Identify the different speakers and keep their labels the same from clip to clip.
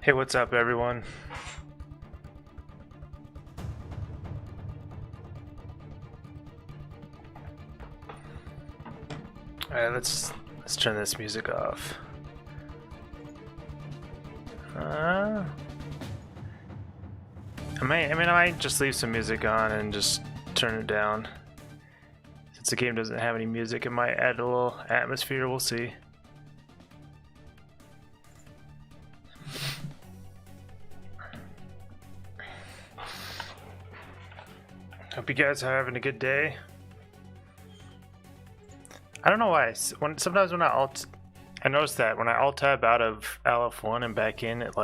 Speaker 1: Hey, what's up, everyone? All right, let's turn this music off. I might just leave some music on and just turn it down. Since the game doesn't have any music, it might add a little atmosphere. We'll see. Hope you guys are having a good day. I don't know why. Sometimes when I notice that when I alt tab out of Aleph One and back in, it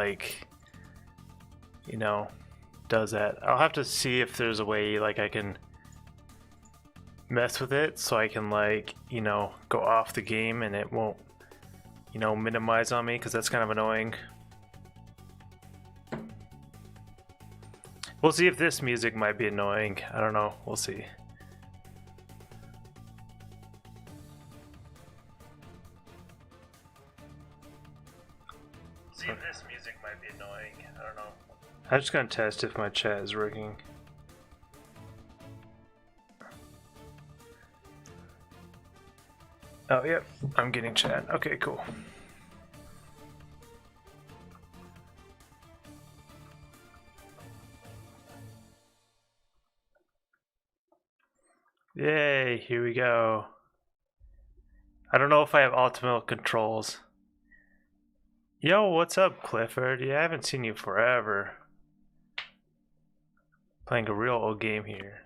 Speaker 1: does that. I'll have to see if there's a way I can mess with it so I can go off the game and it won't minimize on me, because that's kind of annoying. We'll see if this music might be annoying. I don't know. We'll see. See if this music might be annoying. I don't know. I'm just gonna test if my chat is working. Oh, yep. I'm getting chat. Okay, cool. Yay, here we go. I don't know if I have optimal controls. Yo, what's up, Clifford? Yeah, I haven't seen you forever. Playing a real old game here.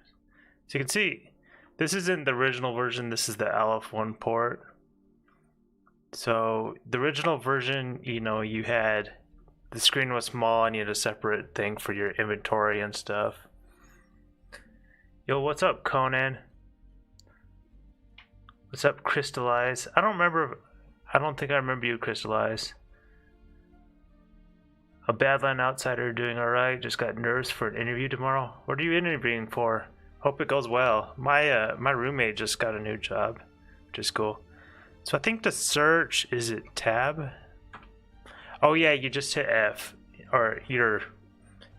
Speaker 1: So you can see, this isn't the original version, this is the Aleph One port. So the original version, you had, the screen was small and you had a separate thing for your inventory and stuff. Yo, what's up, Conan? What's up, Crystallize? I don't think I remember you, Crystallize. A Badland outsider doing alright. Just got nerves for an interview tomorrow. What are you interviewing for? Hope it goes well. My roommate just got a new job, which is cool. So I think the search, is it tab? Oh yeah, you just hit F, or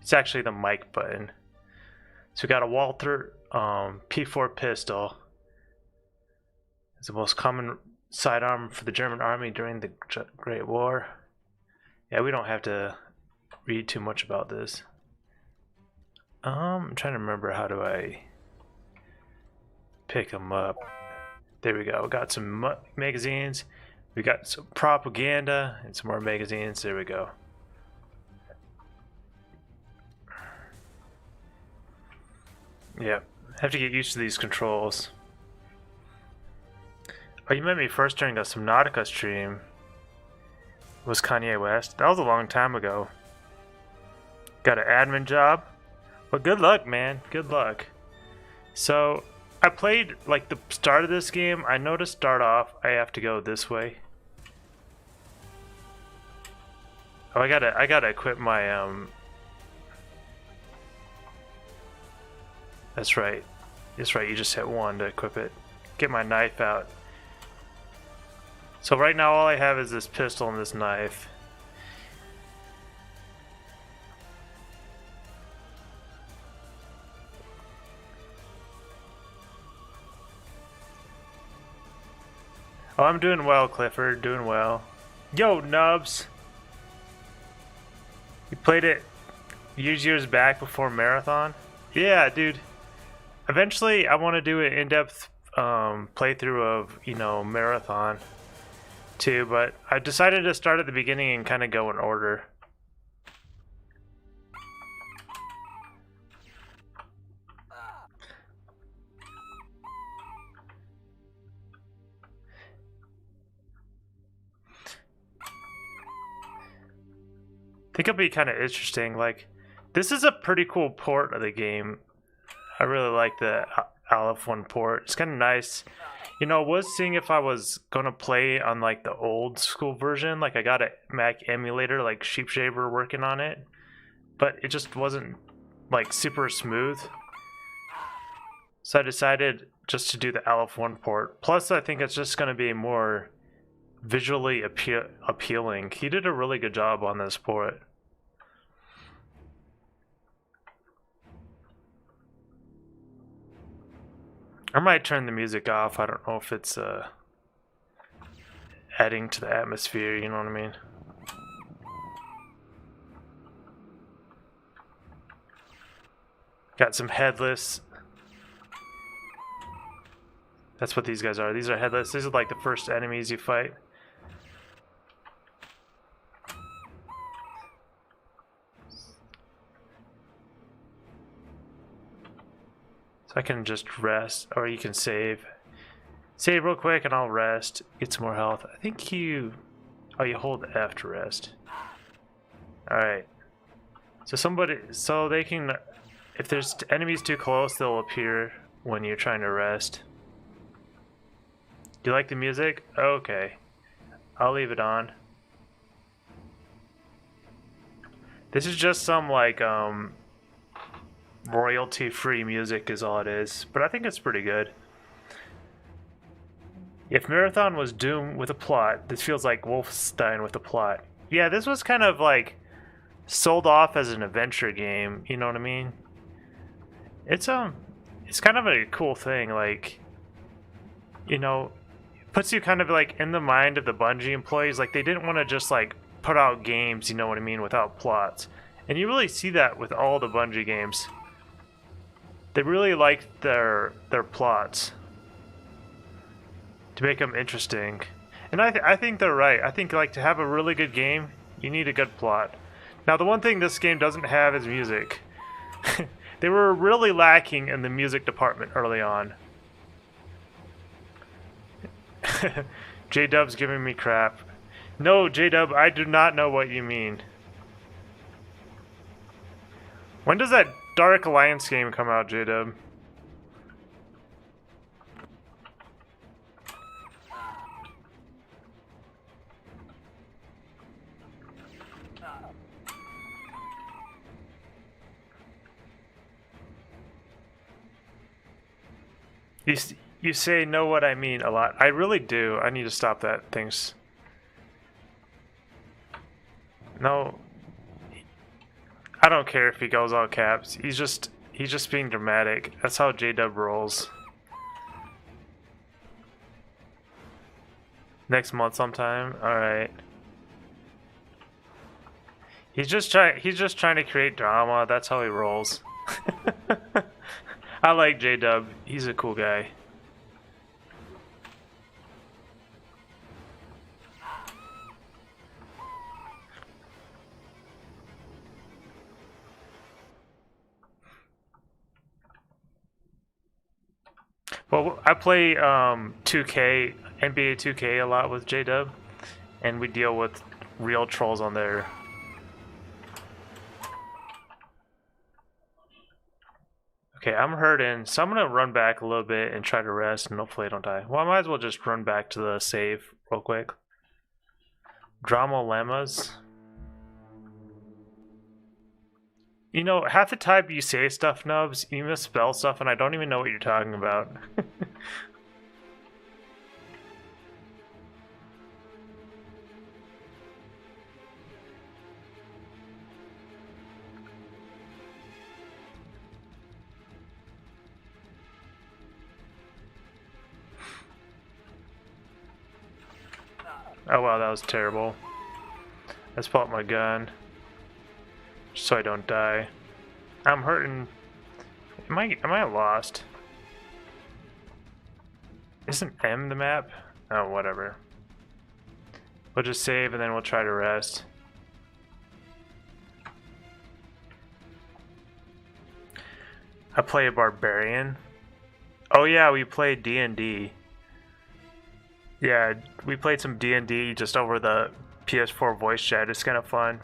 Speaker 1: it's actually the mic button. So we got a Walther P4 pistol. It's the most common sidearm for the German army during the Great War. Yeah, we don't have to read too much about this. I'm trying to remember, how do I pick them up? There we go. We got some magazines. We got some propaganda and some more magazines. There we go. Yep. Have to get used to these controls. Oh, you met me first during a Subnautica stream. Was Kanye West? That was a long time ago. Got an admin job? Well, good luck, man. Good luck. So, I played the start of this game. I know to start off, I have to go this way. Oh, I gotta equip my That's right. That's right. You just hit 1 to equip it. Get my knife out. So right now all I have is this pistol and this knife. Oh, I'm doing well, Clifford. Doing well. Yo, Nubs. You played it years back before Marathon? Yeah, dude. Eventually, I want to do an in-depth playthrough of, Marathon too, but I decided to start at the beginning and kind of go in order. I think it'll be kind of interesting. This is a pretty cool port of the game. I really like the Aleph One port. It's kind of nice. I was seeing if I was gonna play on the old school version. I got a Mac emulator, Sheepshaver, working on it, but it just wasn't super smooth. So I decided just to do the Aleph One port. Plus, I think it's just gonna be more visually appealing. He did a really good job on this port. I might turn the music off. I don't know if it's adding to the atmosphere, you know what I mean? Got some headless. That's what these guys are. These are headless. These are like the first enemies you fight. So I can just rest, or you can save. Save real quick and I'll rest. Get some more health. I think you... Oh, you hold F to rest. Alright. So they can... If there's enemies too close, they'll appear when you're trying to rest. Do you like the music? Okay. I'll leave it on. This is just some like royalty-free music is all it is, but I think it's pretty good. If Marathon was Doom with a plot, this feels like Wolfenstein with a plot. Yeah, this was kind of like sold off as an adventure game, you know what I mean? It's kind of a cool thing, like, you know, it puts you kind of like in the mind of the Bungie employees, like they didn't want to just like put out games, you know what I mean, without plots. And you really see that with all the Bungie games. They really like their plots to make them interesting. And I think they're right. I think like to have a really good game, you need a good plot. Now the one thing this game doesn't have is music. They were really lacking in the music department early on. J-Dub's giving me crap. No, J-Dub, I do not know what you mean. When does that Dark Alliance game come out, J-Dub? You say know what I mean a lot. I really do. I need to stop that. Things. No. I don't care if he goes all caps. He's just being dramatic. That's how J-Dub rolls. Next month sometime. All right. He's just trying to create drama. That's how he rolls. I like J-Dub. He's a cool guy. Well, I play 2K, NBA 2K a lot with J-Dub, and we deal with real trolls on there. Okay, I'm hurting, so I'm gonna run back a little bit and try to rest, and hopefully I don't die. Well, I might as well just run back to the save real quick. Drama lemmas. You know, half the time you say stuff, Nubs, you misspell stuff, and I don't even know what you're talking about. Oh wow, that was terrible. Let's pull out my gun. Just so I don't die. I'm hurting. Am I lost? Isn't M the map? Oh, whatever. We'll just save and then we'll try to rest. I play a barbarian. Oh yeah, we played D&D. Yeah, we played some D&D just over the PS4 voice chat. It's kind of fun.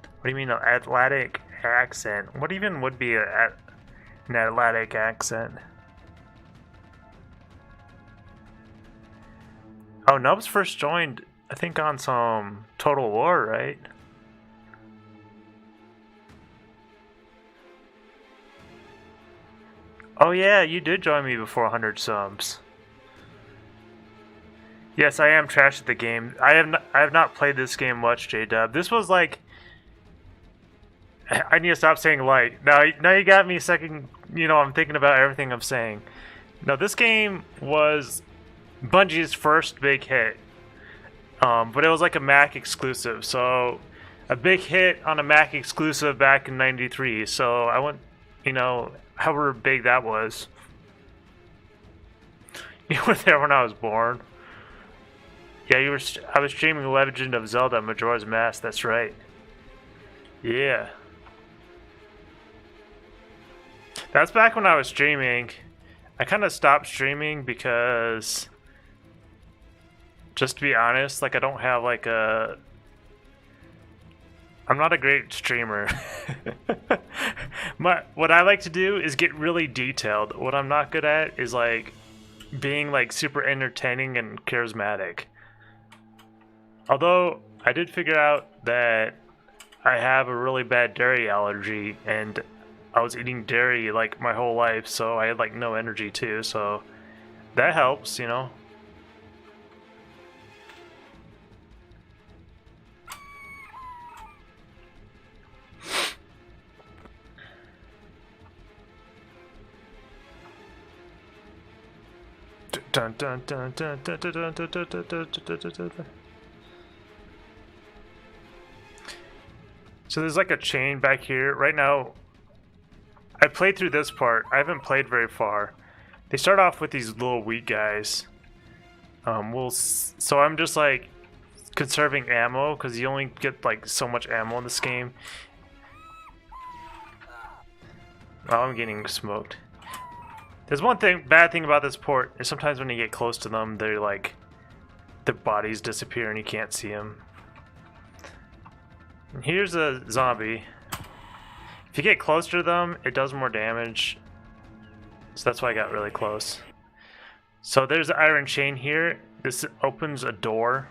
Speaker 1: What do you mean an Atlantic accent? What even would be an Atlantic accent? Oh, Nubs first joined, I think, on some Total War, right? Oh yeah, you did join me before 100 subs. Yes, I am trash at the game. I have not played this game much, J-Dub. This was like I need to stop saying light. Now you got me second. You know, I'm thinking about everything I'm saying. Now, this game was Bungie's first big hit, but it was like a Mac exclusive. So, a big hit on a Mac exclusive back in '93. So I went, you know, however big that was. You were there when I was born. Yeah, you were. I was streaming Legend of Zelda: Majora's Mask. That's right. Yeah. That's back when I was streaming. I kind of stopped streaming because, just to be honest, like I don't have like a. I'm not a great streamer. What I like to do is get really detailed. What I'm not good at is like being like super entertaining and charismatic. Although I did figure out that I have a really bad dairy allergy, and I was eating dairy like my whole life, so I had like no energy too, so that helps, you know. Dun, dun, dun, dun, dun, dun, dun, dun, dun, dun, dun, dun, dun, dun. So there's like a chain back here. Right now, I played through this part. I haven't played very far. They start off with these little weak guys. So I'm just like conserving ammo because you only get like so much ammo in this game. Oh, I'm getting smoked. There's one bad thing about this port is sometimes when you get close to them, they're like, their bodies disappear and you can't see them. And here's a zombie. If you get closer to them, it does more damage. So that's why I got really close. So there's the iron chain here. This opens a door.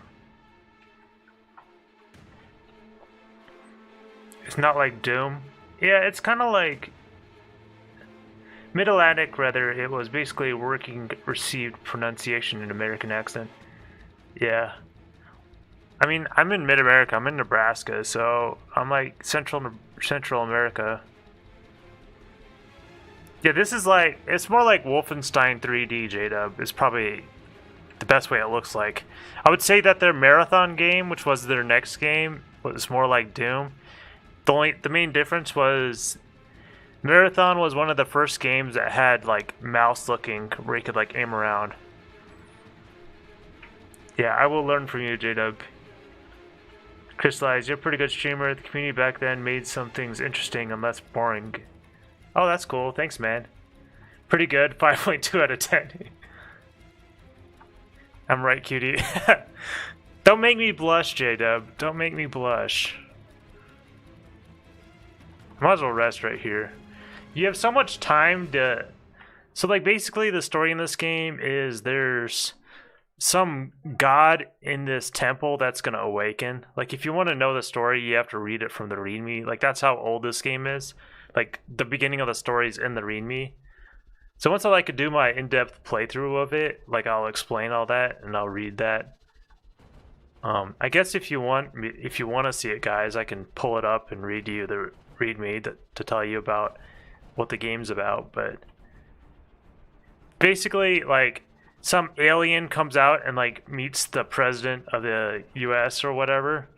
Speaker 1: It's not like Doom. Yeah, it's kind of like Mid-Atlantic, rather. It was basically working received pronunciation in American accent. Yeah. I mean, I'm in Mid-America. I'm in Nebraska, so I'm like Central America. Yeah, this is like, it's more like Wolfenstein 3D, J-Dub. It's probably the best way it looks like. I would say that their Marathon game, which was their next game, was more like Doom. The main difference was Marathon was one of the first games that had like mouse looking where you could like aim around. Yeah, I will learn from you, J-Dub. Crystallize, you're a pretty good streamer. The community back then made some things interesting and less boring. Oh, that's cool. Thanks, man. Pretty good. 5.2 out of 10. I'm right, cutie. Don't make me blush, J-Dub. Don't make me blush. I might as well rest right here. You have so much time to... So, like, basically the story in this game is there's some god in this temple that's going to awaken. Like, if you want to know the story, you have to read it from the README. Like, that's how old this game is. Like, the beginning of the story is in the README. So once I like do my in-depth playthrough of it, like, I'll explain all that and I'll read that. I guess if you want to see it, guys, I can pull it up and read you the README to tell you about what the game's about. But basically, like, some alien comes out and like meets the president of the US or whatever,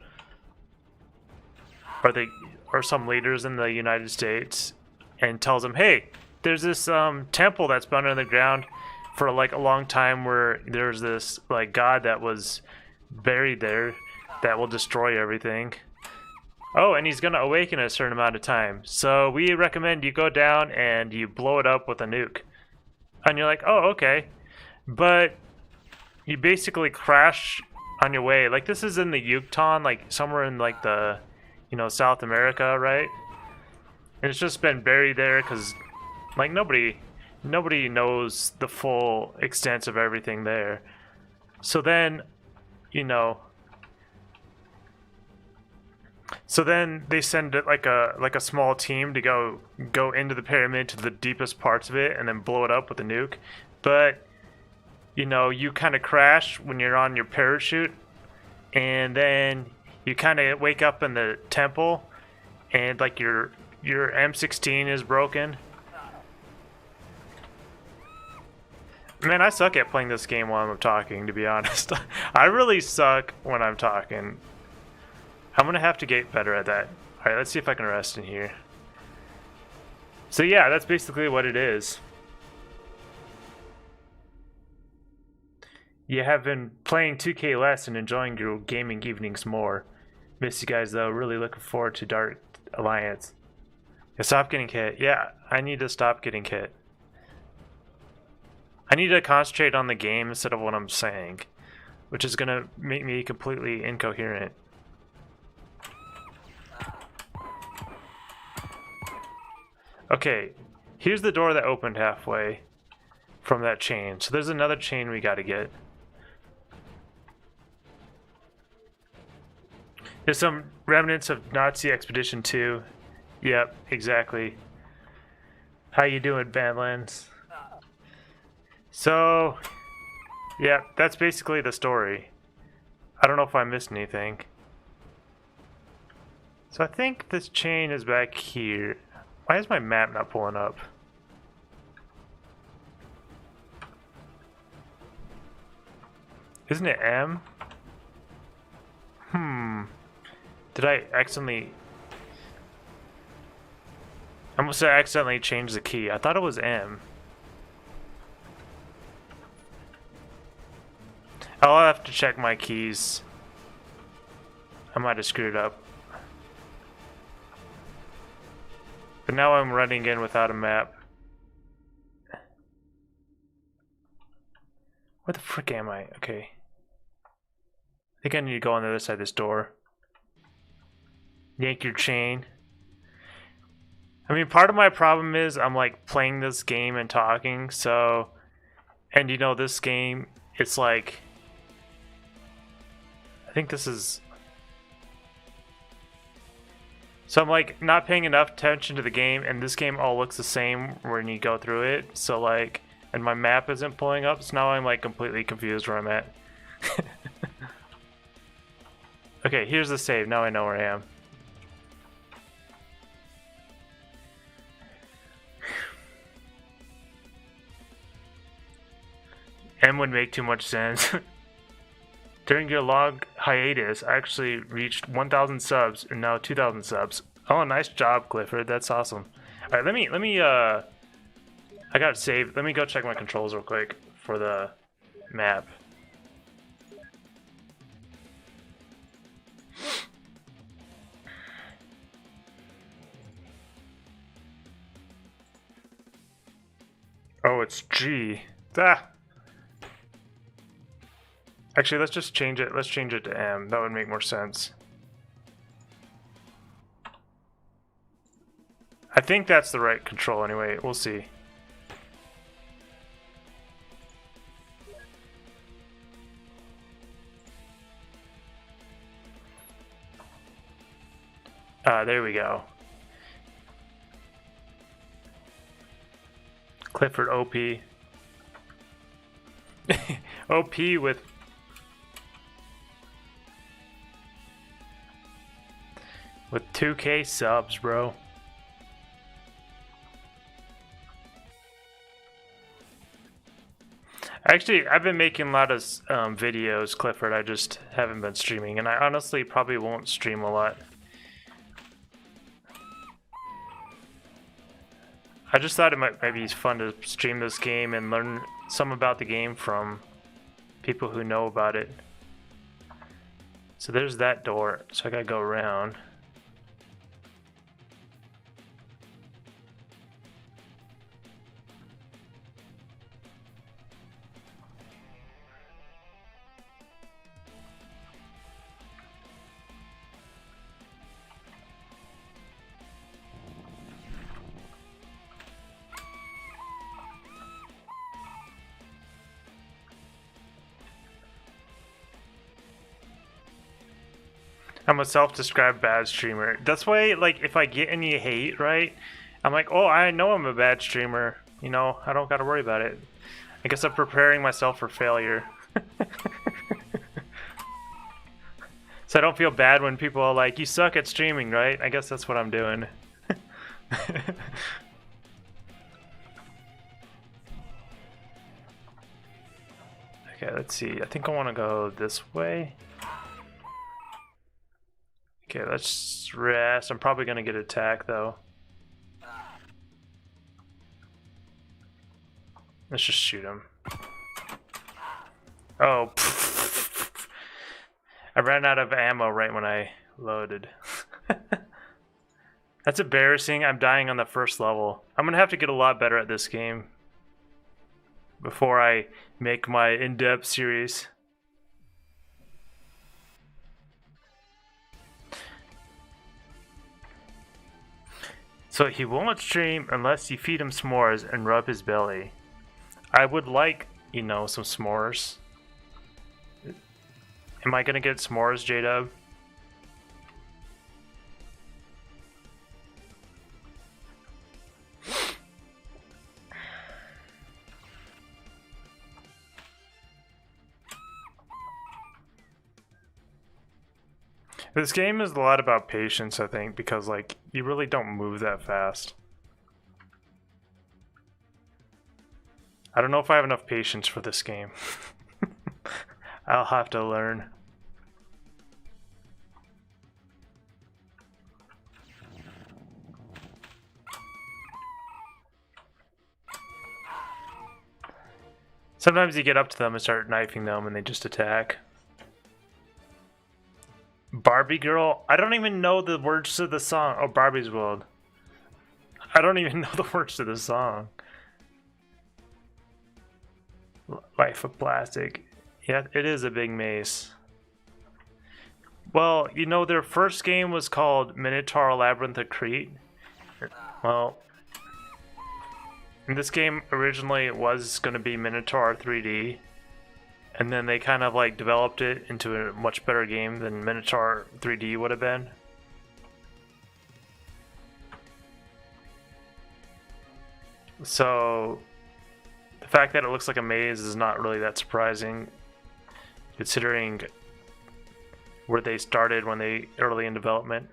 Speaker 1: or some leaders in the United States, and tells them, hey, there's this temple that's been under the ground for like a long time where there's this like god that was buried there that will destroy everything. Oh, and he's gonna awaken in a certain amount of time, so we recommend you go down and you blow it up with a nuke. And you're like, oh, okay. But you basically crash on your way. Like, this is in the Yucatan, like somewhere in like the, you know, South America, right? And it's just been buried there because like nobody knows the full extent of everything there. So then, you know, so then they send it like a small team to go into the pyramid to the deepest parts of it and then blow it up with a nuke. But you know, you kind of crash when you're on your parachute, and then you kind of wake up in the temple, and like your M16 is broken. Man, I suck at playing this game while I'm talking, to be honest. I really suck when I'm talking. I'm gonna have to get better at that. Alright, let's see if I can rest in here. So yeah, that's basically what it is. You have been playing 2K less and enjoying your gaming evenings more. Miss you guys though, really looking forward to Dark Alliance. Yeah, stop getting hit. Yeah, I need to stop getting hit. I need to concentrate on the game instead of what I'm saying, which is gonna make me completely incoherent. Okay, here's the door that opened halfway from that chain. So there's another chain we gotta get. There's some remnants of Nazi Expedition 2. Yep, exactly. How you doing, Badlands? So, yeah, that's basically the story. I don't know if I missed anything. So I think this chain is back here. Why is my map not pulling up? Isn't it M? Did I accidentally... I must have accidentally changed the key. I thought it was M. I'll have to check my keys. I might have screwed up. But now I'm running in without a map. Where the frick am I? Okay. I think I need to go on the other side of this door. Yank your chain. I mean, part of my problem is I'm like playing this game and talking, so... And you know, this game, it's like... I think this is... So I'm like not paying enough attention to the game, and this game all looks the same when you go through it. So like, and my map isn't pulling up, so now I'm like completely confused where I'm at. Okay, here's the save. Now I know where I am. M would make too much sense. During your long hiatus, I actually reached 1,000 subs and now 2,000 subs. Oh, nice job, Clifford. That's awesome. All right, let me I got it saved. Let me go check my controls real quick for the map. Oh, it's G. Ah. Actually, let's just change it. Let's change it to M. That would make more sense. I think that's the right control anyway. We'll see. There we go. Clifford OP. OP with 2K subs, bro. Actually, I've been making a lot of videos, Clifford. I just haven't been streaming, and I honestly probably won't stream a lot. I just thought it might be fun to stream this game and learn some about the game from people who know about it. So there's that door, so I gotta go around. I'm a self-described bad streamer. That's why, like, if I get any hate, right, I'm like, oh, I know I'm a bad streamer. You know, I don't gotta worry about it. I guess I'm preparing myself for failure. So I don't feel bad when people are like, you suck at streaming, right? I guess that's what I'm doing. Okay, let's see. I think I want to go this way. Okay, let's rest. I'm probably going to get attacked, though. Let's just shoot him. Oh. I ran out of ammo right when I loaded. That's embarrassing. I'm dying on the first level. I'm going to have to get a lot better at this game before I make my in-depth series. So he won't stream unless you feed him s'mores and rub his belly. I would like, you know, some s'mores. Am I gonna get s'mores, J-Dub? This game is a lot about patience, I think, because like you really don't move that fast. I don't know if I have enough patience for this game. I'll have to learn. Sometimes you get up to them and start knifing them and they just attack. Barbie Girl? I don't even know the words to the song. Oh, Barbie's World. I don't even know the words to the song. Life of Plastic. Yeah, it is a big maze. Well, you know, their first game was called Minotaur Labyrinth of Crete. Well, in this game originally it was going to be Minotaur 3D. And then they kind of like developed it into a much better game than Minotaur 3D would have been. So the fact that it looks like a maze is not really that surprising, considering where they started when they early in development.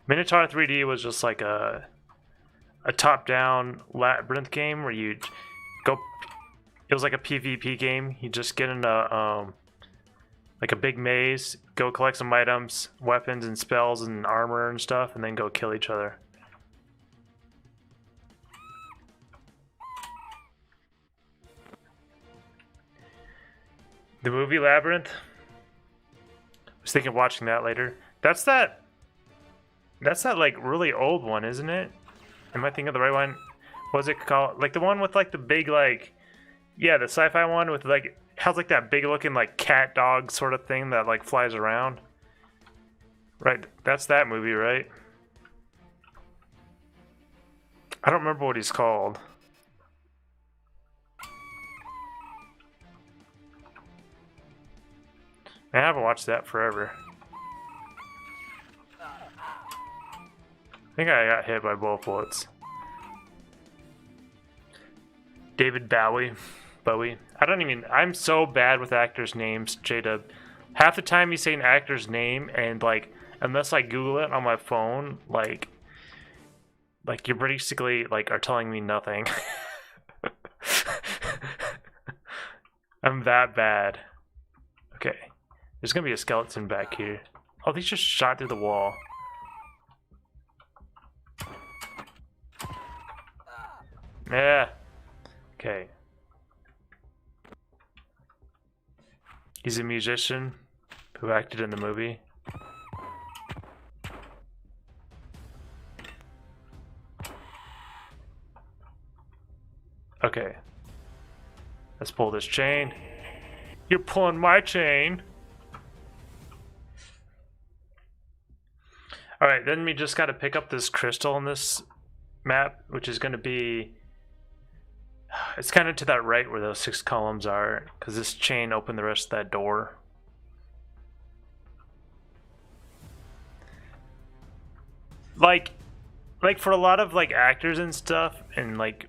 Speaker 1: Minotaur 3D was just like a top-down labyrinth game where you go. It was like a PvP game. You just get in a like a big maze, go collect some items, weapons and spells and armor and stuff, and then go kill each other. The movie Labyrinth. I was thinking of watching that later. That's that like really old one, isn't it? Am I thinking of the right one? What was it called? Like the one with like the big like, yeah, the sci-fi one with like, has like that big looking like cat dog sort of thing that like flies around. Right, that's that movie, right? I don't remember what he's called. I haven't watched that forever. I think I got hit by both bullets. David Bowie. I'm so bad with actors' names, J-Dub. Half the time you say an actor's name and like, unless I Google it on my phone, like you basically like are telling me nothing. I'm that bad. Okay. There's gonna be a skeleton back here. Oh, they just shot through the wall. Yeah. Okay. He's a musician who acted in the movie. Okay. Let's pull this chain. You're pulling my chain. Alright, then we just gotta pick up this crystal in this map, which is gonna be... It's kind of to that right where those 6 columns are, because this chain opened the rest of that door. Like for a lot of like actors and stuff, and like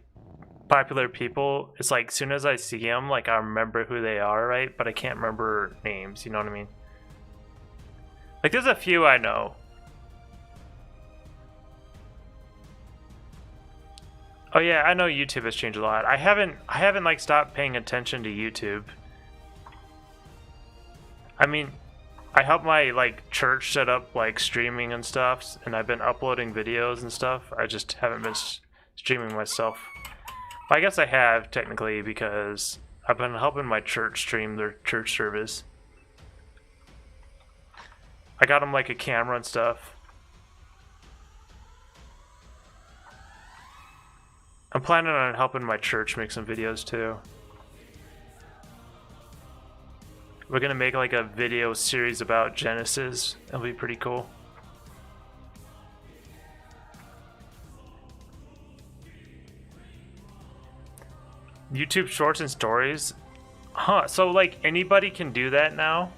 Speaker 1: popular people, it's like as soon as I see them, like I remember who they are, right? But I can't remember names. You know what I mean? Like there's a few I know. Oh yeah, I know YouTube has changed a lot. I haven't like stopped paying attention to YouTube. I mean, I helped my like church set up like streaming and stuff, and I've been uploading videos and stuff. I just haven't been streaming myself. I guess I have technically because I've been helping my church stream their church service. I got them like a camera and stuff. I'm planning on helping my church make some videos too. We're gonna make like a video series about Genesis. That'll be pretty cool. YouTube Shorts and Stories? Huh, so like anybody can do that now?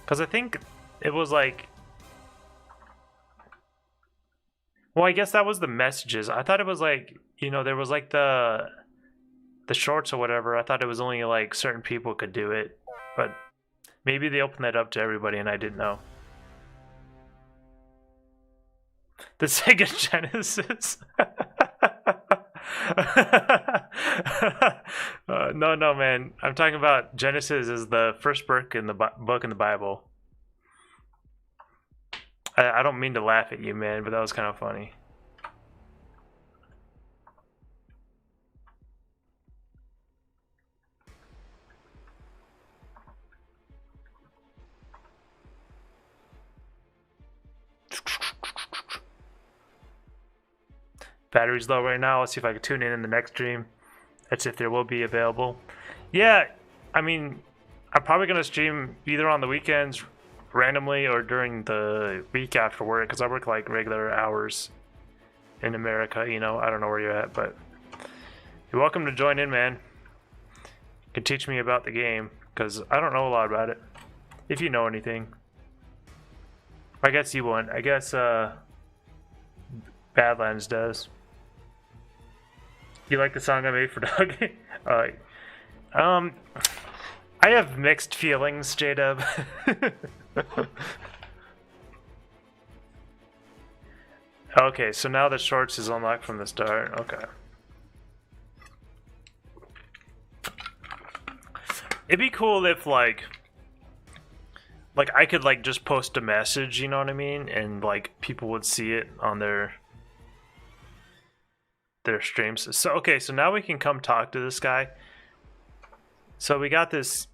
Speaker 1: Because I think it was like... Well, I guess that was the messages. I thought it was like, you know, there was like the shorts or whatever. I thought it was only like certain people could do it. But maybe they opened that up to everybody and I didn't know. The Sega Genesis. No, man. I'm talking about Genesis is the first book in the Bible. I don't mean to laugh at you, man, but that was kind of funny. Battery's low right now. Let's see if I can tune in the next stream. That's if there will be available. Yeah, I mean, I'm probably going to stream either on the weekends randomly or during the week after work because I work like regular hours in America, you know. I don't know where you're at, but you're welcome to join in, man. You can teach me about the game because I don't know a lot about it. If you know anything. I guess you won't. I guess Badlands does. You like the song I made for Doug? I have mixed feelings, J-Dub. Okay, so now the shorts is unlocked from the start. Okay. It'd be cool if like I could like just post a message, you know what I mean? And like people would see it on their streams. So okay, so now we can come talk to this guy. So we got this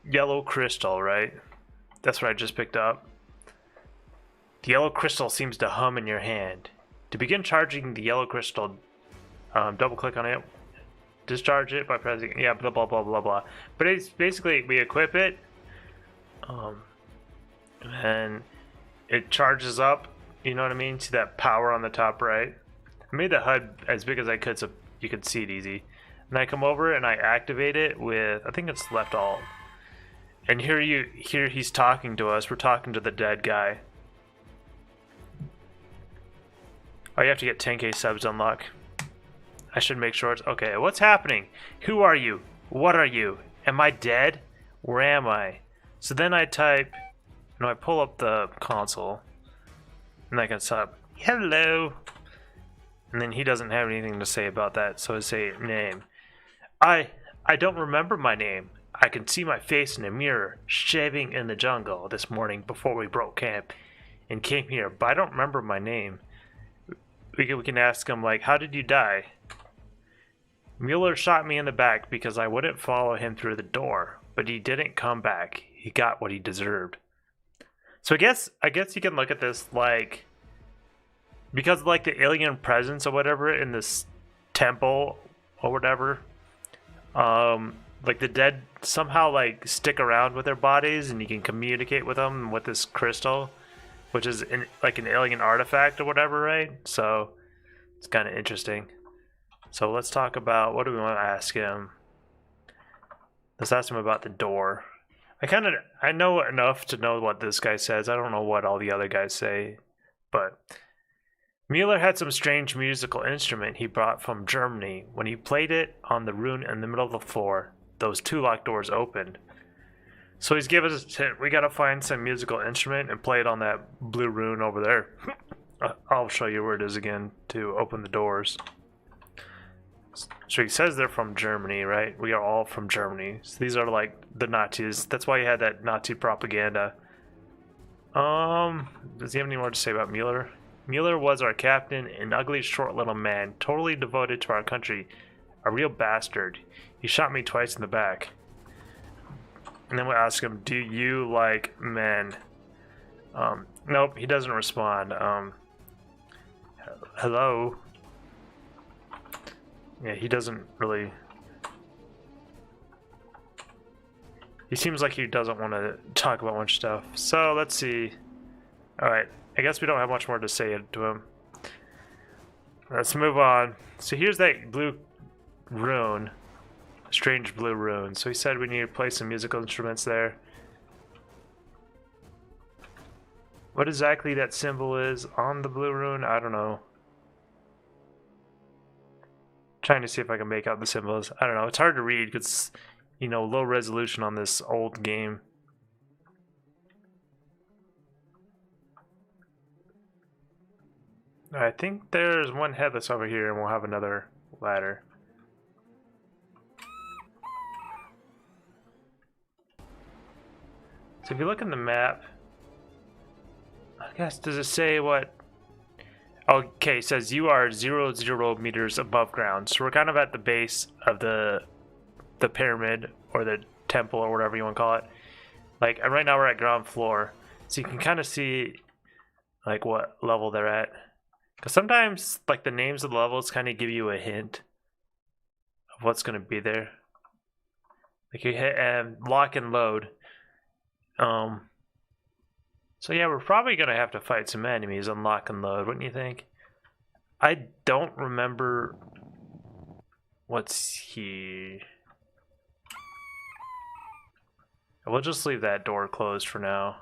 Speaker 1: yellow crystal, right? That's what I just picked up. The yellow crystal seems to hum in your hand. To begin charging the yellow crystal, double click on it. Discharge it by pressing, yeah, blah blah blah blah blah. But it's basically we equip it, and it charges up. You know what I mean? See that power on the top right? I made the HUD as big as I could so you could see it easy. And I come over and I activate it with, I think it's left alt. And here he's talking to us. We're talking to the dead guy. Oh, you have to get 10k subs unlock. I should make sure it's okay. What's happening? Who are you? What are you? Am I dead? Where am I? So then I type, I pull up the console and I can type hello. And then he doesn't have anything to say about that, so I say name. I don't remember my name. I can see my face in a mirror, shaving in the jungle this morning before we broke camp and came here, but I don't remember my name. We can ask him, like, how did you die? Mueller shot me in the back because I wouldn't follow him through the door, but he didn't come back. He got what he deserved. So I guess you can look at this like, because of like the alien presence or whatever in this temple or whatever, like the dead somehow like stick around with their bodies and you can communicate with them with this crystal, which is like an alien artifact or whatever, right? So it's kind of interesting. So let's talk about, what do we want to ask him? Let's ask him about the door. I know enough to know what this guy says. I don't know what all the other guys say, but Mueller had some strange musical instrument he brought from Germany. When he played it on the rune in the middle of the floor, those 2 locked doors opened. So he's given us a hint. We gotta find some musical instrument and play it on that blue rune over there. I'll show you where it is again to open the doors. So he says they're from Germany, right? We are all from Germany. So these are like the Nazis. That's why he had that Nazi propaganda. Does he have any more to say about Mueller? Mueller was our captain, an ugly, short little man, totally devoted to our country. A real bastard. He shot me twice in the back. And then we'll ask him, do you like men? Nope, he doesn't respond. Hello? Yeah, he doesn't really... He seems like he doesn't want to talk about much stuff. So, let's see. Alright, I guess we don't have much more to say to him. Let's move on. So here's that blue rune. Strange blue rune. So he said we need to play some musical instruments there. What exactly that symbol is on the blue rune, I don't know. Trying to see if I can make out the symbols. I don't know. It's hard to read because, you know, low resolution on this old game. I think there's one headless over here and we'll have another ladder. So if you look in the map, I guess, does it say what? Okay, it says you are 0 meters above ground. So we're kind of at the base of the pyramid or the temple or whatever you want to call it. Like right now we're at ground floor. So you can kind of see like what level they're at. Because sometimes like the names of the levels kind of give you a hint of what's going to be there. Like you hit lock and load. So yeah, we're probably gonna have to fight some enemies on lock and load, wouldn't you think? I don't remember what's here. We'll just leave that door closed for now.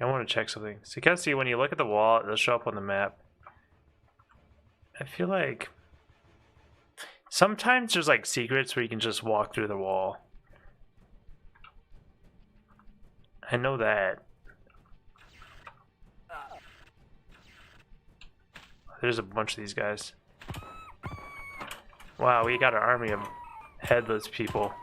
Speaker 1: I want to check something. So you can see when you look at the wall, it'll show up on the map. I feel like sometimes there's like secrets where you can just walk through the wall. I know that. There's a bunch of these guys. Wow, we got an army of headless people.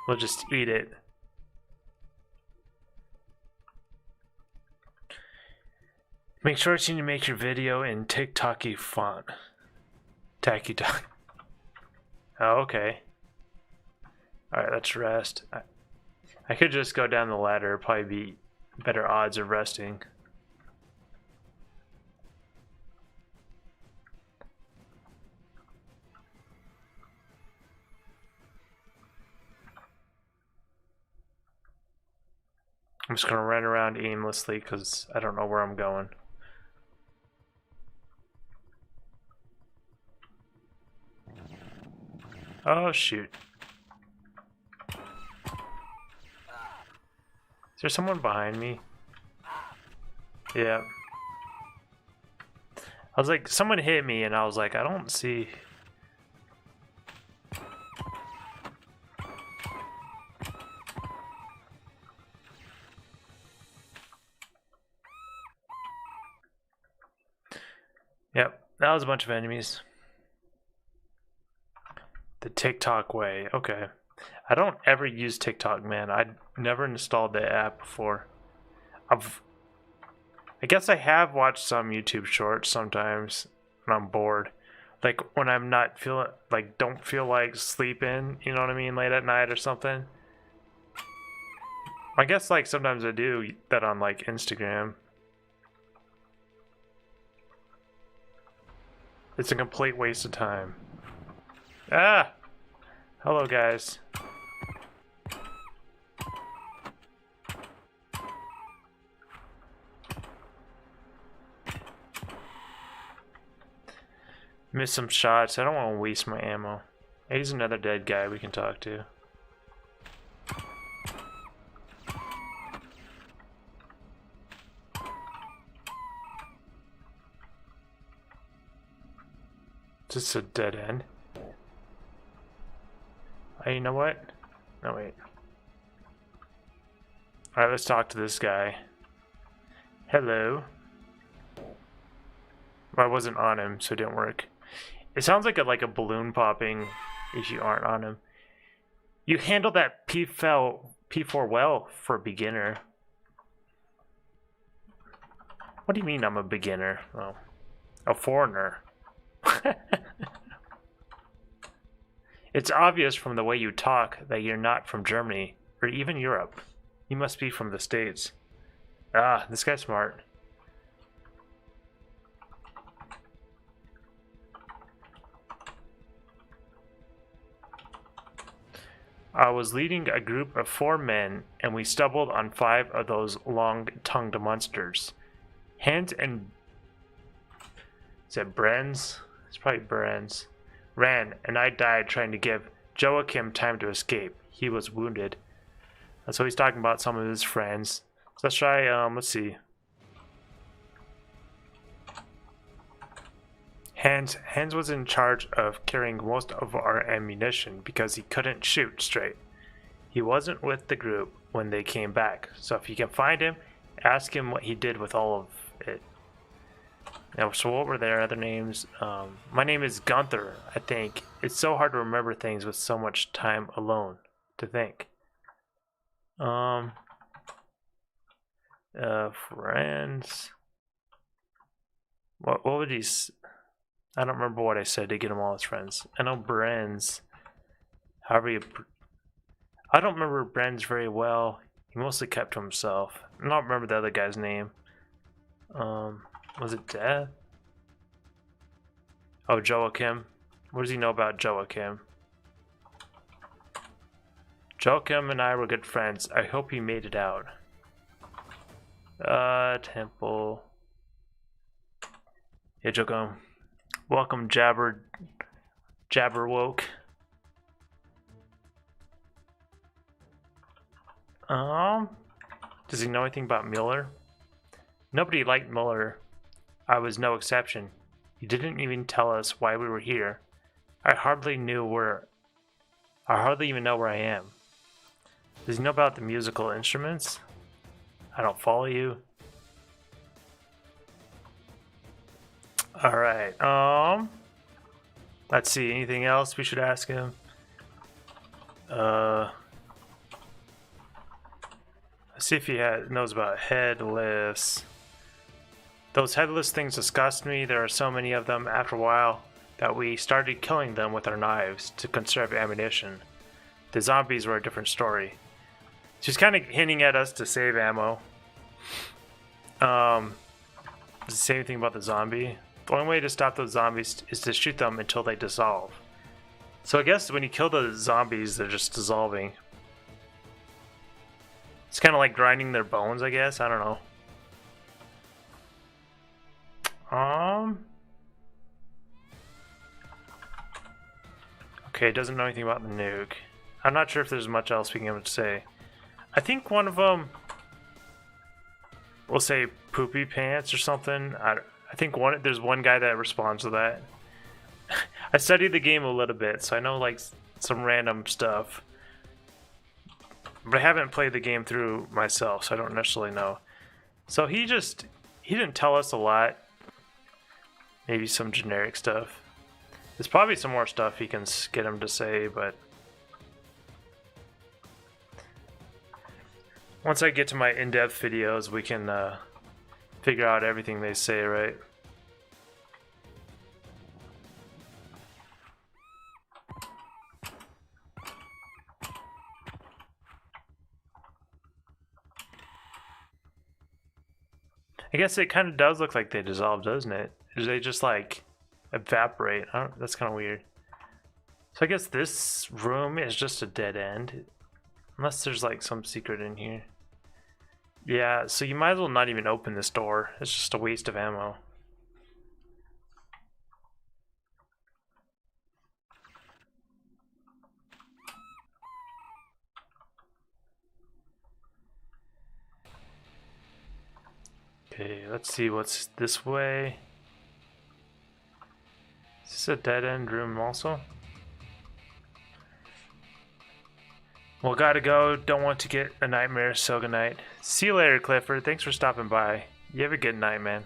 Speaker 1: We'll just eat it. Make sure to make your video in TikToky font. Tacky talk. Oh, okay. Alright, let's rest. I could just go down the ladder, probably be better odds of resting. I'm just gonna run around aimlessly because I don't know where I'm going. Oh shoot. Is there someone behind me? Yeah. I was like, someone hit me and I was like, I don't see. Yep, that was a bunch of enemies. The TikTok way, okay. I don't ever use TikTok, man. I never installed the app before. I guess I have watched some YouTube shorts sometimes when I'm bored. Like when I'm not feeling, like don't feel like sleeping, you know what I mean, late at night or something. I guess like sometimes I do that on like Instagram. It's a complete waste of time. Ah! Hello, guys. Missed some shots. I don't want to waste my ammo. He's another dead guy we can talk to. Just a dead end. Hey, you know what? No, wait. Alright, let's talk to this guy. Hello. Well, I wasn't on him, so it didn't work. It sounds like a balloon popping if you aren't on him. You handled that P4 well for a beginner. What do you mean I'm a beginner? Oh, a foreigner. It's obvious from the way you talk that you're not from Germany or even Europe. You must be from the States. Ah, this guy's smart. I was leading a group of 4 men, and we stumbled on 5 of those long-tongued monsters. Hans and... is it Brenz? It's probably Brenz. Ran, and I died trying to give Joachim time to escape. He was wounded. So he's talking about some of his friends. So let's try, let's see. Hans was in charge of carrying most of our ammunition because he couldn't shoot straight. He wasn't with the group when they came back, so if you can find him, ask him what he did with all of it. Now, so what were their other names? My name is Gunther, I think. It's so hard to remember things with so much time alone to think. Friends. What would he... I don't remember what I said to get him all his friends. I know Brenz. However, I don't remember Brenz very well. He mostly kept to himself. I don't remember the other guy's name. Was it Death? Oh, Joachim. What does he know about Joachim? Joachim and I were good friends. I hope he made it out. Temple. Yeah, Joachim. Welcome, Jabberwoke. Does he know anything about Miller? Nobody liked Miller. I was no exception. He didn't even tell us why we were here. I hardly even know where I am. Does he know about the musical instruments? I don't follow you. Alright, let's see, anything else we should ask him? Let's see if he knows about headless. Those headless things disgust me. There are so many of them after a while that we started killing them with our knives to conserve ammunition. The zombies were a different story. She's kind of hinting at us to save ammo. Does it say anything about the zombie? The only way to stop those zombies is to shoot them until they dissolve. So I guess when you kill the zombies, they're just dissolving. It's kind of like grinding their bones, I guess. I don't know. Okay, it doesn't know anything about the nuke. I'm not sure if there's much else we can have to say. I think one of them will say poopy pants or something. I think there's one guy that responds to that. I studied the game a little bit, so I know like some random stuff. But I haven't played the game through myself, so I don't necessarily know. So he didn't tell us a lot. Maybe some generic stuff. There's probably some more stuff he can get him to say, but once I get to my in-depth videos, we can figure out everything they say, right? I guess it kind of does look like they dissolve, doesn't it? Or do they just like evaporate? That's kind of weird. So I guess this room is just a dead end. Unless there's like some secret in here. Yeah, so you might as well not even open this door. It's just a waste of ammo. Okay, let's see what's this way. Is this a dead end room also? Well, gotta go. Don't want to get a nightmare, so good night. See you later, Clifford. Thanks for stopping by. You have a good night, man.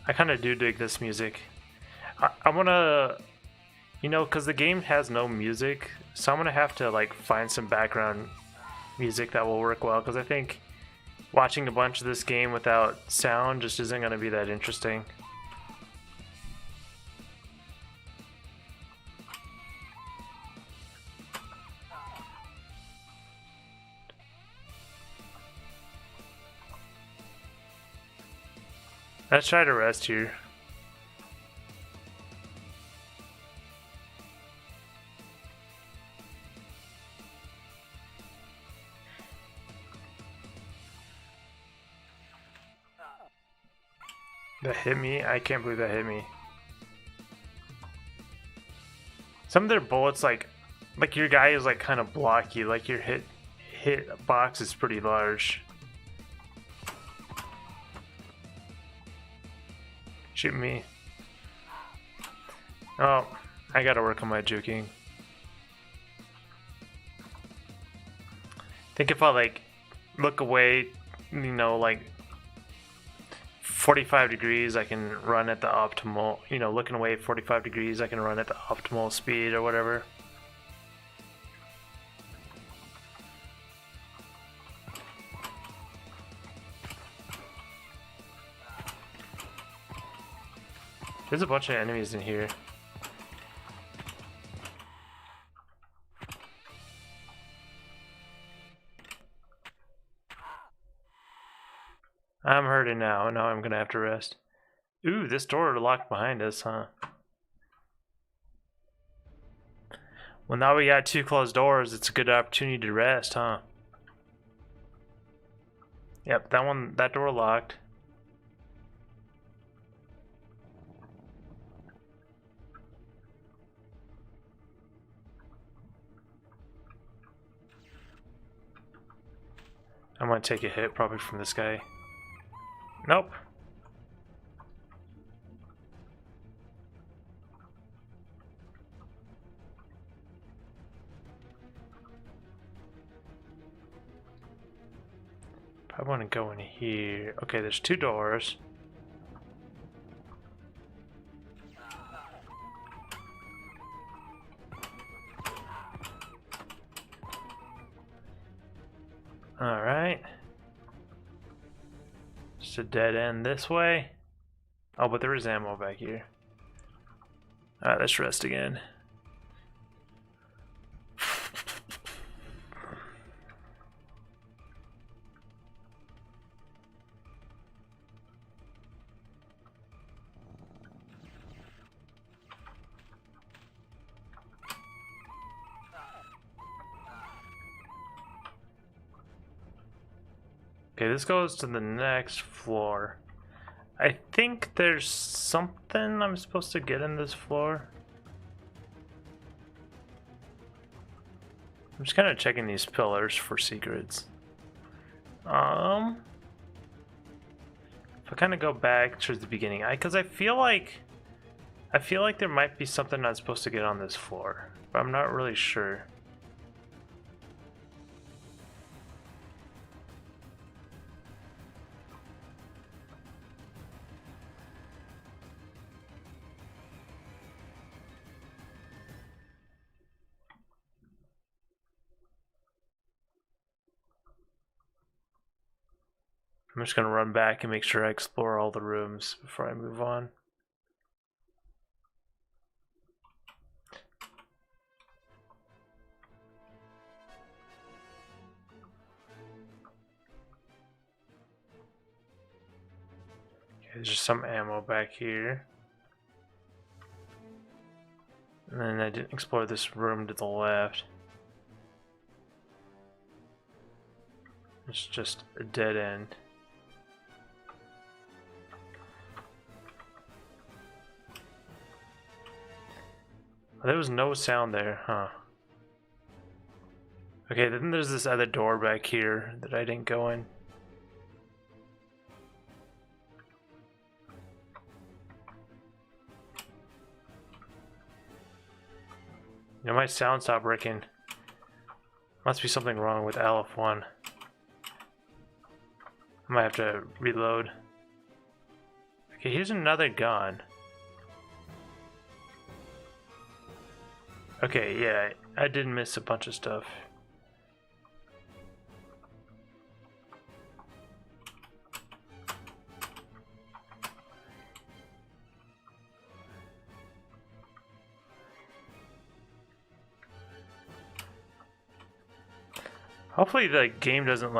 Speaker 1: I kind of do dig this music. I want to, you know, because the game has no music, so I'm going to have to, like, find some background music that will work well, because I think watching a bunch of this game without sound just isn't going to be that interesting. Let's try to rest here. That hit me? I can't believe that hit me. Some of their bullets, like your guy is like kind of blocky. Like your hit box is pretty large. Shoot me. Oh, I gotta work on my juking. I think if I like look away, you know, like 45 degrees, I can run at the optimal, you know, looking away 45 degrees, I can run at the optimal speed or whatever. There's a bunch of enemies in here. I'm hurting now. Now I'm gonna have to rest. Ooh, this door locked behind us, huh? Well, now we got 2 closed doors. It's a good opportunity to rest, huh? Yep, that door locked. I'm gonna take a hit probably from this guy. Nope. I want to go in here. Okay, there's 2 doors. Alright. Just a dead end this way. Oh, but there is ammo back here. Alright, let's rest again. Okay, this goes to the next floor. I think there's something I'm supposed to get in this floor. I'm just kind of checking these pillars for secrets. If I kind of go back towards the beginning, because I feel like there might be something I'm supposed to get on this floor, but I'm not really sure. I'm just gonna run back and make sure I explore all the rooms before I move on. Okay, there's just some ammo back here. And then I didn't explore this room to the left. It's just a dead end. There was no sound there, huh? Okay, then there's this other door back here that I didn't go in. You know, my sound stopped working. Must be something wrong with Aleph One. I might have to reload. Okay, here's another gun. Okay, yeah, I did miss a bunch of stuff. Hopefully the game doesn't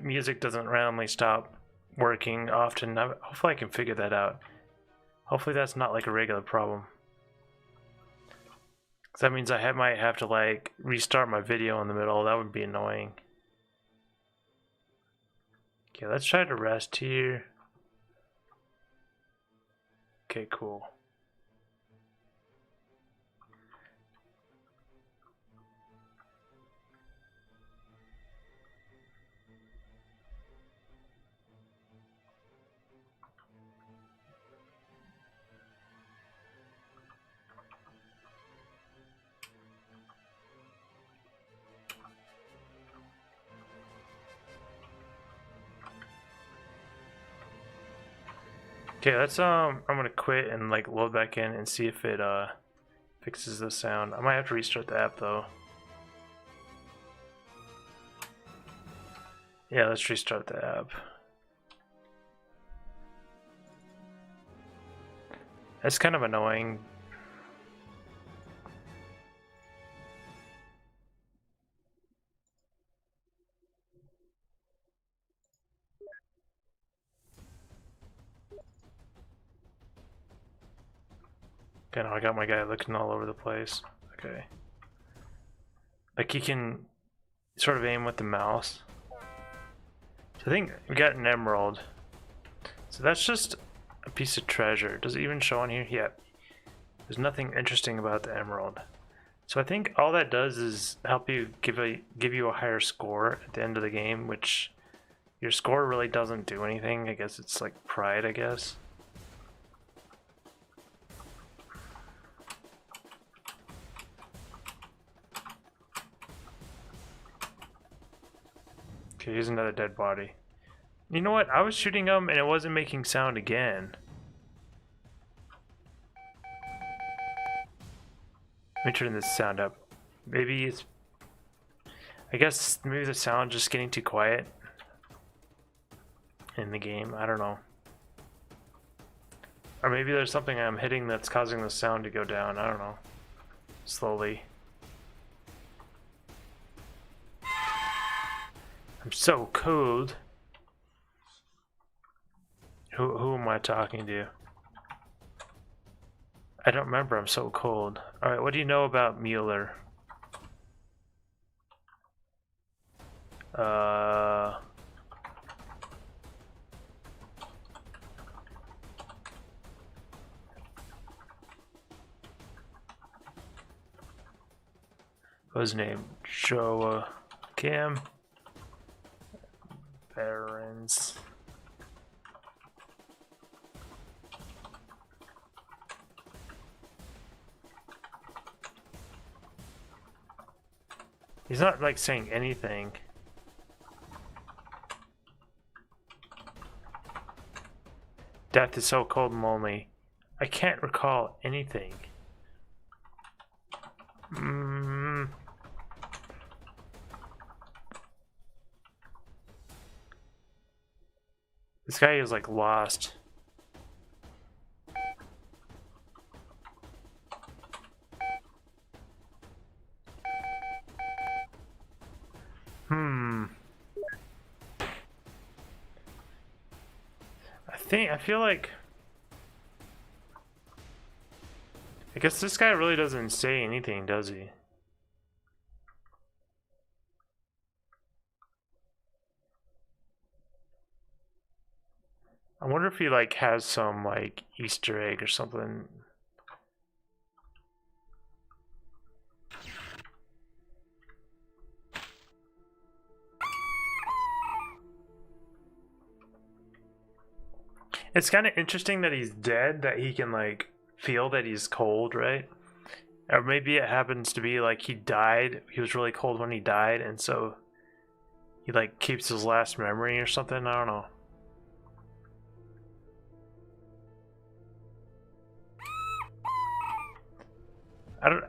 Speaker 1: music doesn't randomly stop working often. Hopefully I can figure that out. Hopefully that's not like a regular problem. Cause that means I might have to like restart my video in the middle. That would be annoying. Okay, let's try to rest here. Okay, cool. Okay, let's I'm gonna quit and like load back in and see if it fixes the sound. I might have to restart the app though. Yeah, let's restart the app. That's kind of annoying. Okay, now I got my guy looking all over the place. Okay. Like he can sort of aim with the mouse. So I think we got an emerald. So that's just a piece of treasure. Does it even show on here? Yeah. There's nothing interesting about the emerald. So I think all that does is help you give you a higher score at the end of the game, which your score really doesn't do anything. I guess it's like pride, I guess. Okay, here's another dead body. You know what? I was shooting him and it wasn't making sound again. Let me turn this sound up. Maybe it's... I guess maybe the sound just getting too quiet in the game. I don't know. Or maybe there's something I'm hitting that's causing the sound to go down. I don't know. Slowly. I'm so cold. Who am I talking to? I don't remember. I'm so cold. Alright, what do you know about Mueller? What's his name? Joachim Barons. He's not like saying anything. Death is so cold and lonely. I can't recall anything. This guy is like lost. I feel like... I guess this guy really doesn't say anything, does he? I wonder if he like has some like Easter egg or something. It's kind of interesting that he's dead, that he can like feel that he's cold, right? Or maybe it happens to be like he died, he was really cold when he died, and so he like keeps his last memory or something. I don't know.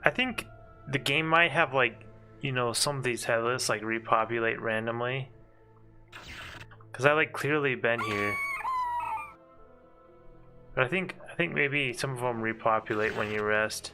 Speaker 1: I think the game might have like, you know, some of these headlists like repopulate randomly. Cause I like clearly been here. But I think maybe some of them repopulate when you rest.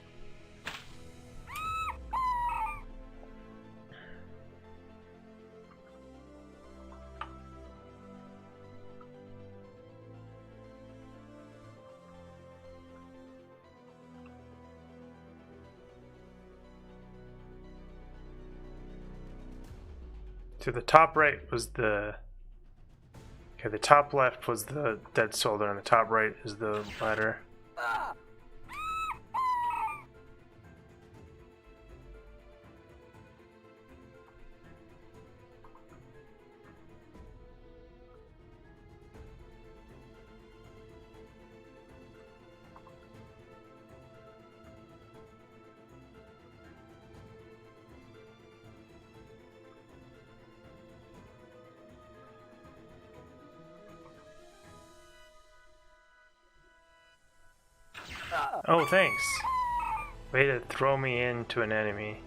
Speaker 1: So the top right was the... Okay, the top left was the dead soldier, and the top right is the ladder. Oh, thanks. Way to throw me into an enemy.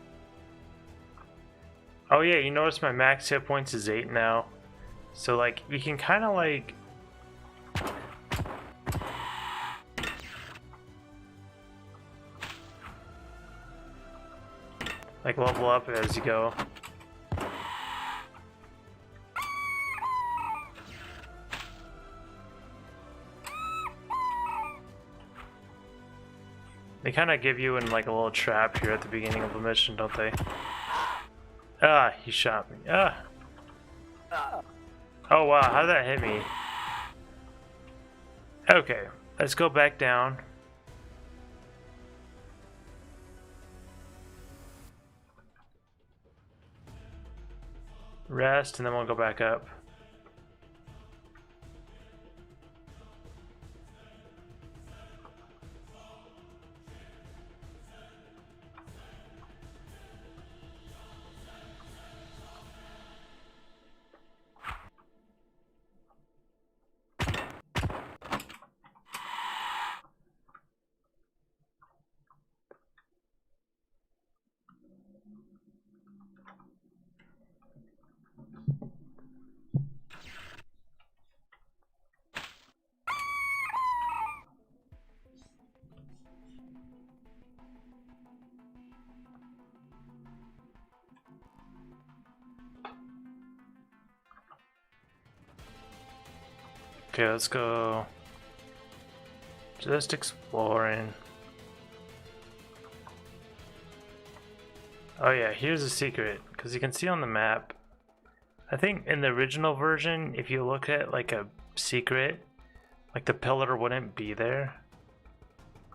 Speaker 1: Oh yeah, you notice my max hit points is 8 now. So like, we can kind of like... like level up as you go. They kind of give you in like a little trap here at the beginning of the mission, don't they? Ah, he shot me. Ah. Oh wow, how did that hit me? Okay, let's go back down. Rest, and then we'll go back up. Okay, let's go. Just exploring. Oh yeah, here's a secret, because you can see on the map. I think in the original version, if you look at like a secret, like the pillar wouldn't be there.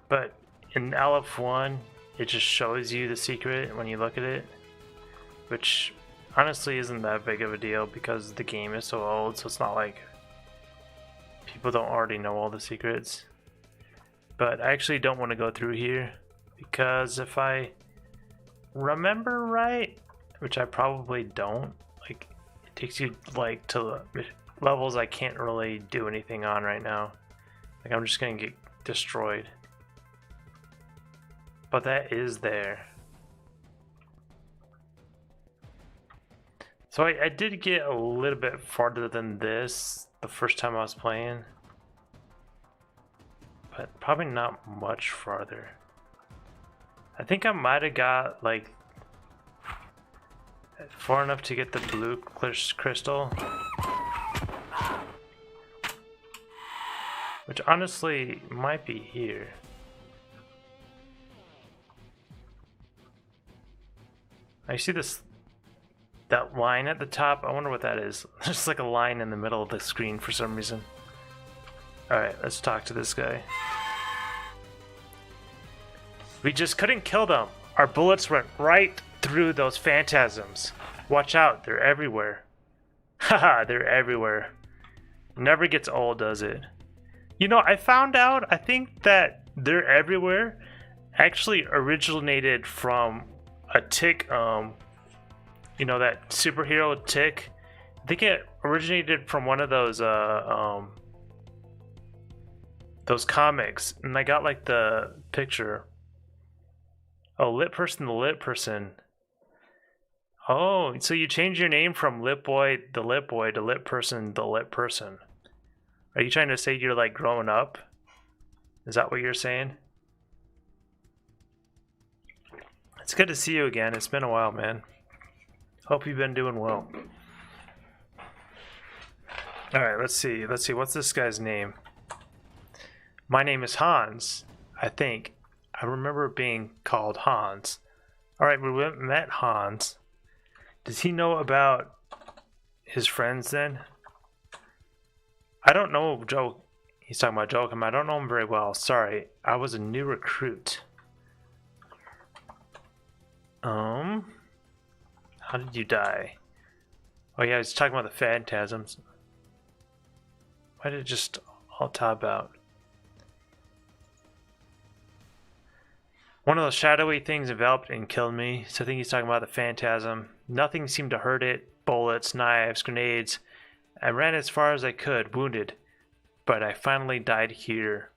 Speaker 1: But in Aleph 1, it just shows you the secret when you look at it, which honestly isn't that big of a deal because the game is so old, so it's not like people don't already know all the secrets. But I actually don't want to go through here because if I remember right, which I probably don't, like it takes you like to levels I can't really do anything on right now. Like I'm just gonna get destroyed. But that is there. So I did get a little bit farther than this the first time I was playing, but probably not much farther. I think I might have got like far enough to get the blue crystal, which honestly might be here. I see that line at the top. I wonder what that is. There's like a line in the middle of the screen for some reason. Alright, let's talk to this guy. We just couldn't kill them. Our bullets went right through those phantasms. Watch out, they're everywhere. Haha, they're everywhere. Never gets old, does it? You know, I found out, I think that they're everywhere actually originated from a tick, you know, that superhero tick. I think it originated from one of those comics, and I got like the picture. Oh, lit person, the lit person. Oh, so you changed your name from lit boy, the lit boy, to lit person, the lit person. Are you trying to say you're like growing up? Is that what you're saying? It's good to see you again. It's been a while, man. Hope you've been doing well. Alright, let's see. Let's see. What's this guy's name? My name is Hans, I think. I remember being called Hans. Alright, we met Hans. Does he know about his friends then? I don't know Joe. He's talking about Joachim. I don't know him very well. Sorry. I was a new recruit. How did you die? Oh yeah, he's talking about the phantasms. Why did it just all tab out? One of those shadowy things enveloped and killed me. So I think he's talking about the phantasm. Nothing seemed to hurt it. Bullets, knives, grenades. I ran as far as I could, wounded. But I finally died here.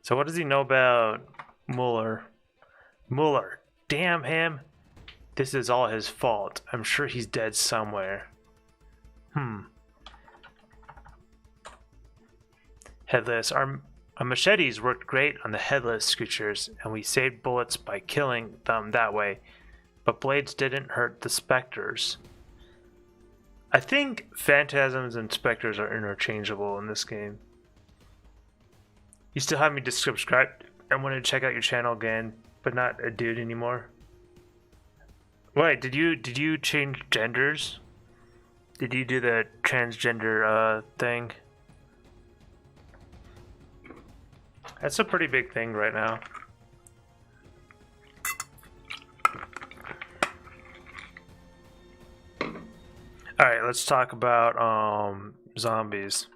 Speaker 1: So what does he know about Mueller? Mueller. Damn him. This is all his fault. I'm sure he's dead somewhere. Headless. Our machetes worked great on the headless creatures, and we saved bullets by killing them that way. But blades didn't hurt the specters. I think phantasms and specters are interchangeable in this game. You still have me to subscribe. I want to check out your channel again, but not a dude anymore. Wait, did you change genders? Did you do the transgender thing? That's a pretty big thing right now. Alright, let's talk about zombies.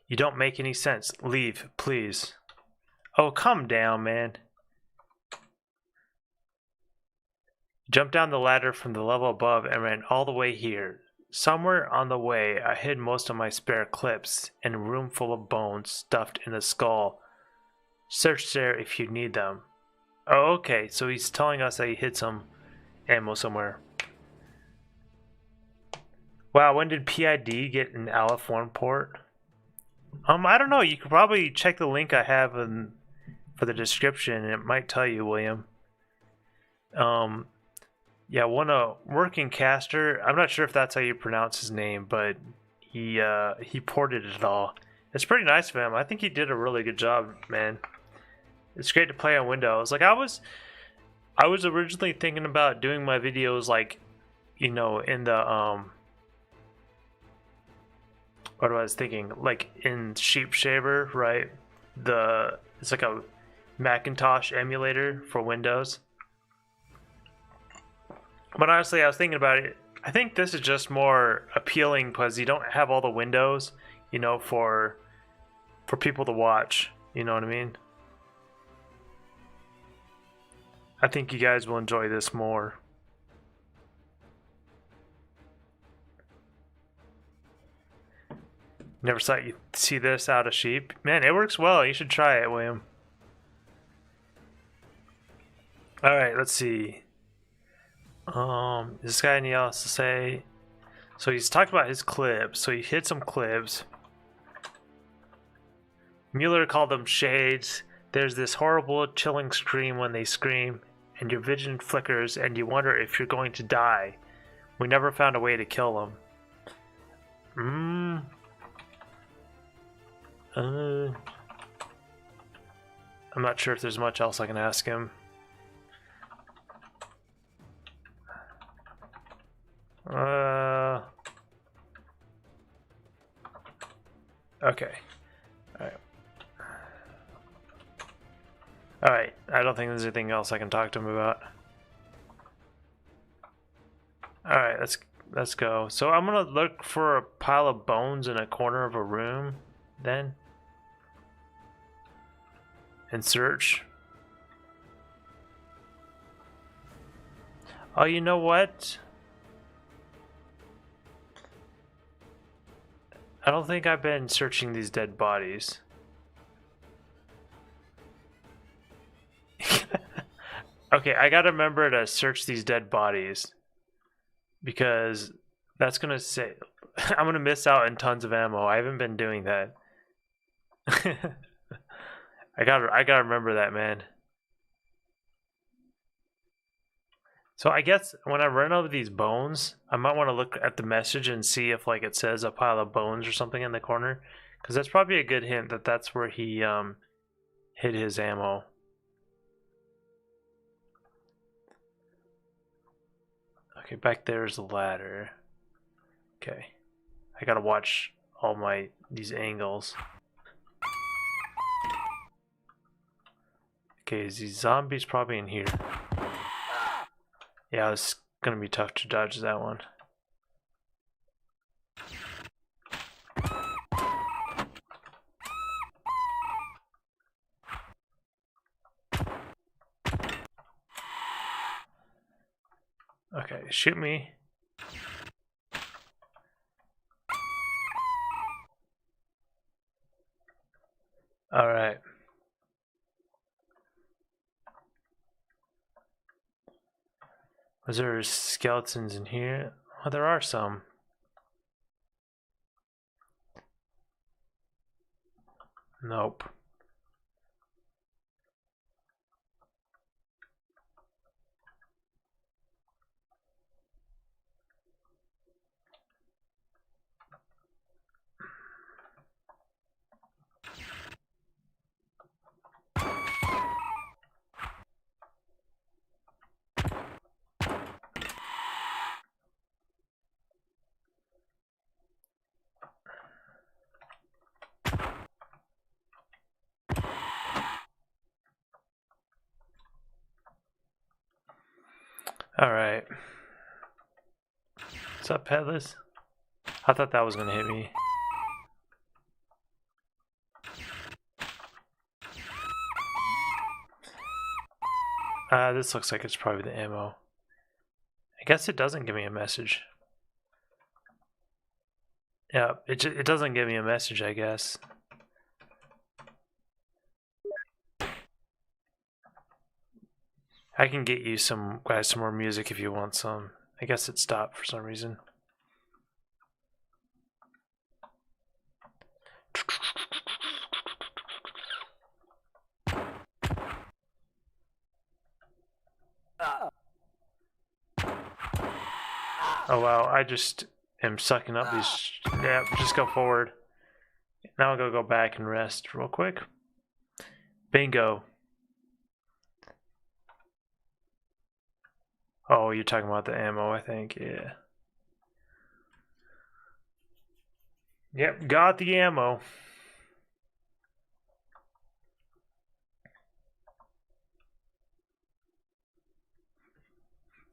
Speaker 1: You don't make any sense. Leave, please. Oh, calm down, man. Jumped down the ladder from the level above and ran all the way here. Somewhere on the way, I hid most of my spare clips in a room full of bones stuffed in a skull. Search there if you need them. Oh, okay, so he's telling us that he hid some ammo somewhere. Wow, when did PID get an Aleph One port? I don't know. You could probably check the link I have for the description, and it might tell you, William. Yeah, one working caster. I'm not sure if that's how you pronounce his name, but he ported it all. It's pretty nice of him. I think he did a really good job, man. It's great to play on Windows. Like I was originally thinking about doing my videos like, you know, in the what was I thinking? Like in Sheep Shaver, right? It's like a Macintosh emulator for Windows. But honestly, I was thinking about it. I think this is just more appealing because you don't have all the windows, you know, for people to watch. You know what I mean? I think you guys will enjoy this more. Never saw you see this out of Sheep. Man, it works well. You should try it, William. Alright, let's see. This guy anything else to say? So he's talked about his clips. So he hit some clips. Mueller called them shades. There's this horrible chilling scream when they scream, and your vision flickers and you wonder if you're going to die. We never found a way to kill them. I'm not sure if there's much else I can ask him. Okay. Alright, I don't think there's anything else I can talk to him about. Alright, let's let's go. So I'm gonna look for a pile of bones in a corner of a room, then, and search. Oh, you know what? I don't think I've been searching these dead bodies. Okay, I gotta remember to search these dead bodies. Because that's gonna say I'm gonna miss out on tons of ammo. I haven't been doing that. I gotta remember that, man. So I guess when I run over these bones, I might want to look at the message and see if like it says a pile of bones or something in the corner, because that's probably a good hint that that's where he hid his ammo. Okay, back there's the ladder. Okay, I gotta watch all these angles. Okay, is these zombies probably in here? Yeah, it's gonna be tough to dodge that one. Okay, shoot me. Alright. Was there skeletons in here? Oh, there are some. Nope. Alright. What's up, Headless? I thought that was gonna hit me. This looks like it's probably the ammo. I guess it doesn't give me a message. Yeah, it doesn't give me a message, I guess. I can get you some more music if you want some. I guess it stopped for some reason. Oh wow, I just am sucking up these. Yeah, just go forward. Now I'll go back and rest real quick. Bingo. Oh, you're talking about the ammo, I think. Yeah. Yep, got the ammo.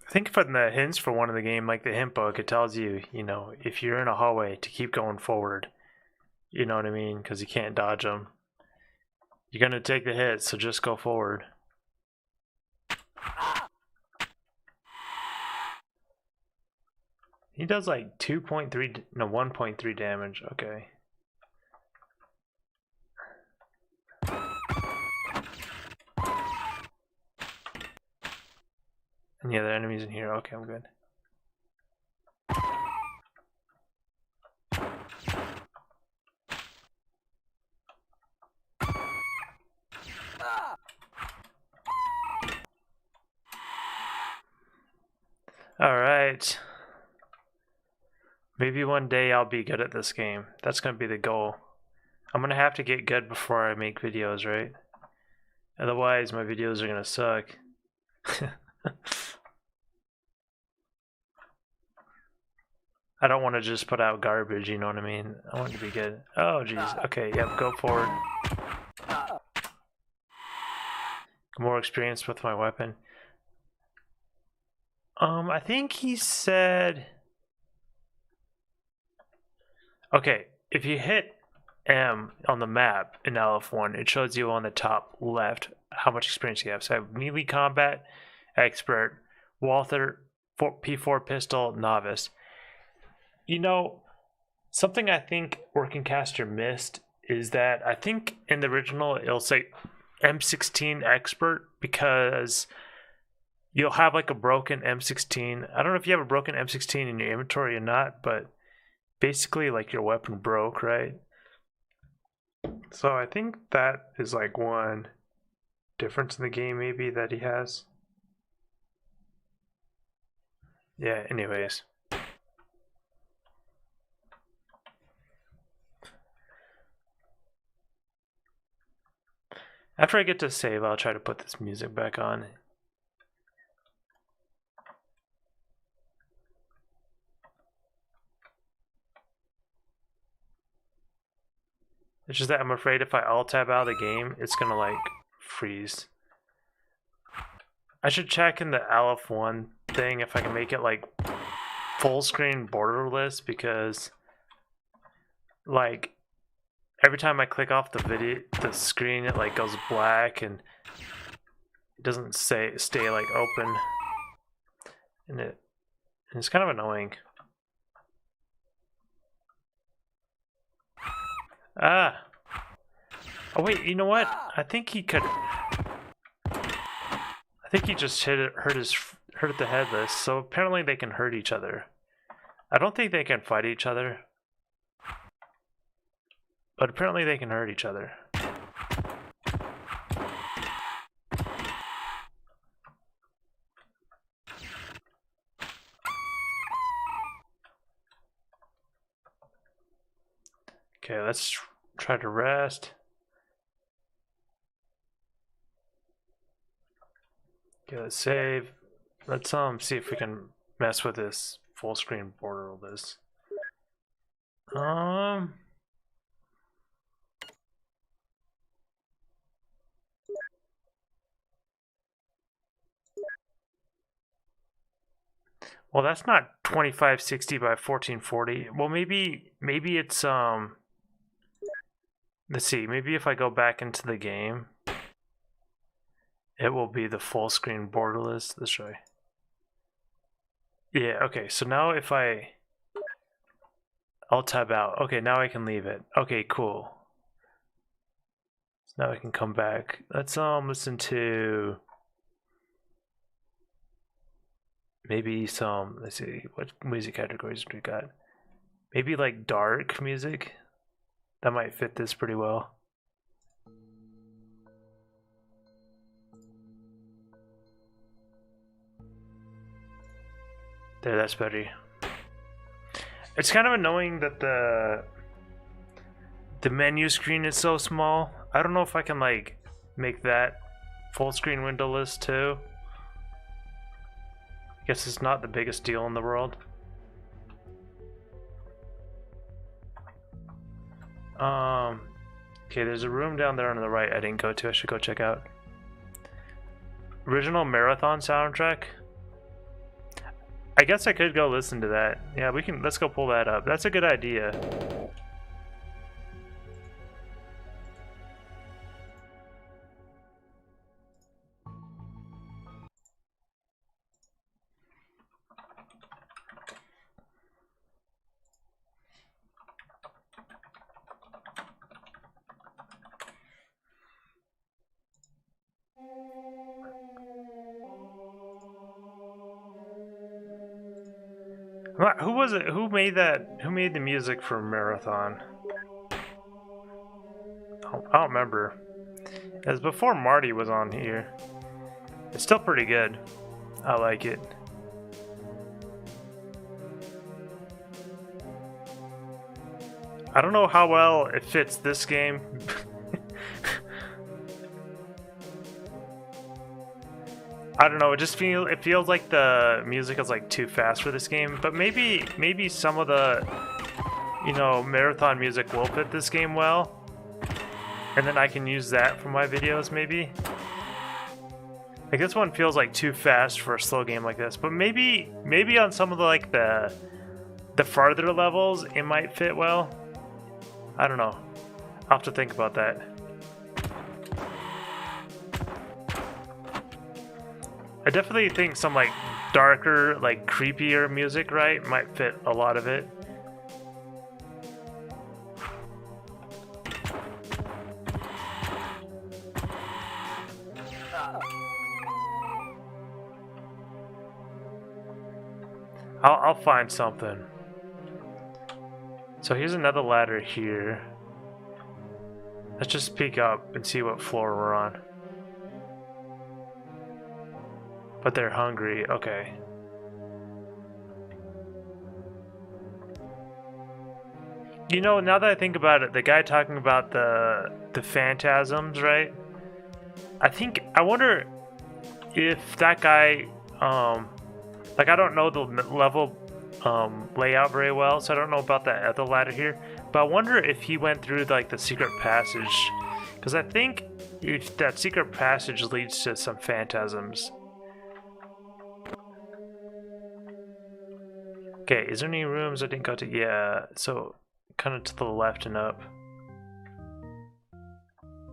Speaker 1: I think from the hints for one of the game, like the hint book, it tells you, you know, if you're in a hallway to keep going forward. You know what I mean? Because you can't dodge them. You're gonna take the hit, so just go forward. He does like 2.3, no, 1.3 damage. Okay. Any other enemies in here? Okay, I'm good. Alright. Maybe one day I'll be good at this game. That's gonna be the goal. I'm gonna have to get good before I make videos, right? Otherwise, my videos are gonna suck. I don't want to just put out garbage, you know what I mean? I want it to be good. Oh, jeez. Okay, yep, go forward. More experience with my weapon. I think he said Okay, if you hit M on the map in Aleph One, it shows you on the top left how much experience you have. So I have melee combat, expert, Walther, P4 pistol, novice. You know, something I think Working Caster missed is that I think in the original it'll say M16 expert because you'll have like a broken M16. I don't know if you have a broken M16 in your inventory or not, but basically like your weapon broke, right? So I think that is like one difference in the game maybe that he has. Yeah, anyways. After I get to save, I'll try to put this music back on. It's just that I'm afraid if I alt-tab out of the game, it's gonna like freeze. I should check in the Aleph One thing if I can make it like full screen borderless, because like every time I click off the screen, it like goes black and it doesn't stay like open, and it's kind of annoying. Ah. Oh wait, you know what? I think he could. I think he just hurt the headless. So apparently they can hurt each other. I don't think they can fight each other, but apparently they can hurt each other. Okay, let's try to rest. Okay, let's save. Let's see if we can mess with this full screen borderless. Well, that's not 2560 by 1440. Well, maybe it's let's see. Maybe if I go back into the game, it will be the full screen borderless. Let's try. Yeah, okay. So now if I'll tab out. Okay, now I can leave it. Okay, cool. So now I can come back. Let's listen to maybe some, let's see, what music categories do we got? Maybe like dark music. That might fit this pretty well. There, that's better. It's kind of annoying that the menu screen is so small. I don't know if I can like make that full screen windowless too. I guess it's not the biggest deal in the world. Okay, there's a room down there on the right I didn't go to. I should go check out. Original Marathon soundtrack. I guess I could go listen to that. Yeah, let's go pull that up. That's a good idea. Who was it? Who made that? Who made the music for Marathon? I don't remember. It was before Marty was on here. It's still pretty good. I like it. I don't know how well it fits this game. I don't know. It feels like the music is like too fast for this game. But maybe some of the, Marathon music will fit this game well, and then I can use that for my videos. Maybe. Like this one feels like too fast for a slow game like this. But maybe on some of the farther levels it might fit well. I don't know. I'll have to think about that. I definitely think some like darker, like creepier music, right, might fit a lot of it. I'll find something. So here's another ladder here. Let's just peek up and see what floor we're on. But they're hungry, okay. You know, now that I think about it, the guy talking about the phantasms, right? I wonder if that guy, like I don't know the level layout very well, so I don't know about that other ladder here. But I wonder if he went through like the secret passage, because I think if that secret passage leads to some phantasms. Okay, is there any rooms I didn't go to? Yeah, so kind of to the left and up.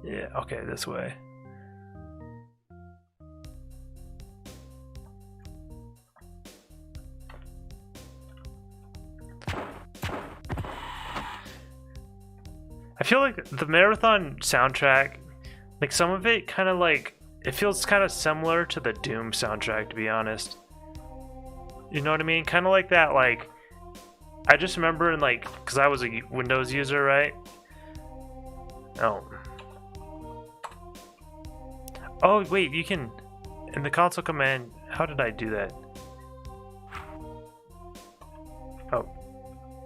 Speaker 1: Yeah, okay, this way. I feel like the Marathon soundtrack, like some of it kind of like, it feels kind of similar to the Doom soundtrack, to be honest. You know what I mean? Kind of like that, like, I just remember in like, because I was a Windows user, right? Oh, wait, you can, in the console command, how did I do that? Oh,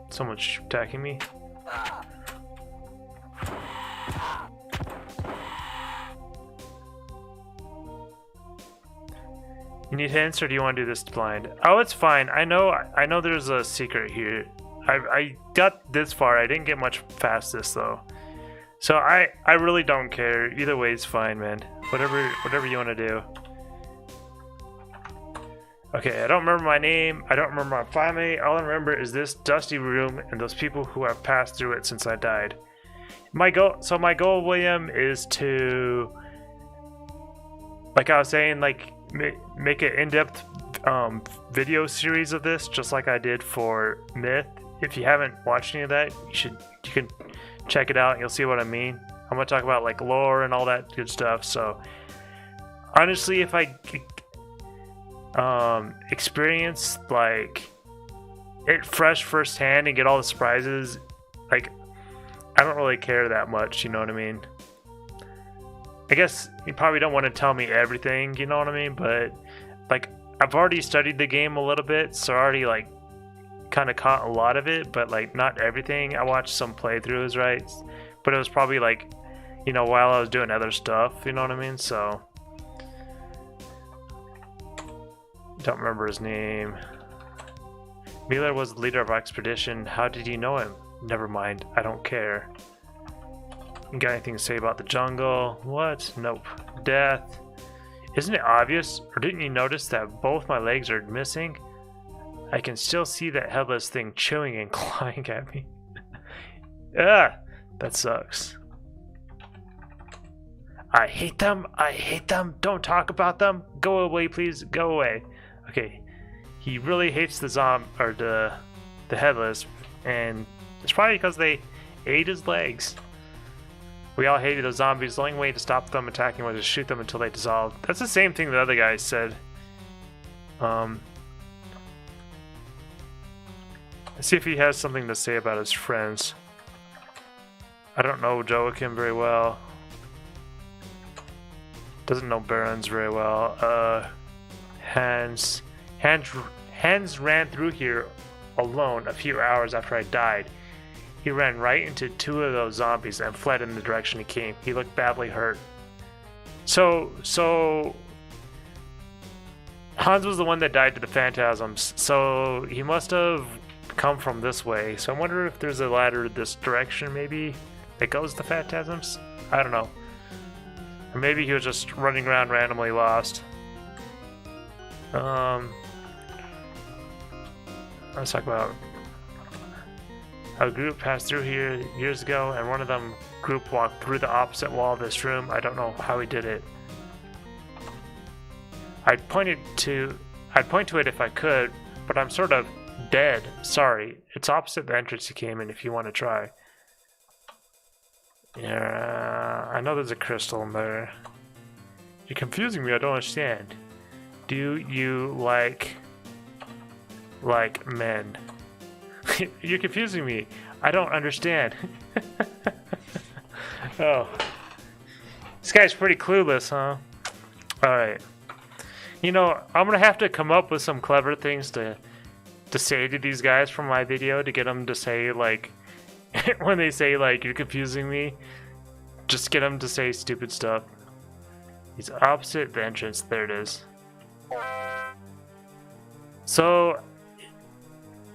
Speaker 1: someone's attacking me. You need hints, or do you want to do this blind? Oh, it's fine. I know there's a secret here. I got this far. I didn't get much past this though. So I really don't care. Either way is fine, man. Whatever you want to do. Okay, I don't remember my name. I don't remember my family. All I remember is this dusty room and those people who have passed through it since I died. My goal, William, is to, like I was saying, like make an in-depth video series of this, just like I did for Myth. If you haven't watched any of that, you can check it out and you'll see what I mean. I'm gonna talk about like lore and all that good stuff. So honestly, if I experience like it fresh firsthand and get all the surprises, like I don't really care that much, you know what I mean? I guess you probably don't want to tell me everything, you know what I mean? But like I've already studied the game a little bit, so I already like kind of caught a lot of it, but like not everything. I watched some playthroughs, right? But it was probably like, you know, while I was doing other stuff, you know what I mean? So don't remember his name. Miller was the leader of our expedition. How did you know him? Never mind, I don't care. You got anything to say about the jungle? What? Nope. Death. Isn't it obvious? Or didn't you notice that both my legs are missing? I can still see that headless thing chewing and clawing at me. Ah, that sucks. I hate them. I hate them. Don't talk about them. Go away, please. Go away. Okay. He really hates the zombie or the headless, and it's probably because they ate his legs. We all hated those zombies. The only way to stop them attacking was to shoot them until they dissolved. That's the same thing the other guy said. Let's see if he has something to say about his friends. I don't know Joachim very well. Doesn't know Barons very well. Hans ran through here alone a few hours after I died. He ran right into two of those zombies and fled in the direction he came. He looked badly hurt. So Hans was the one that died to the phantasms. So he must have come from this way. So I wonder if there's a ladder this direction maybe that goes to phantasms. I don't know. Or maybe he was just running around randomly lost. Let's talk about... A group passed through here years ago, and one of them group walked through the opposite wall of this room. I don't know how he did it. I'd point to it if I could, but I'm sort of dead. Sorry. It's opposite the entrance you came in if you want to try. Yeah, I know there's a crystal in there. You're confusing me, I don't understand. Do you like men? You're confusing me. I don't understand. Oh. This guy's pretty clueless, huh? Alright. You know, I'm gonna have to come up with some clever things to say to these guys from my video to get them to say, like, when they say, like, you're confusing me, just get them to say stupid stuff. He's opposite the entrance. There it is. So,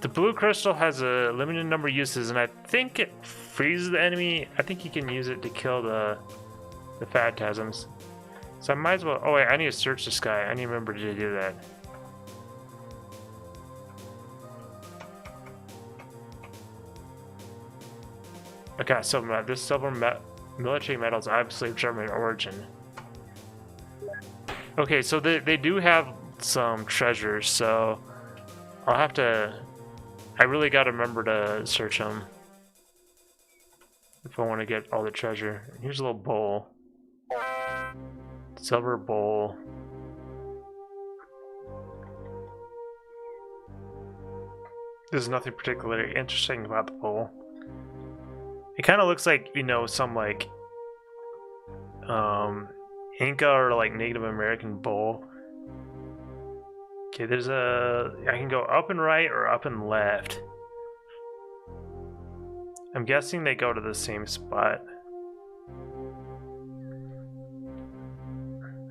Speaker 1: the blue crystal has a limited number of uses, and I think it freezes the enemy. I think you can use it to kill the phantasms. So I might as well... Oh wait, I need to search this guy. I need to remember to do that. Okay, so this silver military medal is obviously of German origin. Okay, so they do have some treasures, so I'll have to... I really gotta remember to search them if I want to get all the treasure. Here's a little bowl. Silver bowl. There's nothing particularly interesting about the bowl. It kind of looks like, you know, some like Inca or like Native American bowl. Okay, there's I can go up and right or up and left. I'm guessing they go to the same spot.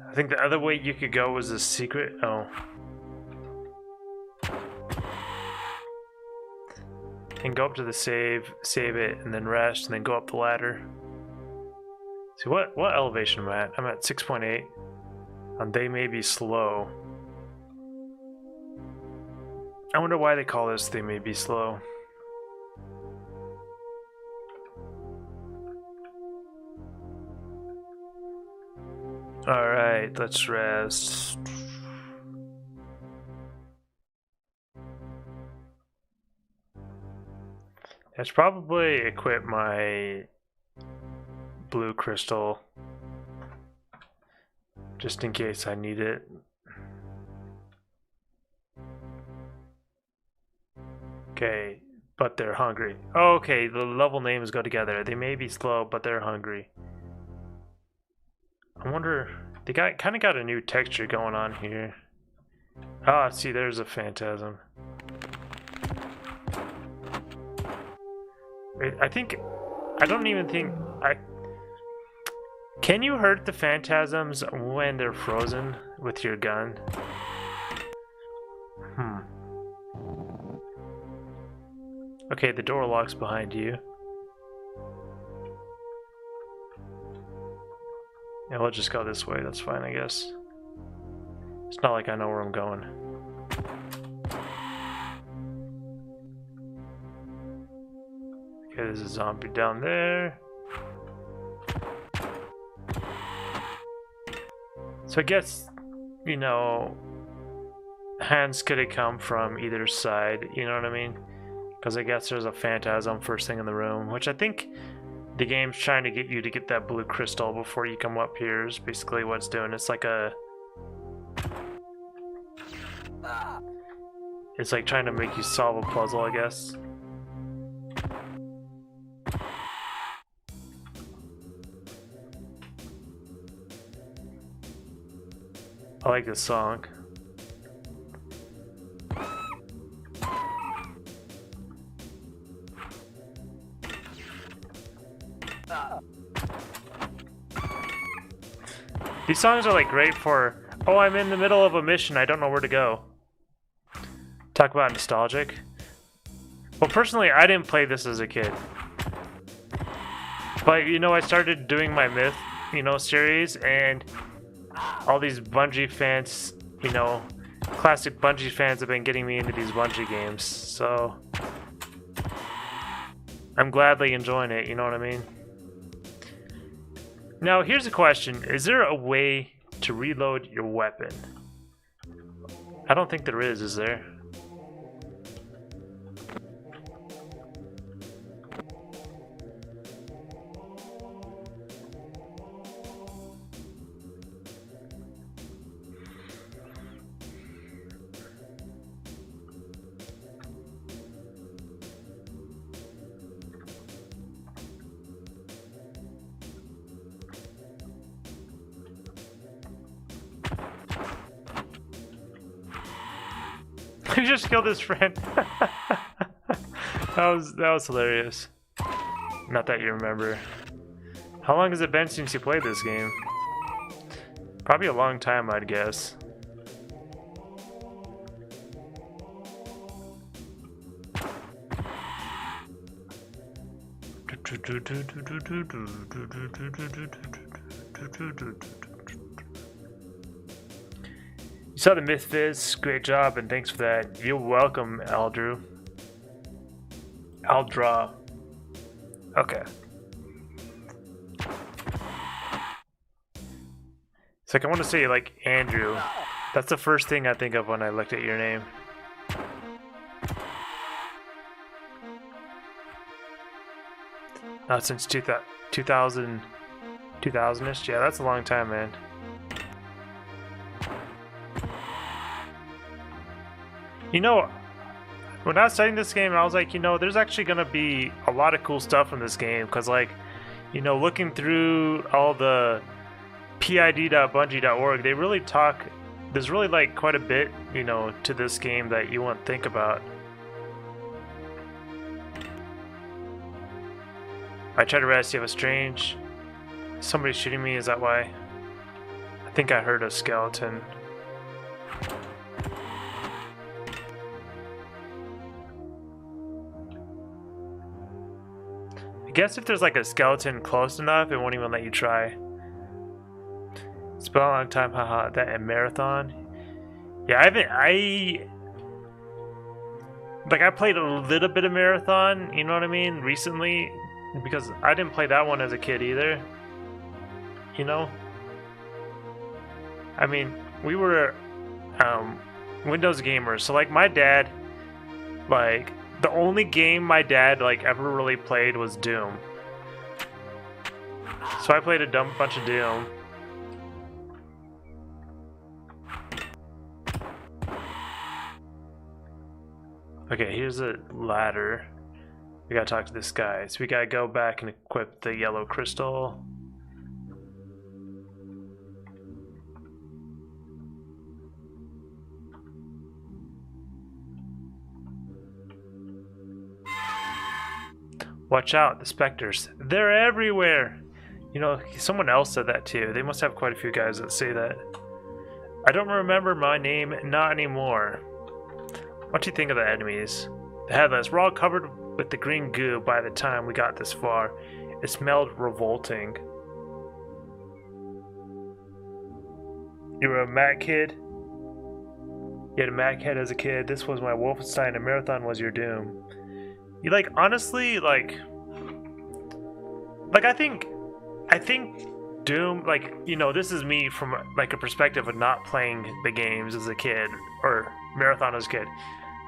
Speaker 1: I think the other way you could go was a secret. Oh. And go up to the save it, and then rest, and then go up the ladder. See, what elevation am I at? I'm at 6.8. And they may be slow. I wonder why they call this they may be slow. Alright, let's rest. I should probably equip my blue crystal just in case I need it. Okay, but they're hungry. Oh, okay, the level names go together. They may be slow, but they're hungry. I wonder, they kind of got a new texture going on here. Ah, see, there's a phantasm. Wait, I don't even think, can you hurt the phantasms when they're frozen with your gun? Okay, the door locks behind you. Yeah, we'll just go this way. That's fine, I guess. It's not like I know where I'm going. Okay, there's a zombie down there. So I guess, you know, hands could have come from either side, you know what I mean? Because I guess there's a phantasm first thing in the room, which I think the game's trying to get you to get that blue crystal before you come up here is basically what it's doing. It's like it's like trying to make you solve a puzzle, I guess. I like this song. These songs are like great for, oh, I'm in the middle of a mission, I don't know where to go. Talk about nostalgic. Well, personally, I didn't play this as a kid. But, you know, I started doing my Myth, you know, series, and all these Bungie fans, you know, classic Bungie fans have been getting me into these Bungie games, so... I'm gladly enjoying it, you know what I mean? Now, here's a question. Is there a way to reload your weapon? I don't think there is there? He just killed his friend. that was hilarious. Not that you remember. How long has it been since you played this game? Probably a long time, I'd guess. You saw the Myth Viz, great job, and thanks for that. You're welcome, Aldrew. Aldra. Okay. It's like I want to say like Andrew. That's the first thing I think of when I looked at your name. Not since 2000-ish? Yeah, that's a long time, man. You know, when I was studying this game, I was like, you know, there's actually going to be a lot of cool stuff in this game. Because, like, you know, looking through all the pid.bungie.org, they really talk, there's really, like, quite a bit, you know, to this game that you want to think about. I tried to rest, you have a strange... Somebody's shooting me, is that why? I think I heard a skeleton. I guess if there's like a skeleton close enough, it won't even let you try. It's been a long time, haha. That and marathon. Yeah, I played a little bit of marathon, you know what I mean, recently, because I didn't play that one as a kid either. You know? I mean, we were Windows gamers, so like my dad, like the only game my dad like ever really played was Doom. So I played a bunch of Doom. Okay, here's a ladder. We gotta talk to this guy. So we gotta go back and equip the yellow crystal. Watch out, the specters. They're everywhere! You know, someone else said that too. They must have quite a few guys that say that. I don't remember my name, not anymore. What do you think of the enemies? The headless. We're all covered with the green goo by the time we got this far. It smelled revolting. You were a Mac kid? You had a Mac head as a kid. This was my Wolfenstein, and Marathon was your Doom. You like, honestly, like I think Doom, like, you know, this is me from like a perspective of not playing the games as a kid, or Marathon as a kid.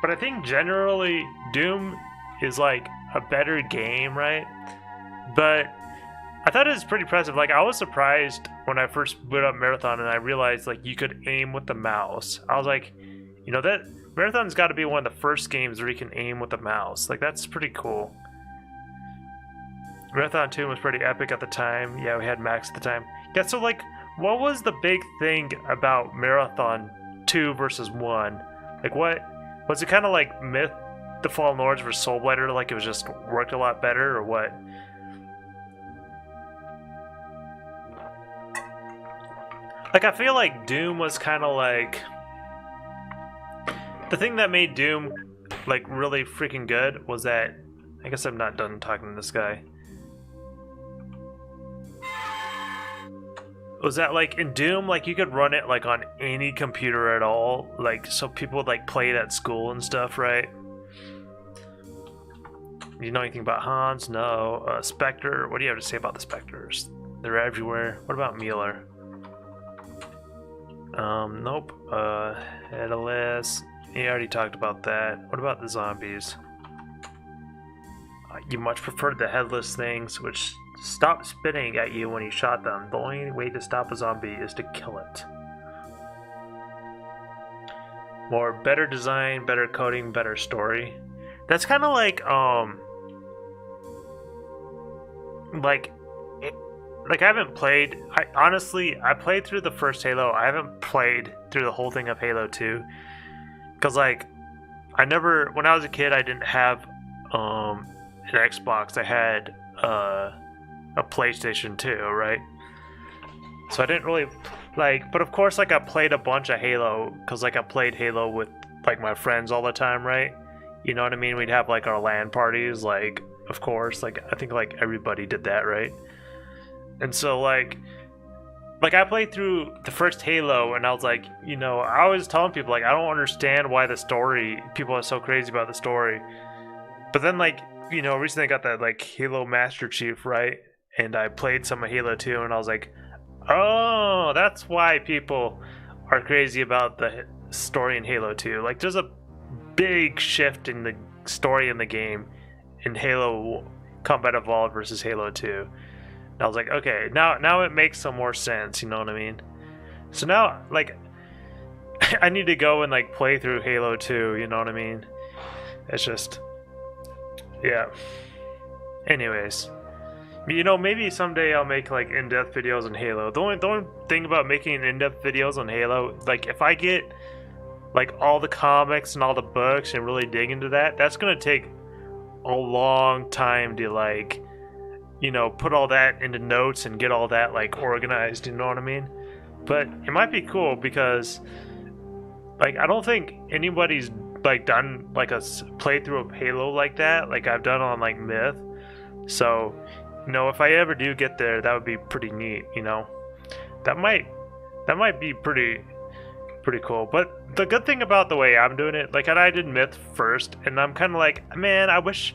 Speaker 1: But I think generally Doom is like a better game, right? But I thought it was pretty impressive. Like, I was surprised when I first boot up Marathon and I realized like you could aim with the mouse. I was like, you know, that Marathon's got to be one of the first games where you can aim with the mouse. Like, that's pretty cool. Marathon 2 was pretty epic at the time. Yeah, we had Max at the time. Yeah, so like, what was the big thing about Marathon 2 versus 1? Like, what was it? Kind of like Myth, The Fallen Lords versus Soulblighter, like it was just worked a lot better, or what? Like, I feel like Doom was kind of like... The thing that made Doom, like, really freaking good was that... I guess I'm not done talking to this guy. Was that, like, in Doom, like, you could run it, like, on any computer at all. Like, so people would, like, play it at school and stuff, right? you know anything about Hans? No. Spectre, what do you have to say about the Spectres? They're everywhere. What about Mueller? Nope. Headless. You already talked about that. What about the zombies? You much preferred the headless things, which stopped spinning at you when you shot them. The only way to stop a zombie is to kill it. More better design, better coding, better story. That's kind of like I haven't played. I played through the first Halo. I haven't played through the whole thing of Halo 2, because like when I was a kid, I didn't have an Xbox. I had a PlayStation 2, right? So I didn't really but of course, like I played a bunch of Halo, because like I played Halo with like my friends all the time, right? You know what I mean? We'd have like our LAN parties, like of course, like I think like everybody did that, right? And so like I played through the first Halo, and I was like, you know, I was telling people like I don't understand why people are so crazy about the story. But then like, you know, recently I got that like Halo Master Chief, right? And I played some of Halo 2, and I was like, oh, that's why people are crazy about the story in Halo 2. Like there's a big shift in the story in the game in Halo Combat Evolved versus Halo 2. And I was like, okay, now it makes some more sense, you know what I mean? So now, like, I need to go and, like, play through Halo 2, you know what I mean? It's just, yeah. Anyways, you know, maybe someday I'll make, like, in-depth videos on Halo. The only thing about making in-depth videos on Halo, like, if I get, like, all the comics and all the books and really dig into that, that's gonna take a long time to, like, you know, put all that into notes and get all that like organized, you know what I mean? But it might be cool because like I don't think anybody's like done like a playthrough of Halo like that, like I've done on like Myth. So, you know, if I ever do get there, that would be pretty neat, you know. That might be pretty cool. But the good thing about the way I'm doing it, like I did Myth first, and I'm kind of like, man, I wish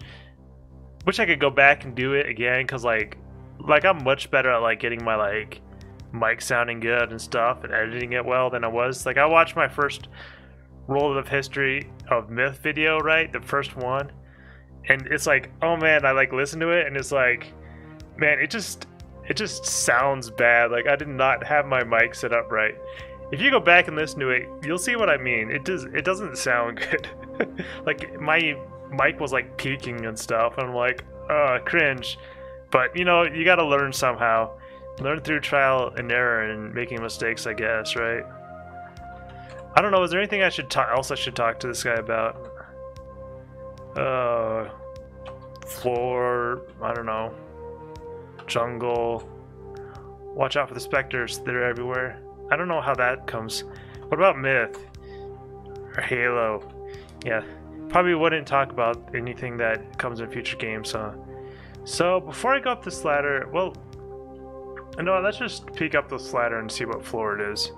Speaker 1: I could go back and do it again, because like I'm much better at like getting my like mic sounding good and stuff and editing it well than I was. Like I watched my first Roll of History of Myth video, right, the first one, and it's like, oh man, I like listen to it and it's like, man, it just sounds bad. Like I did not have my mic set up right. If you go back and listen to it, you'll see what I mean. It doesn't sound good. Like my mic was like peaking and stuff, and I'm like, cringe. But you know, you gotta learn somehow. Learn through trial and error and making mistakes, I guess, right? I don't know, is there anything I should talk to this guy about? Floor, I don't know. Jungle. Watch out for the Spectres, they're everywhere. I don't know how that comes. What about Myth? Or Halo? Yeah. Probably wouldn't talk about anything that comes in future games, huh? So before I go up this ladder, well, you know what, let's just peek up this ladder and see what floor it is.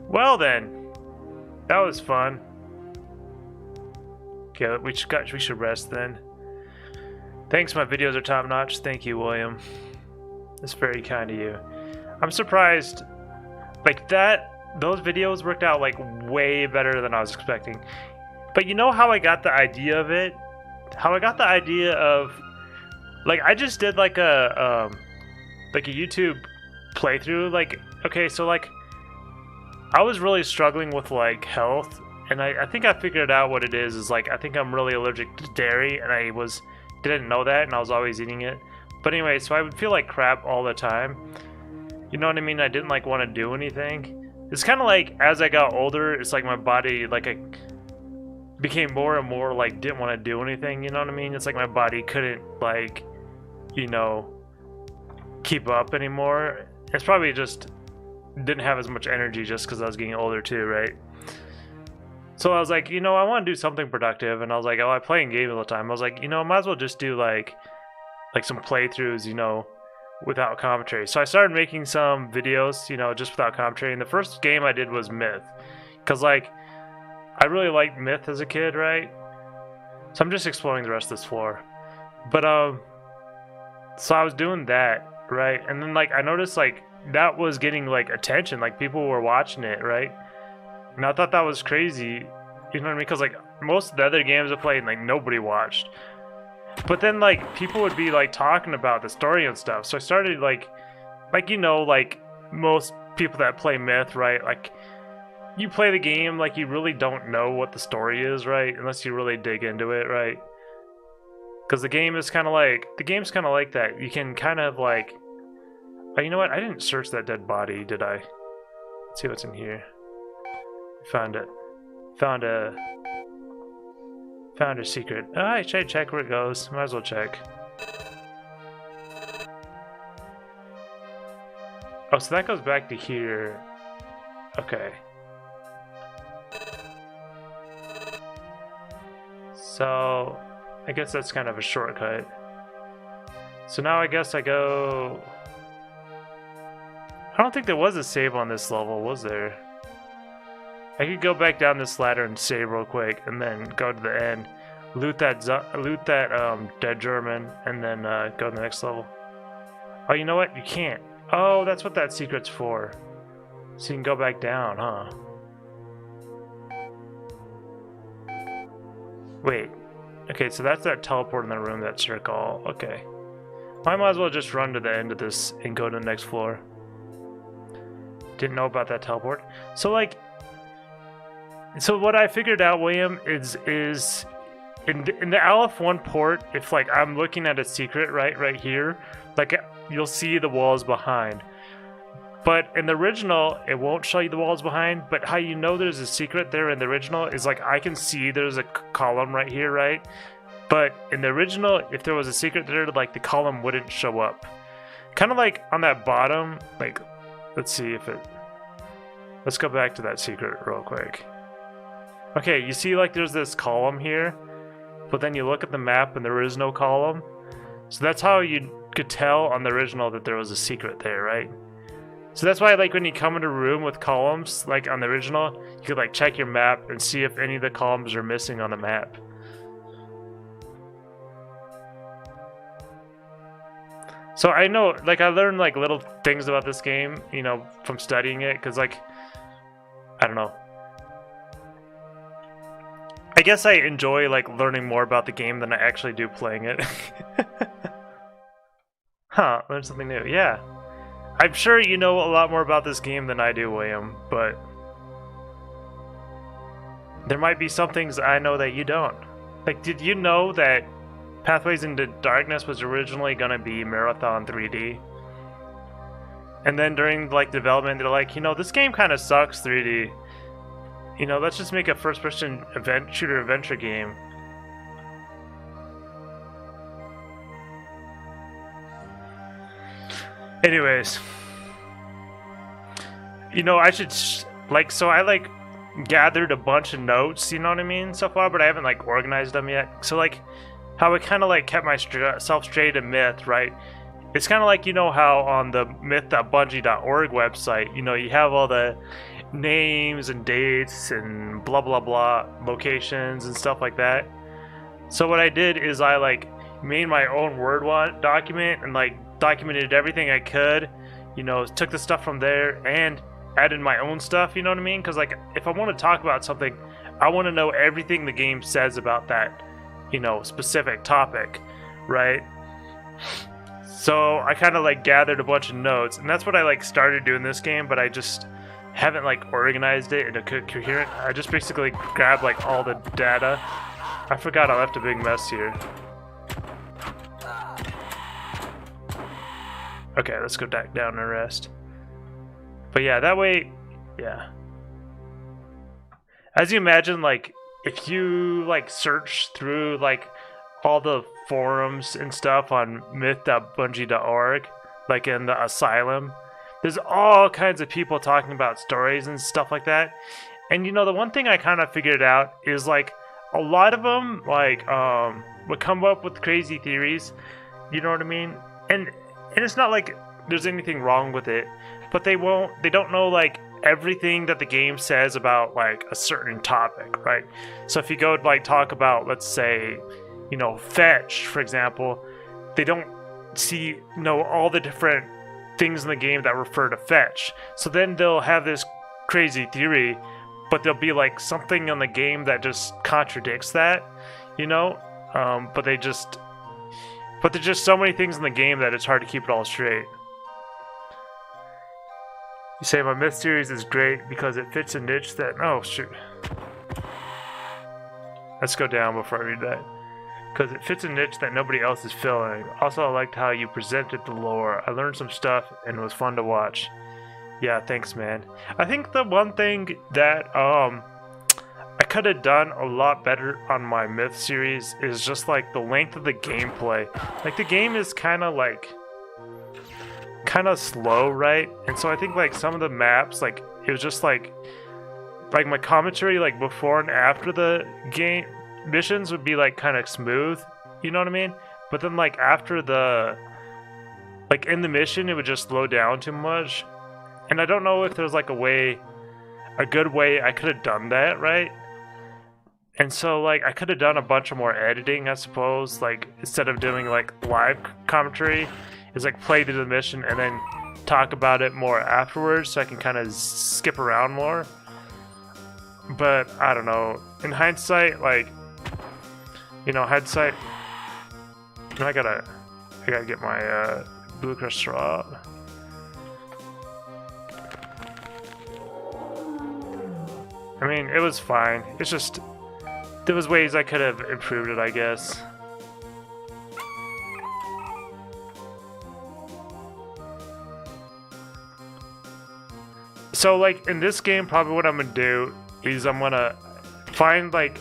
Speaker 1: Well then, that was fun. Okay, we should rest then. Thanks, my videos are top notch. Thank you, William. That's very kind of you. I'm surprised, like those videos worked out like way better than I was expecting. But you know how I got the idea of it? How I got the idea of, like, I just did like a YouTube playthrough. Like, okay, so like I was really struggling with like health, and I think I figured out what it is like I think I'm really allergic to dairy, and I didn't know that, and I was always eating it. But anyway, so I would feel like crap all the time. You know what I mean? I didn't like want to do anything. It's kind of like as I got older, it's like my body, like I became more and more like didn't want to do anything. You know what I mean? It's like my body couldn't like, you know, keep up anymore. It's probably just didn't have as much energy just because I was getting older too, right? So I was like, you know, I want to do something productive, and I was like, oh, I play in games all the time. I was like, you know, I might as well just do like some playthroughs, you know, without commentary. So I started making some videos, you know, just without commentary. And the first game I did was Myth, because like I really liked Myth as a kid, right? So I'm just exploring the rest of this floor. But so I was doing that, right? And then like I noticed like that was getting like attention, like people were watching it, right? And I thought that was crazy, you know what I mean? Because like most of the other games I played, like nobody watched. But then like people would be like talking about the story and stuff. So I started like you know, like most people that play Myth, right? Like you play the game like you really don't know what the story is, right? Unless you really dig into it, right? Because the game is kind of like that. You can kind of like, oh, you know what? I didn't search that dead body, did I? Let's see what's in here. Found it. Found a secret. Oh, I should check where it goes. Might as well check. Oh, so that goes back to here. Okay. So I guess that's kind of a shortcut. So now I guess I go... I don't think there was a save on this level, was there? I could go back down this ladder and save real quick, and then go to the end, loot that dead German, and then go to the next level. Oh, you know what? You can't. Oh, that's what that secret's for. So you can go back down, huh? Wait. Okay, so that's that teleport in the room, that circle. Okay. I might as well just run to the end of this and go to the next floor. Didn't know about that teleport. So like, so what I figured out, William, is in the Aleph One port, if like I'm looking at a secret right here, like you'll see the walls behind. But in the original, it won't show you the walls behind. But how you know there's a secret there in the original is like I can see there's a column right here, right? But in the original, if there was a secret there, like the column wouldn't show up. Kind of like on that bottom, like, let's see if it... Let's go back to that secret real quick. Okay, you see like there's this column here, but then you look at the map and there is no column. So that's how you could tell on the original that there was a secret there, right? So that's why like when you come into a room with columns, like on the original, you could like check your map and see if any of the columns are missing on the map. So I know, like I learned like little things about this game, you know, from studying it, because like, I don't know. I guess I enjoy like learning more about the game than I actually do playing it. Huh, learned something new, yeah. I'm sure you know a lot more about this game than I do, William, but there might be some things I know that you don't. Like, did you know that Pathways into Darkness was originally going to be Marathon 3D? And then during like development, they're like, you know, this game kind of sucks 3D. You know, let's just make a first-person shooter adventure game. Anyways, you know, I should like, so I like gathered a bunch of notes, you know what I mean, so far, but I haven't like organized them yet. So like how I kind of like kept myself straight in Myth, right? It's kind of like, you know, how on the myth.bungie.org website, you know, you have all the names and dates and blah blah blah locations and stuff like that. So what I did is I like made my own Word document and like documented everything I could, you know, took the stuff from there and added my own stuff, you know what I mean? Because like if I want to talk about something, I want to know everything the game says about that, you know, specific topic, right? So I kind of like gathered a bunch of notes, and that's what I like started doing this game, but I just haven't like organized it in a coherent. I just basically grabbed like all the data. I forgot I left a big mess here. Okay, let's go back down and rest. But yeah, that way, yeah. As you imagine, like, if you, like, search through, like, all the forums and stuff on myth.bungie.org, like in the Asylum, there's all kinds of people talking about stories and stuff like that. And, you know, the one thing I kind of figured out is, like, a lot of them, like, would come up with crazy theories, you know what I mean? And and it's not like there's anything wrong with it, but they don't know like everything that the game says about like a certain topic, right? So if you go like talk about, let's say, you know, fetch, for example, they don't know all the different things in the game that refer to fetch. So then they'll have this crazy theory, but there'll be like something in the game that just contradicts that, you know? But there's just so many things in the game that it's hard to keep it all straight. You say my myth series is great because it fits a niche that... Oh, shoot. Let's go down before I read that. Because it fits a niche that nobody else is filling. Also, I liked how you presented the lore. I learned some stuff and it was fun to watch. Yeah, thanks, man. I think the one thing that I could have done a lot better on my myth series is just like the length of the gameplay. Like the game is kind of slow, right? And so I think like some of the maps, like it was just like my commentary like before and after the game missions would be like kind of smooth, you know what I mean? But then like after the like in the mission it would just slow down too much. And I don't know if there's like a good way I could have done that, right? And so like I could have done a bunch of more editing, I suppose, like instead of doing like live commentary, is like play through the mission and then talk about it more afterwards so I can kind of skip around more. But I don't know, in hindsight, like, you know, I gotta get my blue crystal out. I mean, it was fine. It's just there was ways I could have improved it, I guess. So like in this game, probably what I'm gonna do is I'm gonna find like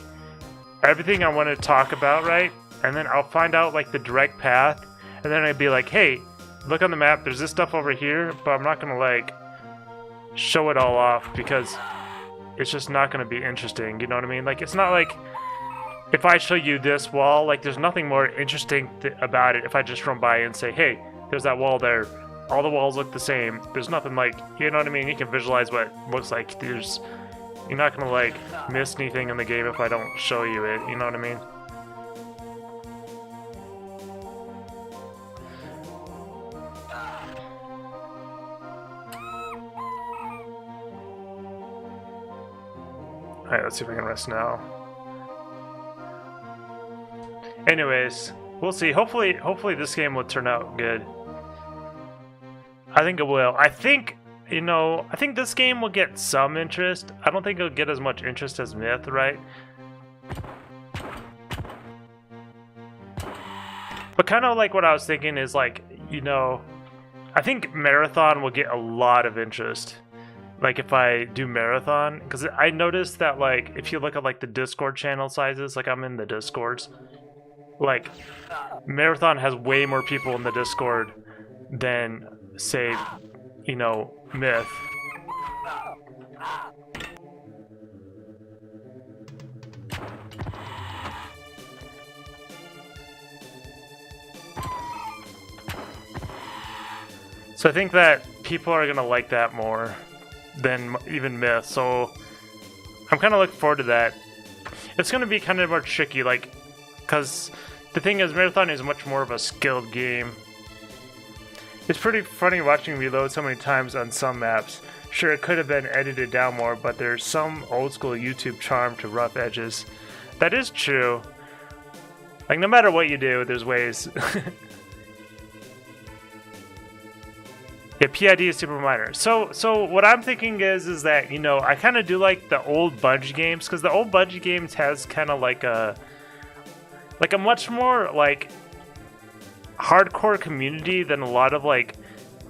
Speaker 1: everything I want to talk about, right? And then I'll find out like the direct path, and then I'd be like, hey, look on the map, there's this stuff over here, but I'm not gonna like show it all off because it's just not gonna be interesting, you know what I mean? Like it's not like if I show you this wall, like there's nothing more interesting about it if I just run by and say, hey, there's that wall there. All the walls look the same. There's nothing like, you know what I mean? You can visualize what it looks like. You're not gonna like miss anything in the game if I don't show you it, you know what I mean? Alright, let's see if I can rest now. Anyways, we'll see. Hopefully this game will turn out good. I think it will. I think this game will get some interest. I don't think it'll get as much interest as Myth, right? But kind of like what I was thinking is like, you know, I think Marathon will get a lot of interest. Like if I do Marathon, because I noticed that like if you look at like the Discord channel sizes, like I'm in the Discords, like Marathon has way more people in the Discord than say, you know, Myth. So I think that people are gonna like that more than even Myth, so I'm kind of looking forward to that. It's gonna be kind of more tricky, like, because the thing is, Marathon is much more of a skilled game. It's pretty funny watching reload so many times on some maps. Sure, it could have been edited down more, but there's some old school YouTube charm to rough edges. That is true. Like, no matter what you do, there's ways. Yeah, PID is super minor. So what I'm thinking is that, you know, I kind of do like the old Bungie games, because the old Bungie games has kind of like a much more like hardcore community than a lot of like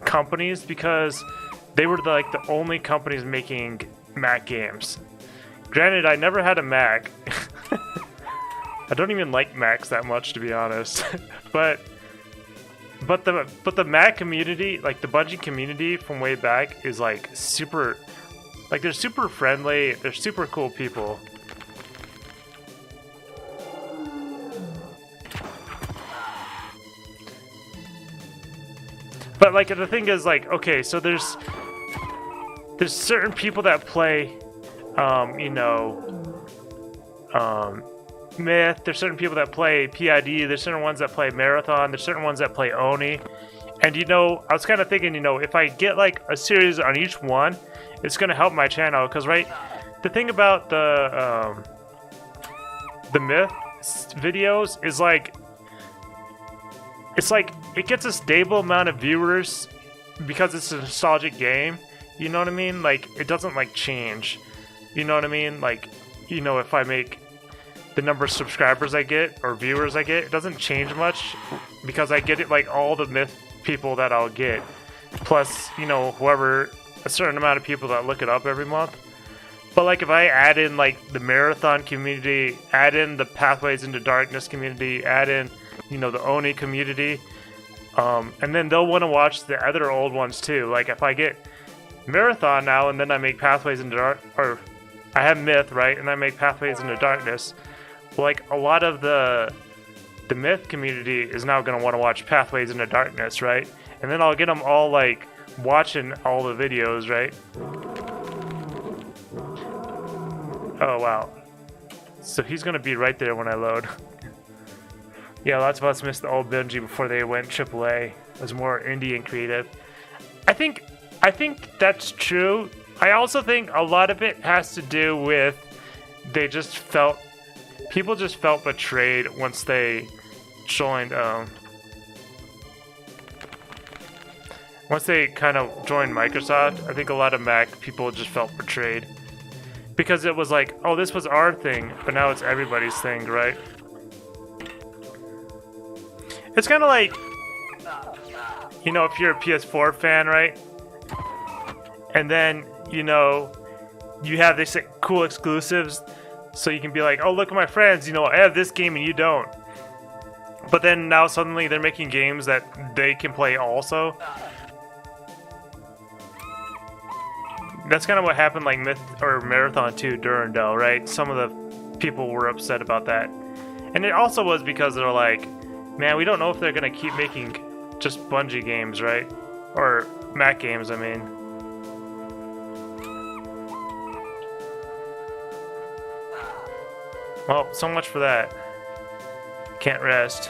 Speaker 1: companies, because they were like the only companies making Mac games. Granted, I never had a Mac. I don't even like Macs that much, to be honest. but the Mac community, like the Bungie community from way back, is like super, like they're super friendly. They're super cool people. But like the thing is like, okay, so there's certain people that play, you know, Myth. There's certain people that play PID. There's certain ones that play Marathon. There's certain ones that play Oni. And you know, I was kind of thinking, you know, if I get like a series on each one, it's gonna help my channel. Cause right, the thing about the Myth videos is like, it's like it gets a stable amount of viewers because it's a nostalgic game. You know what I mean? Like it doesn't like change. You know what I mean? Like, you know, if I make the number of subscribers I get or viewers I get, it doesn't change much because I get it like all the Myth people that I'll get, plus, you know, whoever, a certain amount of people that look it up every month. But like if I add in like the Marathon community, add in the Pathways into Darkness community, add in, you know, the Oni community, and then they'll want to watch the other old ones too. Like if I get Marathon now and then I make Pathways into Dark, or I have Myth, right, and I make Pathways into Darkness, like a lot of the Myth community is now going to want to watch Pathways into Darkness, right? And then I'll get them all like watching all the videos, right? Oh wow, so he's going to be right there when I load. Yeah, lots of us missed the old Bungie before they went AAA. It was more indie and creative. I think that's true. I also think a lot of it has to do with people just felt betrayed once they joined, once they kind of joined Microsoft. I think a lot of Mac people just felt betrayed because it was like, oh, this was our thing, but now it's everybody's thing, right? It's kind of like, you know, if you're a PS4 fan, right? And then, you know, you have this cool exclusives, so you can be like, oh, look at my friends, you know, I have this game and you don't. But then now suddenly they're making games that they can play also. That's kind of what happened like Myth or Marathon 2 Durandal, right? Some of the people were upset about that. And it also was because they're like, man, we don't know if they're going to keep making just Bungie games, right? Or Mac games, I mean. Well, so much for that. Can't rest.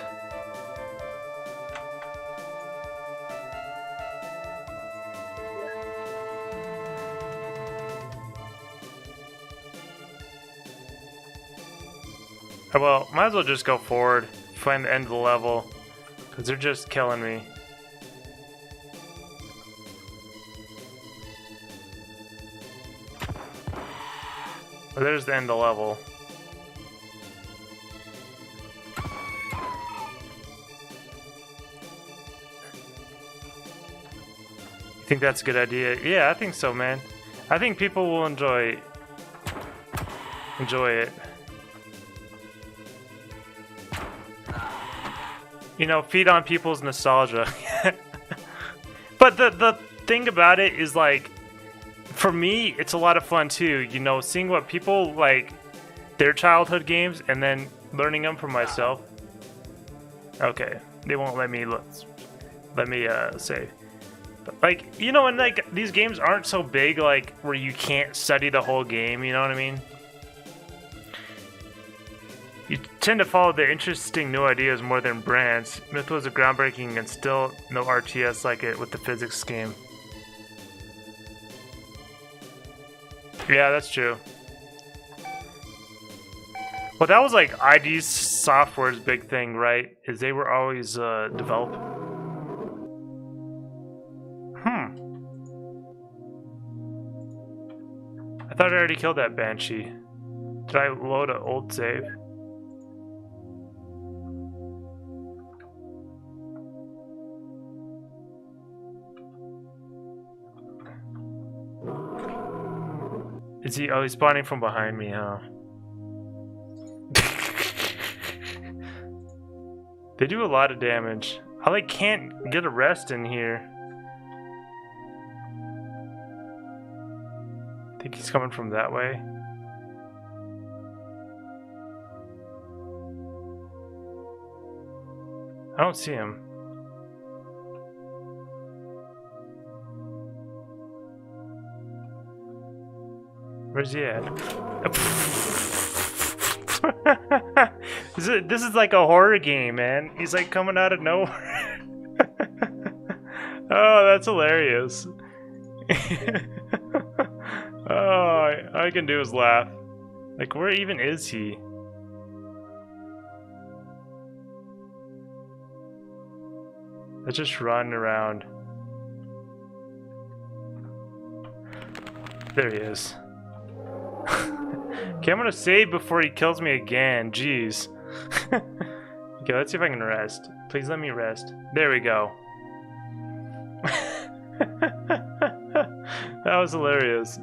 Speaker 1: Oh, well, might as well just go forward, find the end of the level, because they're just killing me. Well, there's the end of the level. You think that's a good idea? Yeah, I think so, man. I think people will enjoy it. You know, feed on people's nostalgia. But the thing about it is, like, for me, it's a lot of fun too. You know, seeing what people like, their childhood games, and then learning them for myself. Okay, they won't let me save. But, like, you know, and like these games aren't so big, like where you can't study the whole game. You know what I mean? You tend to follow the interesting new ideas more than brands. Myth was a groundbreaking and still no RTS like it with the physics game. Yeah, that's true. Well, that was like ID Software's big thing, right? Is they were always developing. I thought I already killed that Banshee. Did I load an old save? Is he? Oh, he's spawning from behind me, huh? They do a lot of damage. I like can't get a rest in here. I think he's coming from that way. I don't see him. Where's he at? This is like a horror game, man. He's like coming out of nowhere. Oh, that's hilarious. Oh, all I can do is laugh. Like, where even is he? Let's just run around. There he is. Okay, I'm gonna save before he kills me again. Jeez. Okay, let's see if I can rest. Please let me rest. There we go. That was hilarious.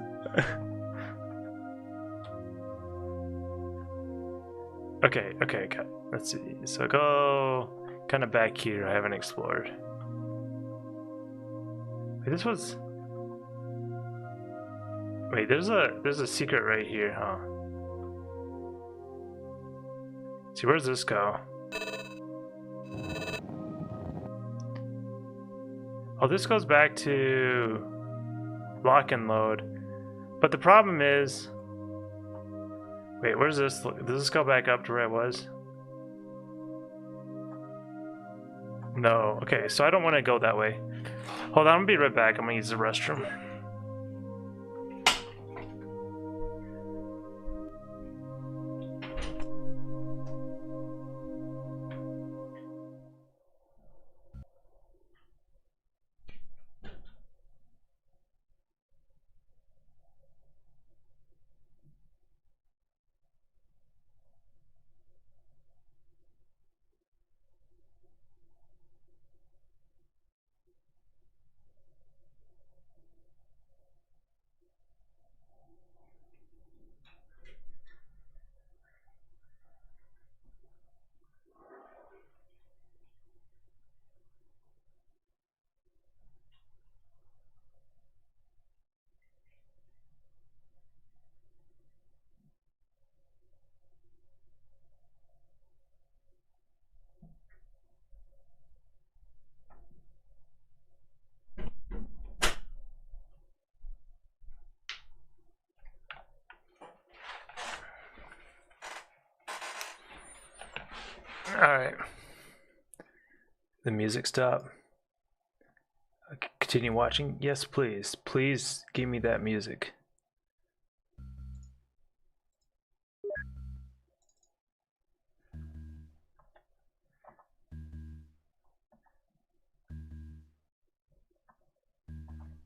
Speaker 1: Okay. Let's see. So go kind of back here. I haven't explored. Wait, this was. Wait, there's a secret right here, huh? See, where's this go? Oh, this goes back to lock and load. But the problem is, wait, where's this? Does this go back up to where I was? No. Okay, so I don't want to go that way. Hold on, I'm gonna be right back. I'm gonna use the restroom. Alright. The music stopped. Continue watching? Yes, please. Please give me that music.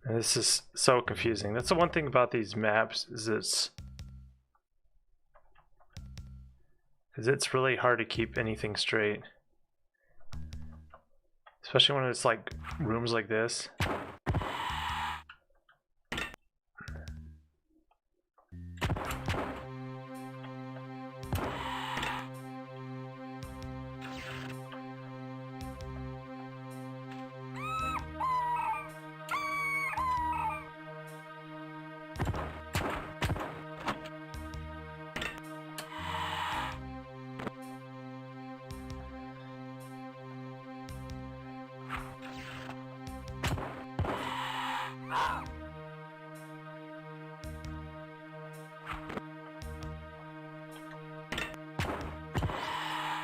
Speaker 1: This is so confusing. That's the one thing about these maps, is it's really hard to keep anything straight. Especially when it's like rooms like this.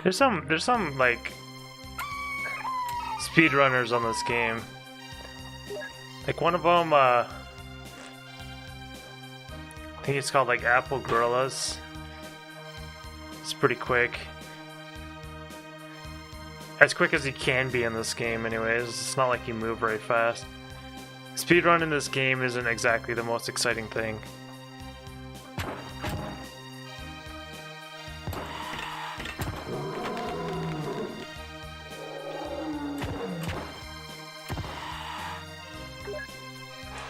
Speaker 1: There's some like speedrunners on this game. Like one of them, I think it's called like Apple Gorillas. It's pretty quick. As quick as you can be in this game anyways. It's not like you move very fast. Speedrun in this game isn't exactly the most exciting thing.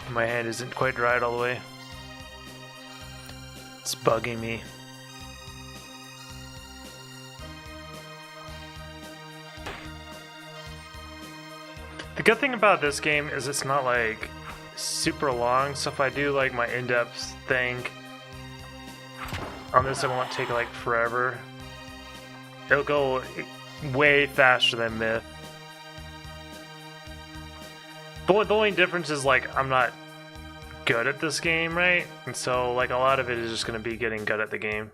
Speaker 1: My hand isn't quite dried all the way. It's bugging me. The good thing about this game is it's not like super long, so if I do like my in-depth thing on this, it won't take like forever. It'll go way faster than Myth. The only difference is like I'm not good at this game, right? And so like a lot of it is just going to be getting good at the game.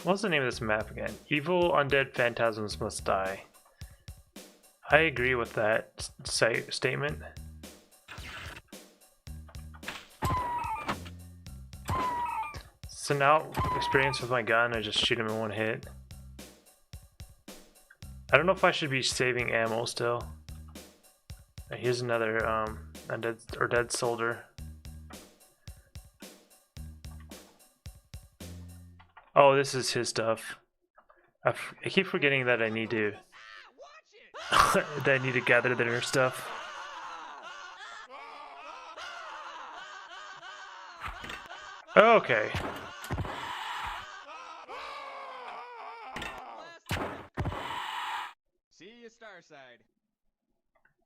Speaker 1: What's the name of this map again? Evil undead phantasms must die. I agree with that statement. So now, experience with my gun, I just shoot him in one hit. I don't know if I should be saving ammo still. Here's another undead or dead soldier. Oh, this is his stuff. I keep forgetting that I need to that I need to gather their stuff. Okay.
Speaker 2: See you, Starside.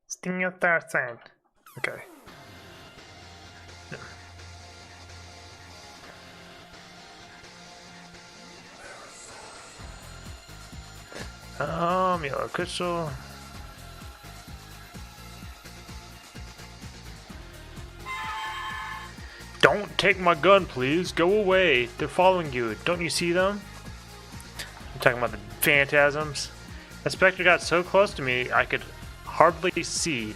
Speaker 1: Sting your Starside. Okay. Yellow crystal. Don't take my gun, please. Go away. They're following you. Don't you see them? I'm talking about the phantasms. The specter got so close to me I could hardly see.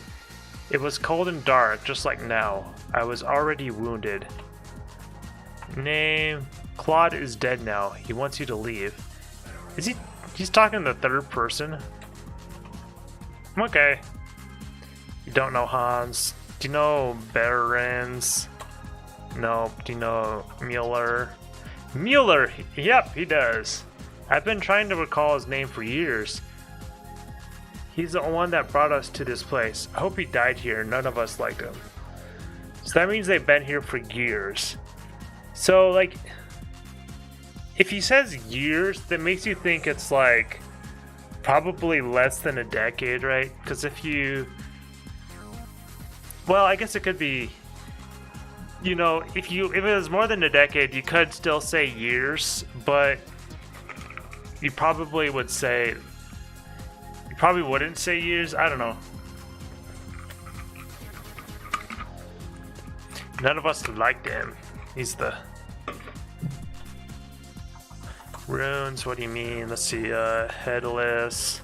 Speaker 1: It was cold and dark, just like now. I was already wounded. Name. Claude is dead now. He wants you to leave. Is he? He's talking in the third person? Okay. You don't know Hans. Do you know Behrens? Nope. Do you know Mueller? Mueller! Yep, he does. I've been trying to recall his name for years. He's the one that brought us to this place. I hope he died here. None of us liked him. So that means they've been here for years. So, like, if he says years, that makes you think it's, like, probably less than a decade, right? Because if you... Well, I guess it could be... You know, if it was more than a decade, you could still say years, but you probably would say... You probably wouldn't say years. I don't know. None of us liked him. He's the... Runes, what do you mean? Let's see, headless.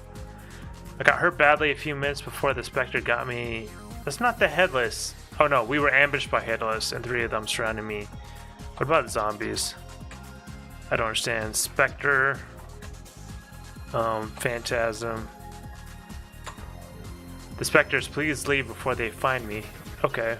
Speaker 1: I got hurt badly a few minutes before the specter got me. That's not the headless. Oh no, we were ambushed by headless and 3 of them surrounded me. What about zombies? I don't understand. Specter. Phantasm. The specters, please leave before they find me. Okay.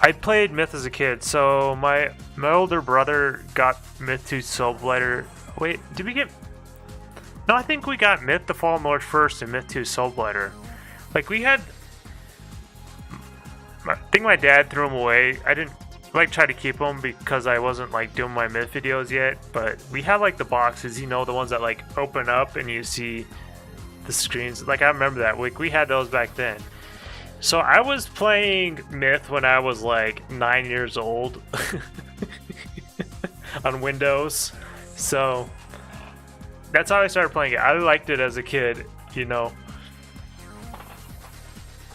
Speaker 1: I played Myth as a kid, so my older brother got Myth 2 Soulblighter. Wait, did we get... No, I think we got Myth the Fallen Lord first and Myth 2 Soulblighter. Like, we had... I think my dad threw them away. I didn't, like, try to keep them because I wasn't, like, doing my Myth videos yet. But we had, like, the boxes, you know, the ones that, like, open up and you see the screens. Like, I remember that. Like, we had those back then. So I was playing Myth when I was like 9 years old on Windows. So that's how I started playing it. I liked it as a kid, you know.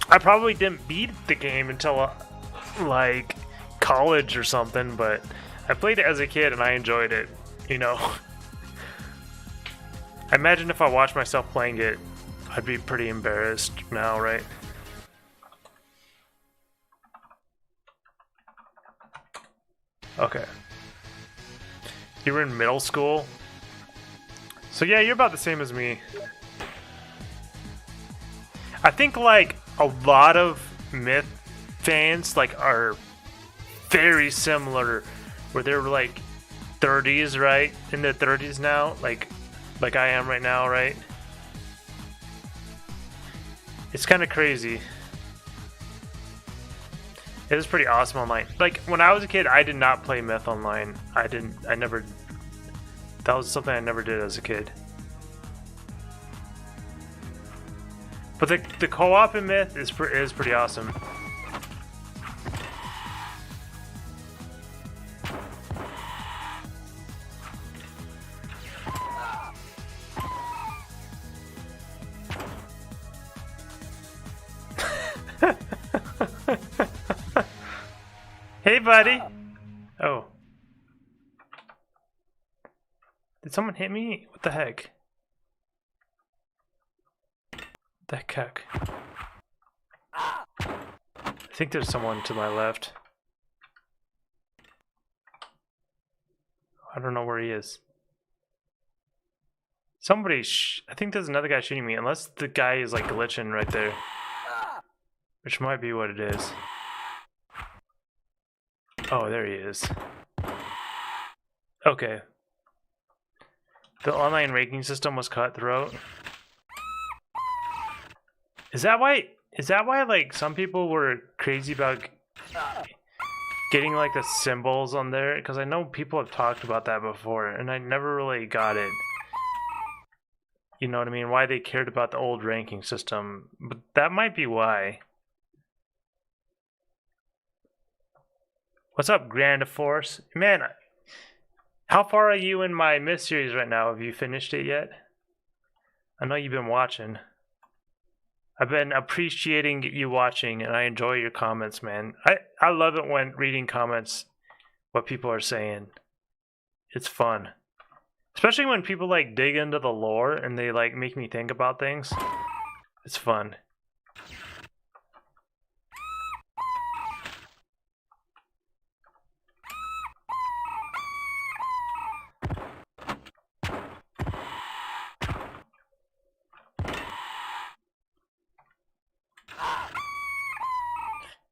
Speaker 1: I probably didn't beat the game until like college or something, but I played it as a kid and I enjoyed it, you know. I imagine if I watched myself playing it, I'd be pretty embarrassed now, right? Okay. You were in middle school? So yeah, you're about the same as me. I think like a lot of Myth fans like are very similar, where they're like 30s, right? In their 30s now, like I am right now, right? It's kind of crazy. It was pretty awesome online. Like, when I was a kid, I did not play Myth online. That was something I never did as a kid. But the co-op in Myth is pretty awesome. Hey, buddy. Oh. Did someone hit me? What the heck? The heck? I think there's someone to my left. I don't know where he is. Somebody, I think there's another guy shooting me, unless the guy is like glitching right there. Which might be what it is. Oh, there he is. Okay. The online ranking system was cutthroat. Is that why like some people were crazy about getting like the symbols on there? Because I know people have talked about that before, and I never really got it. You know what I mean? Why they cared about the old ranking system. But that might be why. What's up, Grand Force? Man, how far are you in my myth series right now? Have you finished it yet? I know you've been watching. I've been appreciating you watching, and I enjoy your comments, man. I love it when reading comments, what people are saying. It's fun. Especially when people like dig into the lore and they like make me think about things. It's fun.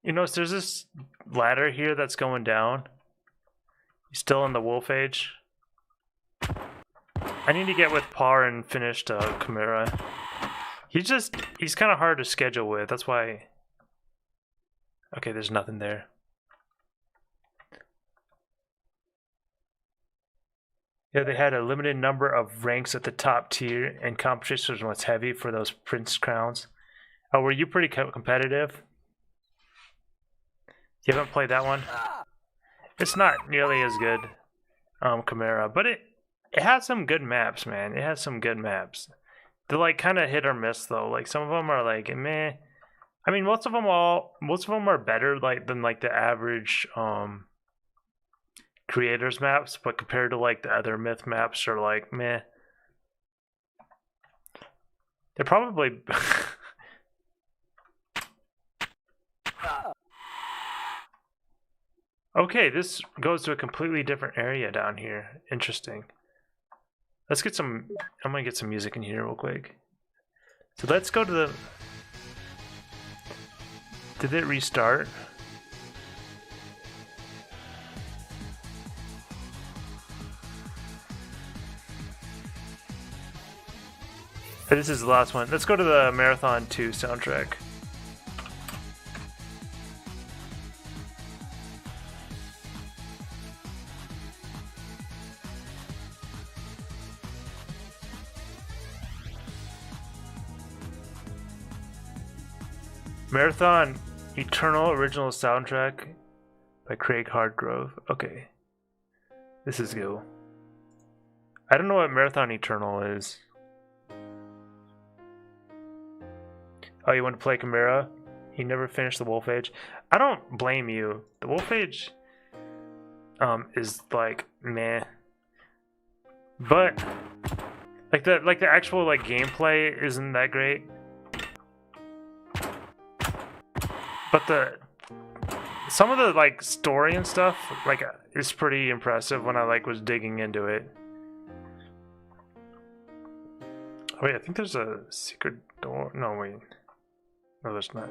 Speaker 1: You know, there's this ladder here that's going down. He's still in the wolf age. I need to get with Par and finish Chimera. He's kind of hard to schedule with. That's why. Okay, there's nothing there. Yeah, they had a limited number of ranks at the top tier, and competition was heavy for those Prince crowns. Oh, were you pretty competitive? You haven't played that one? It's not nearly as good, Chimera, but it has some good maps, man. It has some good maps. They're like kind of hit or miss though. Like some of them are like meh. I mean, most of them are better than the average creators maps, but compared to like the other myth maps are like meh. They're probably Okay, this goes to a completely different area down here. Interesting. Let's get some... I'm gonna get some music in here real quick. So let's go to the... Did it restart? This is the last one. Let's go to the Marathon 2 soundtrack. Marathon Eternal Original Soundtrack by Craig Hardgrove. Okay. This is good. I don't know what Marathon Eternal is. Oh, you want to play Chimera? You never finished the Wolf Age? I don't blame you. The Wolf Age is like meh. But like the actual like gameplay isn't that great. But some of the like story and stuff like is pretty impressive when I like was digging into it. Oh, wait, I think there's a secret door. No, wait. No, there's not.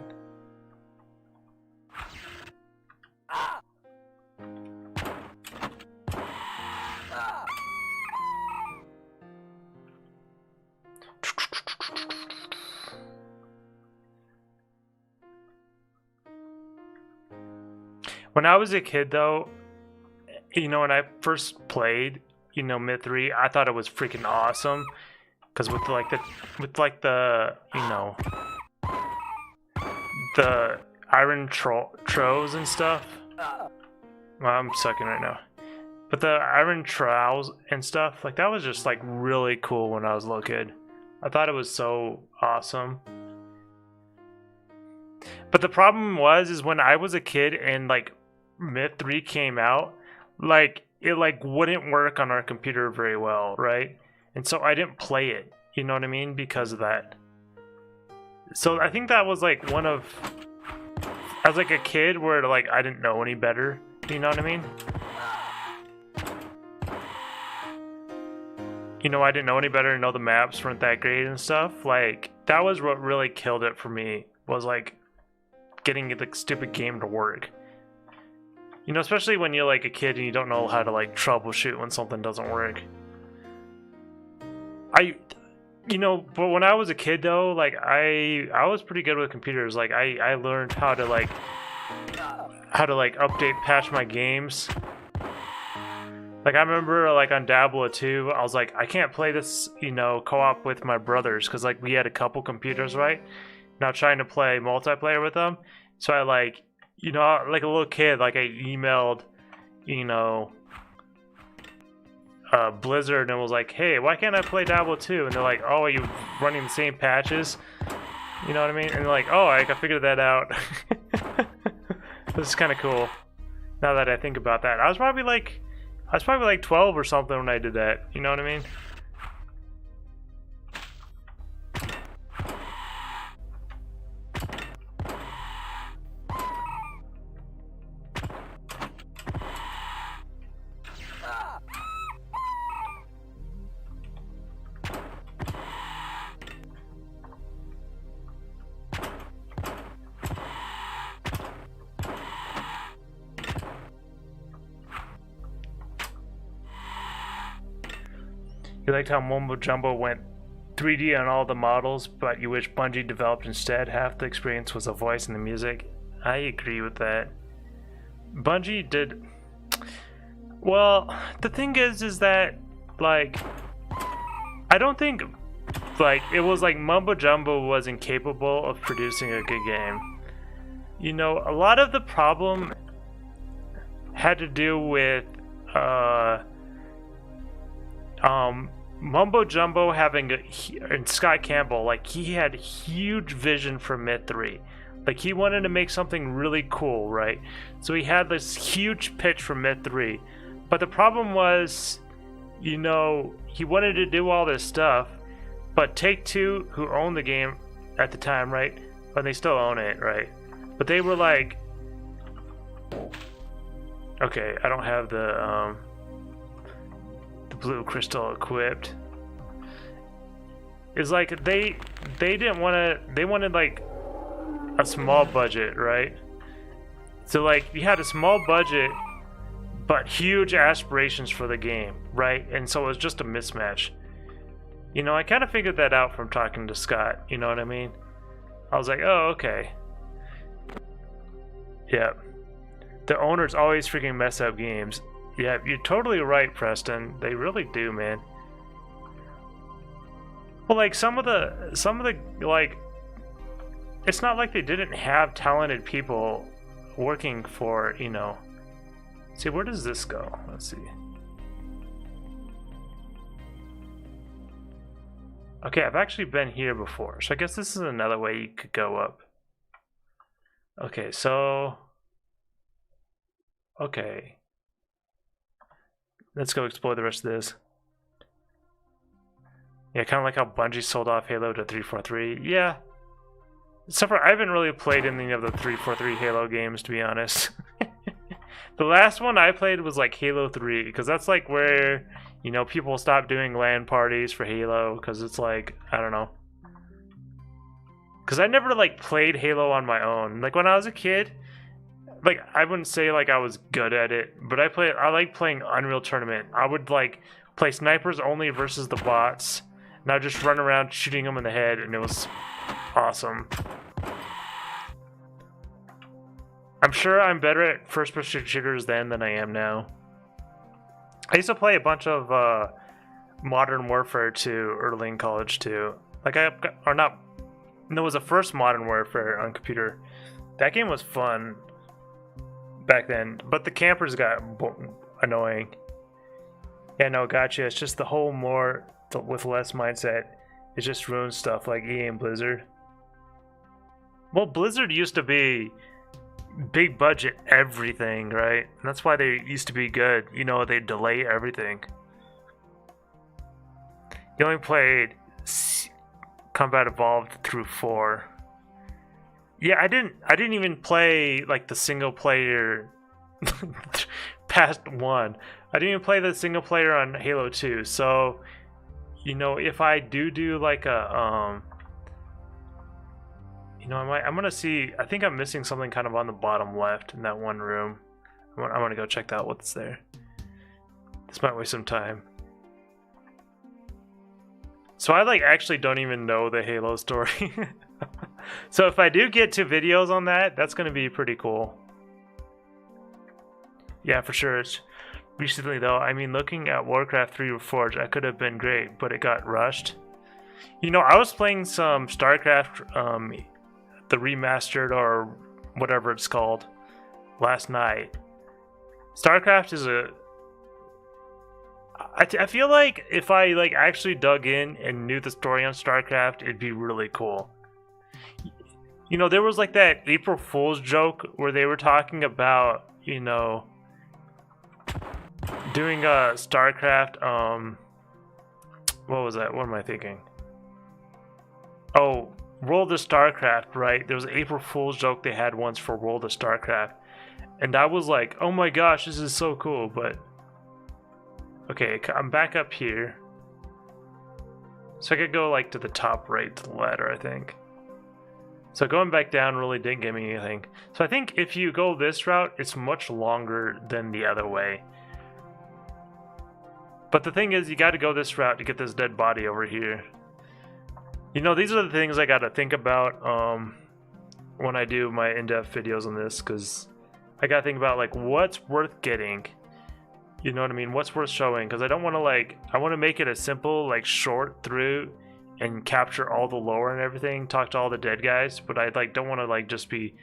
Speaker 1: When I was a kid, though, you know, when I first played, you know, Myth 3, I thought it was freaking awesome. Because with the you know, the iron trowels and stuff. Well, I'm sucking right now. But the iron trowels and stuff, like that was just like really cool when I was a little kid. I thought it was so awesome. But the problem is when I was a kid and like Myth 3 came out, like it like wouldn't work on our computer very well, right? And so I didn't play it, you know what I mean, because of that. So I think that was like one of, as like a kid where like I didn't know any better, you know what I mean? You know, I didn't know any better and know the maps weren't that great and stuff. Like, that was what really killed it for me, was like getting the stupid game to work. You know, especially when you're like a kid and you don't know how to like troubleshoot when something doesn't work. You know, but when I was a kid though, like I was pretty good with computers. Like I learned how to like update, patch my games. Like I remember like on Diablo 2, I was like, I can't play this, you know, co-op with my brothers because like we had a couple computers, right? Now trying to play multiplayer with them. So I like, you know, like a little kid, like I emailed, you know, Blizzard and was like, hey, why can't I play Diablo 2? And they're like, oh, are you running the same patches? You know what I mean? And they're like, oh, I figured that out. This is kind of cool. Now that I think about that, I was probably like 12 or something when I did that. You know what I mean? You liked how Mumbo Jumbo went 3D on all the models, but you wish Bungie developed instead. Half the experience was the voice and the music. I agree with that. Bungie did... Well, the thing is that, like, I don't think, like, it was like Mumbo Jumbo was incapable of producing a good game. You know, a lot of the problem had to do with, Mumbo Jumbo having and Scott Campbell, like he had huge vision for Myth 3. Like he wanted to make something really cool, right? So he had this huge pitch for Myth 3. But the problem was, you know, he wanted to do all this stuff, but Take-Two, who owned the game at the time, right? But they still own it, right? But they were like, okay, I don't have the blue crystal equipped. It's like they didn't want to, they wanted like a small budget, right? So like you had a small budget but huge aspirations for the game, right? And so it was just a mismatch. You know, I kind of figured that out from talking to Scott, you know what I mean? I was like, oh, okay. Yeah. The owners always freaking mess up games. Yeah, you're totally right, Preston. They really do, man. Well, like some of the like, it's not like they didn't have talented people working for, you know. See, where does this go? Let's see. Okay, I've actually been here before, so I guess this is another way you could go up. Okay, so okay. Let's go explore the rest of this. Yeah, kind of like how Bungie sold off Halo to 343. Yeah. Except for I haven't really played any of the 343 Halo games, to be honest. The last one I played was like Halo 3, because that's like where, you know, people stop doing LAN parties for Halo, because it's like, I don't know. Because I never like played Halo on my own. Like when I was a kid, like I wouldn't say like I was good at it, but I like playing Unreal Tournament. I would like play snipers only versus the bots, and I'd just run around shooting them in the head, and it was awesome. I'm sure I'm better at first-person shooters then than I am now. I used to play a bunch of Modern Warfare 2 early in college too. Like there was a first Modern Warfare on computer. That game was fun back then, but the campers got annoying. Yeah, no, gotcha. It's just the whole more with less mindset. It just ruins stuff like EA and Blizzard. Well, Blizzard used to be big budget everything, right? And that's why they used to be good. You know, they delay everything. You only played Combat Evolved through 4. Yeah, I didn't even play like the single player past 1. I didn't even play the single player on Halo 2. So, you know, if I do like a you know, I'm gonna see. I think I'm missing something kind of on the bottom left in that one room. I'm gonna go check out what's there. This might waste some time. So I like actually don't even know the Halo story. So if I do get to videos on that, that's gonna be pretty cool. Yeah, for sure. It's recently though, I mean, looking at Warcraft 3 Reforged, that could have been great, but it got rushed. You know, I was playing some StarCraft, the remastered or whatever it's called, last night. StarCraft is I feel like if I like actually dug in and knew the story on StarCraft, it'd be really cool. You know, there was like that April Fool's joke where they were talking about, you know, doing a StarCraft, what was that? What am I thinking? Oh, World of StarCraft, right? There was an April Fool's joke they had once for World of StarCraft. And I was like, oh my gosh, this is so cool, but... Okay, I'm back up here. So I could go like to the top right to the ladder, I think. So going back down really didn't give me anything. So I think if you go this route, it's much longer than the other way. But the thing is, you gotta go this route to get this dead body over here. You know, these are the things I gotta think about when I do my in-depth videos on this, because I gotta think about like what's worth getting. You know what I mean? What's worth showing? Because I don't want to like, I want to make it a simple like short through and capture all the lore and everything, talk to all the dead guys, but I like don't want to like just be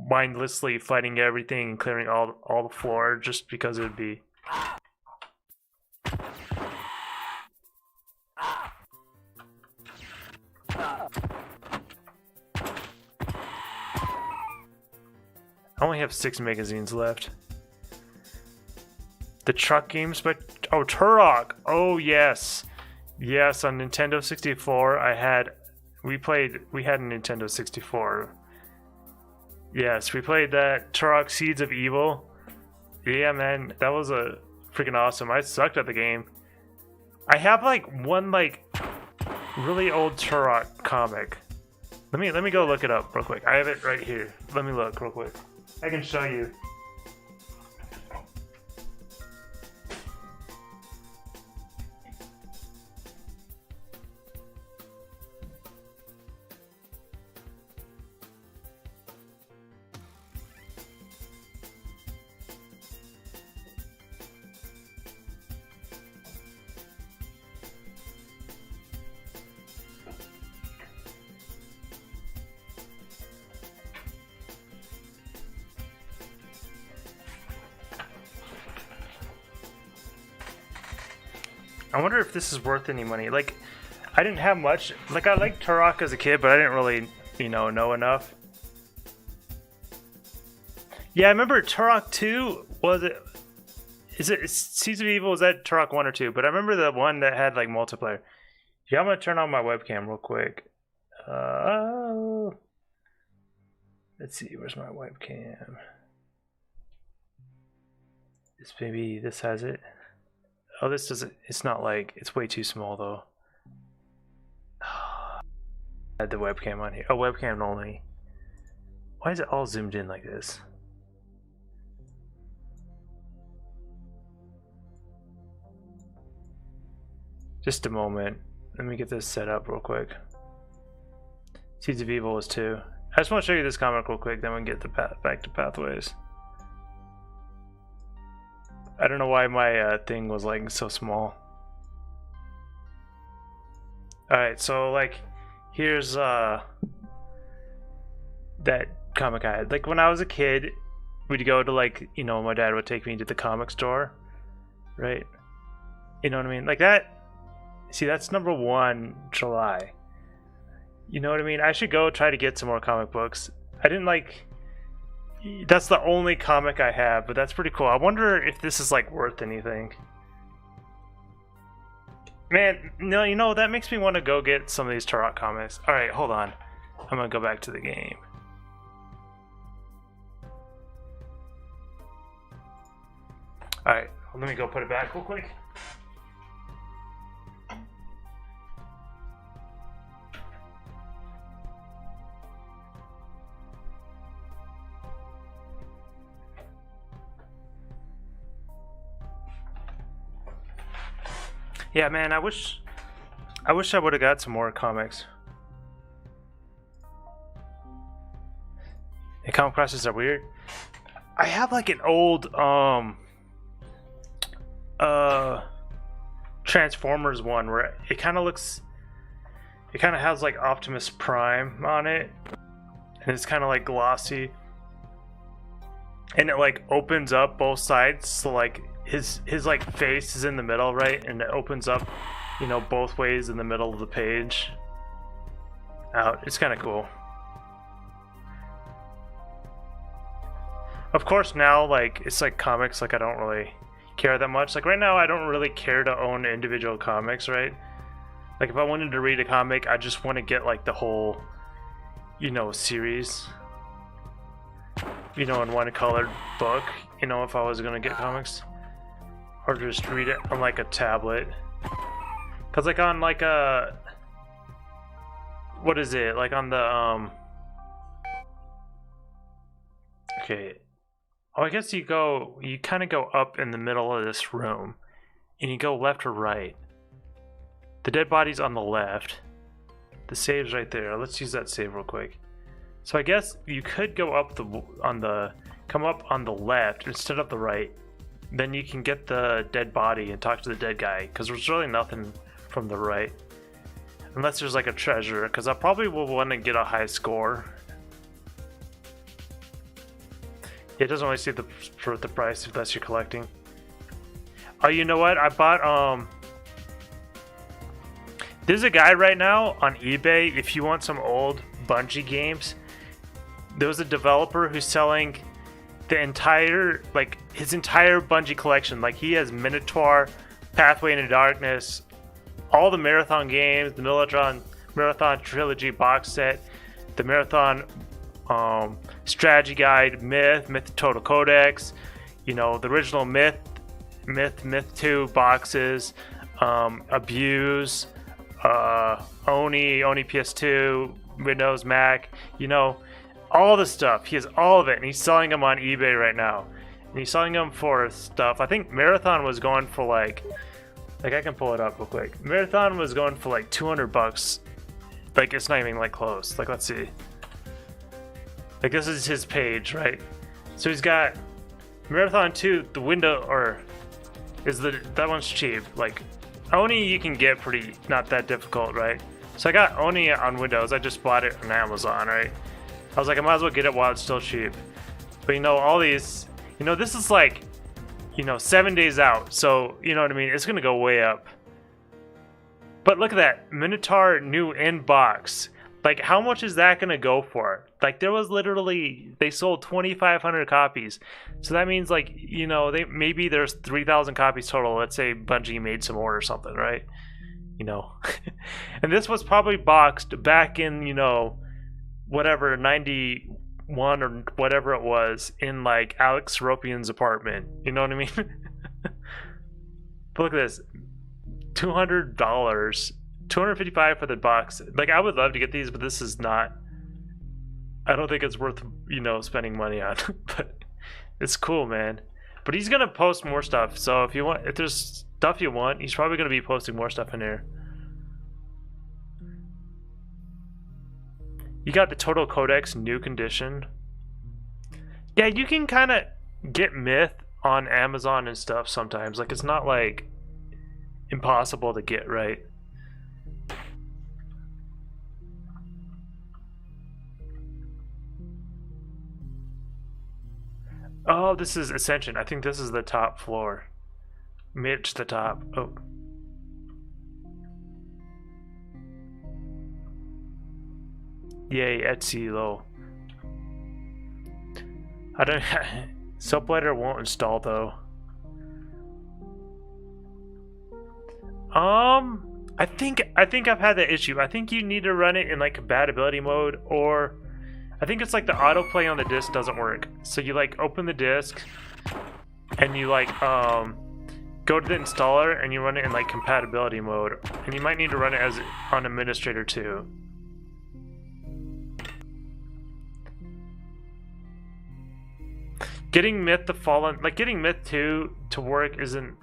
Speaker 1: mindlessly fighting everything and clearing all the floor just because it would be. I only have 6 magazines left. The truck games, but oh, Turok. Oh yes, yes. On Nintendo 64, we had a Nintendo 64. Yes, we played that Turok Seeds of Evil. Yeah, man, that was a freaking awesome. I sucked at the game. I have like one like really old Turok comic. Let me go look it up real quick. I have it right here. Let me look real quick. I can show you. I wonder if this is worth any money. Like, I didn't have much. Like, I liked Turok as a kid, but I didn't really, you know enough. Yeah, I remember Turok 2, was it... Is it Seeds of Evil? Was that Turok 1 or 2? But I remember the one that had, like, multiplayer. Yeah, I'm going to turn on my webcam real quick. Let's see, where's my webcam? This has it. Oh, this doesn't, it's not like, it's way too small though. I had the webcam on here. Oh, webcam only. Why is it all zoomed in like this? Just a moment. Let me get this set up real quick. Seeds of Evil was 2. I just want to show you this comic real quick, then we can get back to Pathways. I don't know why my thing was like so small. Alright, so like here's that comic I had. Like when I was a kid, we'd go to like, you know, my dad would take me to the comic store, right? You know what I mean? Like that. See, that's number 1 July. You know what I mean? I should go try to get some more comic books. I didn't like, That's the only comic I have, but that's pretty cool. I wonder if this is like worth anything. Man, no, you know, that makes me want to go get some of these Turok comics. Alright, hold on. I'm gonna go back to the game. Alright, let me go put it back real quick. Yeah, man, I wish I would have got some more comics. The comic prices are weird. I have like an old Transformers one where it kind of has like Optimus Prime on it, and it's kind of like glossy, and it like opens up both sides, so like his like face is in the middle, right, and it opens up, you know, both ways in the middle of the page out. It's kind of cool. Of course, now like it's like comics, like I don't really care that much. Like right now I don't really care to own individual comics, right? Like if I wanted to read a comic, I just want to get like the whole, you know, series, you know, in one colored book, you know, if I was gonna get comics, or just read it on like a tablet. Cause like on like a, what is it, like on the okay, oh, I guess you kind of go up in the middle of this room, and you go left or right. The dead body's on the left. The save's right there. Let's use that save real quick. So I guess you could go up come up on the left instead of the right. Then you can get the dead body and talk to the dead guy, because there's really nothing from the right. Unless there's like a treasure, because I probably will want to get a high score. It doesn't really say the price if that's you're collecting. Oh, you know what? I bought there's a guy right now on eBay. If you want some old Bungie games, there was a developer who's selling the entire, like his entire Bungie collection. Like he has Minotaur, Pathway into Darkness, all the Marathon games, the Marathon Trilogy box set, the Marathon Strategy Guide, Myth Total Codex, you know, the original Myth 2 boxes, Abuse, Oni PS2, Windows, Mac, you know, all the stuff. He has all of it, and he's selling them on eBay right now. And he's selling them for stuff. I think Marathon was going for like I can pull it up real quick. Marathon was going for like $200. Like it's not even like close. Like let's see. Like this is his page, right? So he's got Marathon 2, the window, or that one's cheap. Like Oni you can get pretty, not that difficult, right? So I got Oni on Windows. I just bought it on Amazon, right? I was like, I might as well get it while it's still cheap. But you know, all these, you know, this is like, you know, 7 days out. So, you know what I mean? It's gonna go way up. But look at that, Minotaur new in box. Like, how much is that gonna go for? Like, there was literally, they sold 2,500 copies. So that means, like, you know, maybe there's 3,000 copies total. Let's say Bungie made some more or something, right? You know, and this was probably boxed back in, you know, whatever, 91 or whatever it was, in like Alex Ropian's apartment. You know what I mean? But look at this, $200, $255 for the box. Like, I would love to get these, but this is not, I don't think it's worth, you know, spending money on. But it's cool, man. But he's gonna post more stuff, so if there's stuff you want, he's probably gonna be posting more stuff in here. You got the Total Codex new condition. Yeah, you can kind of get Myth on Amazon and stuff sometimes. Like, it's not like impossible to get, right? Oh, this is Ascension. I think this is the top floor. Mid to the top. Oh. Yay, Etsy low. I don't. Soapblighter won't install though. I think I've had that issue. I think you need to run it in like compatibility mode, or I think it's like the autoplay on the disc doesn't work. So you like open the disc and you like go to the installer and you run it in like compatibility mode, and you might need to run it as on administrator too. Getting Myth the Fallen, like getting Myth 2 to work isn't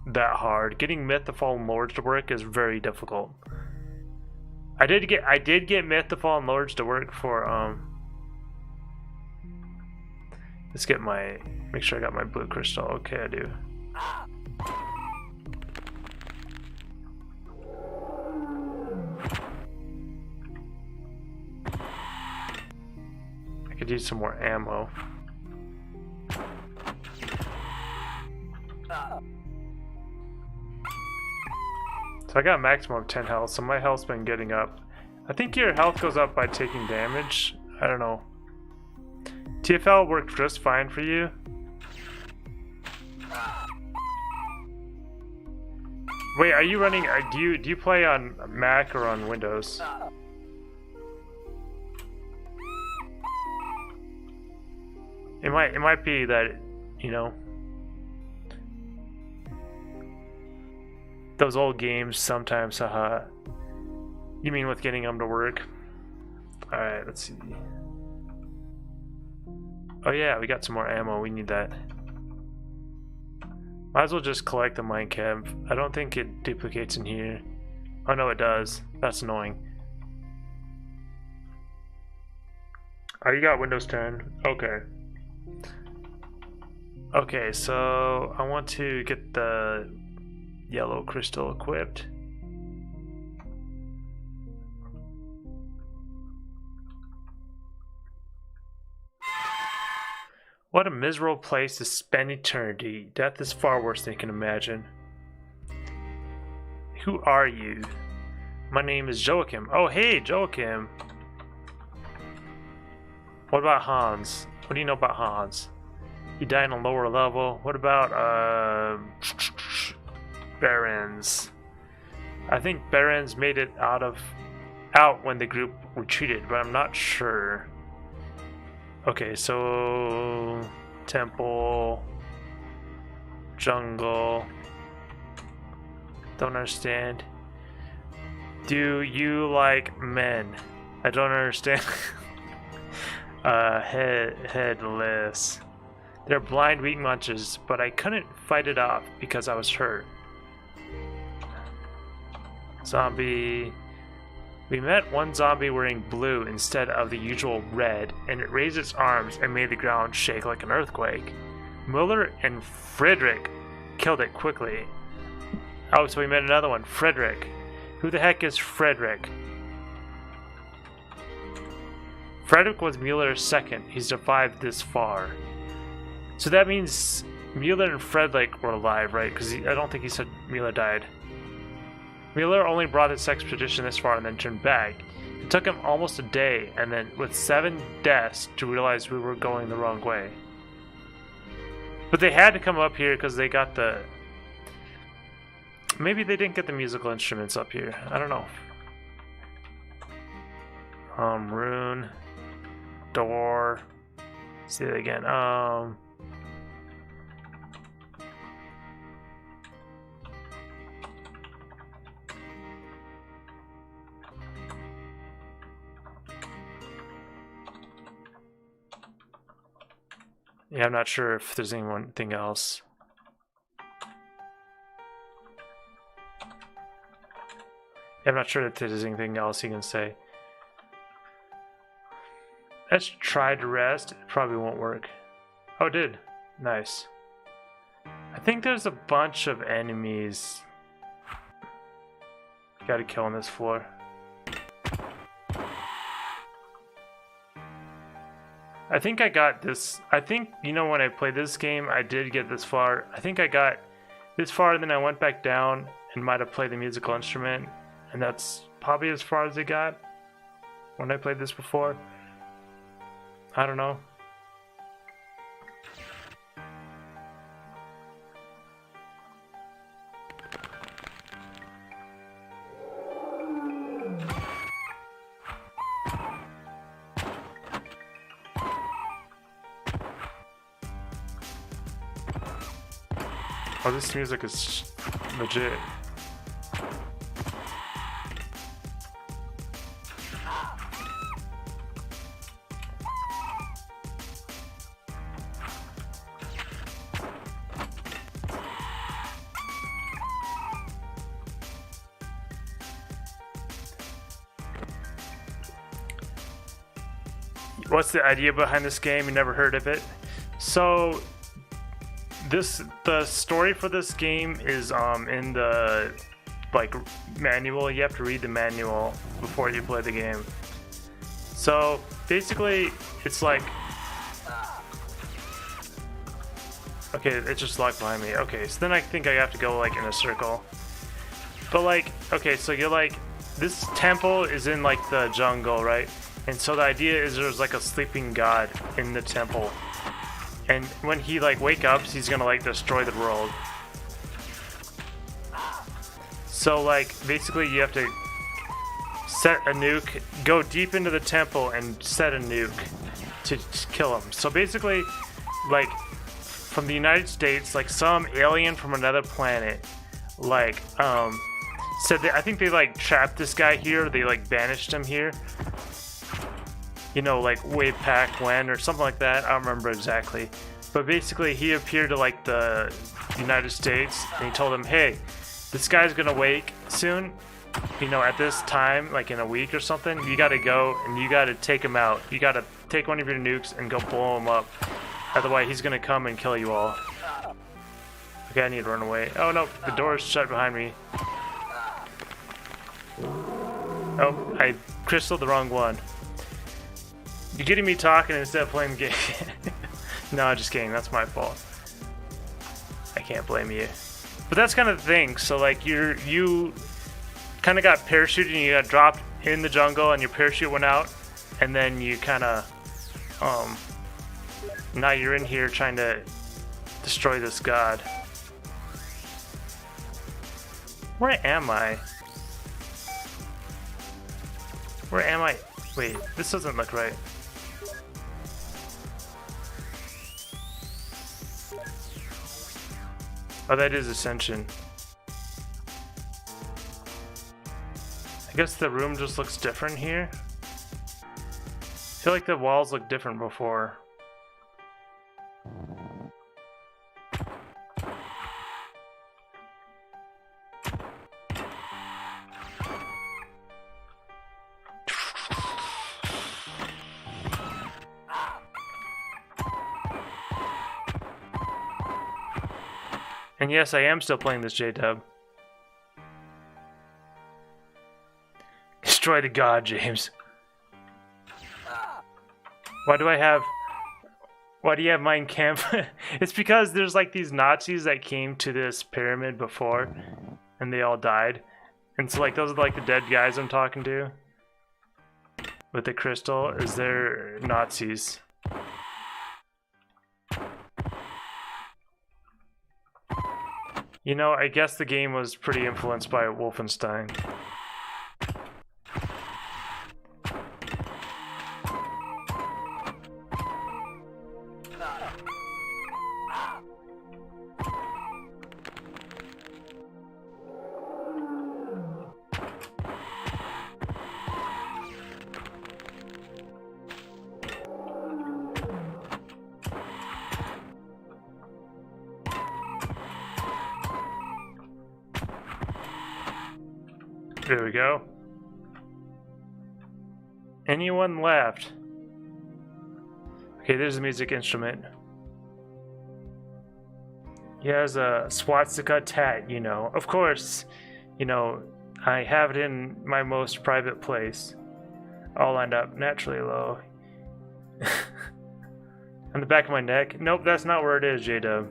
Speaker 1: that hard. Getting Myth the Fallen Lords to work is very difficult. I did get Myth the Fallen Lords to work for let's get make sure I got my blue crystal. Okay, I do. I could use some more ammo. So I got a maximum of 10 health, so my health's been getting up. I think your health goes up by taking damage. I don't know. TFL worked just fine for you. Wait, are you running? Do you play on Mac or on Windows? It might be that, you know, those old games sometimes, haha. You mean with getting them to work? Alright, let's see. Oh yeah, we got some more ammo, we need that. Might as well just collect the mine cab. I don't think it duplicates in here. Oh no, it does. That's annoying. Oh, you got Windows 10. Okay. Okay, so I want to get the yellow crystal equipped. What a miserable place to spend eternity. Death is far worse than you can imagine. Who are you? My name is Joachim. Oh, hey, Joachim. What about Hans? What do you know about Hans? He died on a lower level. What about, Barons? I think Barons made it out when the group retreated, but I'm not sure. Okay, so temple, jungle. Don't understand. Do you like men? I don't understand. Headless. They're blind, weak munches, but I couldn't fight it off because I was hurt. Zombie. We met one zombie wearing blue instead of the usual red, and it raised its arms and made the ground shake like an earthquake. Muller and Frederick killed it quickly. Oh, so we met another one, Frederick. Who the heck is Frederick? Frederick was Mueller's second. He's survived this far. So that means Mueller and Frederick were alive, right? Because I don't think he said Mueller died. Mueller only brought his expedition this far and then turned back. It took him almost a day, and then with 7 deaths, to realize we were going the wrong way. But they had to come up here because they got the... Maybe they didn't get the musical instruments up here. I don't know. Rune. Door. See that again. Yeah, I'm not sure if there's anything else. Yeah, I'm not sure if there's anything else you can say. Let's try to rest. It probably won't work. Oh, it did. Nice. I think there's a bunch of enemies. Gotta kill on this floor. I think I got this. I think, you know, when I played this game, I did get this far. I think I got this far, then I went back down and might have played the musical instrument. And that's probably as far as it got when I played this before. I don't know. Oh, this music is legit. What's the idea behind this game? You never heard of it? So the story for this game is in the like manual. You have to read the manual before you play the game. So basically it's like, okay, it's just locked behind me. Okay, so then I think I have to go like in a circle. But like, okay, so you're like, this temple is in like the jungle, right? And so the idea is there's like a sleeping god in the temple. And when he like wake up, he's gonna like destroy the world. So like basically you have to set a nuke, go deep into the temple and set a nuke to kill him. So basically, like from the United States, like some alien from another planet, like said that I think they like trapped this guy here, they like banished him here. You know, like way back when or something like that. I don't remember exactly. But basically he appeared to like the United States and he told them, hey, this guy's gonna wake soon, you know, at this time, like in a week or something. You gotta go and you gotta take him out. You gotta take one of your nukes and go blow him up. Otherwise he's gonna come and kill you all. Okay, I need to run away. Oh no, the door's shut behind me. Oh, I crystalled the wrong one. You're getting me talking instead of playing the game. No, I'm just kidding. That's my fault. I can't blame you. But that's kind of the thing. So like you kind of got parachuted and you got dropped in the jungle and your parachute went out, and then you kind of now you're in here trying to destroy this god. Where am I? Where am I? Wait, this doesn't look right. Oh, that is Ascension. I guess the room just looks different here. I feel like the walls look different before. And yes, I am still playing this J-Dub. Destroy the god, James. Why do you have Mein Kampf? It's because there's like these Nazis that came to this pyramid before and they all died. And so like those are like the dead guys I'm talking to. With the crystal, is they're Nazis. You know, I guess the game was pretty influenced by Wolfenstein. There we go. Anyone left? Okay, there's a music instrument. He has a swastika tat, you know. Of course, you know, I have it in my most private place. All lined up naturally low. On the back of my neck? Nope, that's not where it is, J-Dub.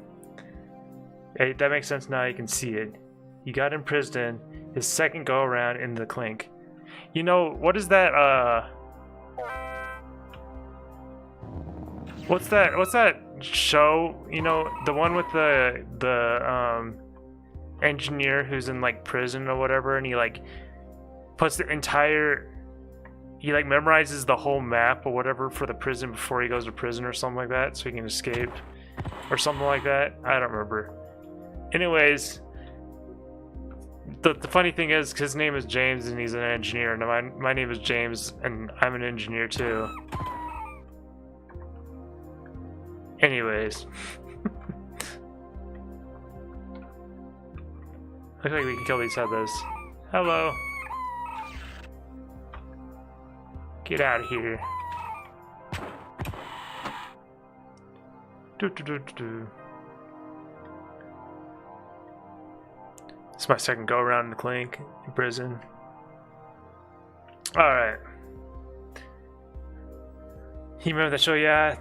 Speaker 1: Hey, that makes sense now, you can see it. He got imprisoned his second go around in the clink. You know, what is that, what's that show, you know, the one with the engineer who's in like prison or whatever, and he like puts the entire, he like memorizes the whole map or whatever for the prison before he goes to prison or something like that, so he can escape or something like that. I don't remember. Anyways, the funny thing is, his name is James and he's an engineer, and my name is James and I'm an engineer too. Anyways. Looks like we can kill these headless. Hello. Get out of here. It's my second go around in the clink in prison. Alright. You remember that show? Yeah.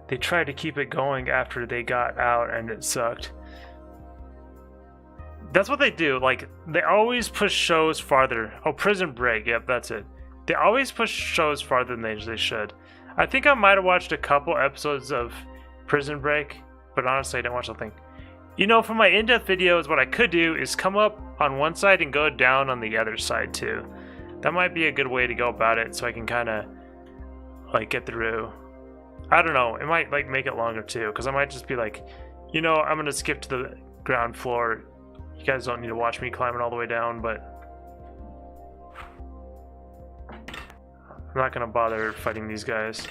Speaker 1: They tried to keep it going after they got out and it sucked. That's what they do. Like, they always push shows farther. Oh, Prison Break. Yep, that's it. They always push shows farther than they should. I think I might have watched a couple episodes of Prison Break, but honestly, I didn't watch the thing. You know, for my in-depth videos, what I could do is come up on one side and go down on the other side too. That might be a good way to go about it, so I can kind of like get through. I don't know. It might like make it longer too, because I might just be like, you know, I'm gonna skip to the ground floor. You guys don't need to watch me climbing all the way down, but I'm not gonna bother fighting these guys.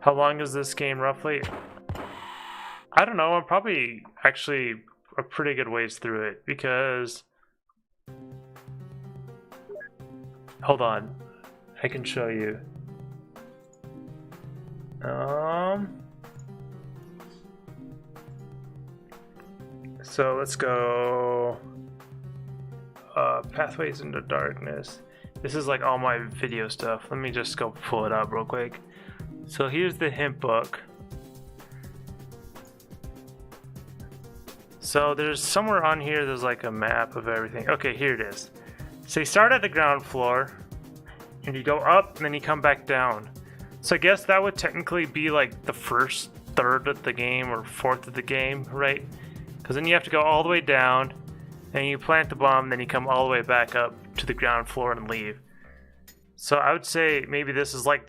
Speaker 1: How long is this game roughly? I don't know. I'm probably actually a pretty good ways through it because... Hold on. I can show you. So let's go Pathways into Darkness. This is like all my video stuff. Let me just go pull it up real quick. So here's the hint book. So there's somewhere on here there's like a map of everything. Okay, here it is. So you start at the ground floor and you go up and then you come back down. So I guess that would technically be like the first third of the game or fourth of the game, right? Because then you have to go all the way down and you plant the bomb, then you come all the way back up to the ground floor and leave. So I would say maybe this is like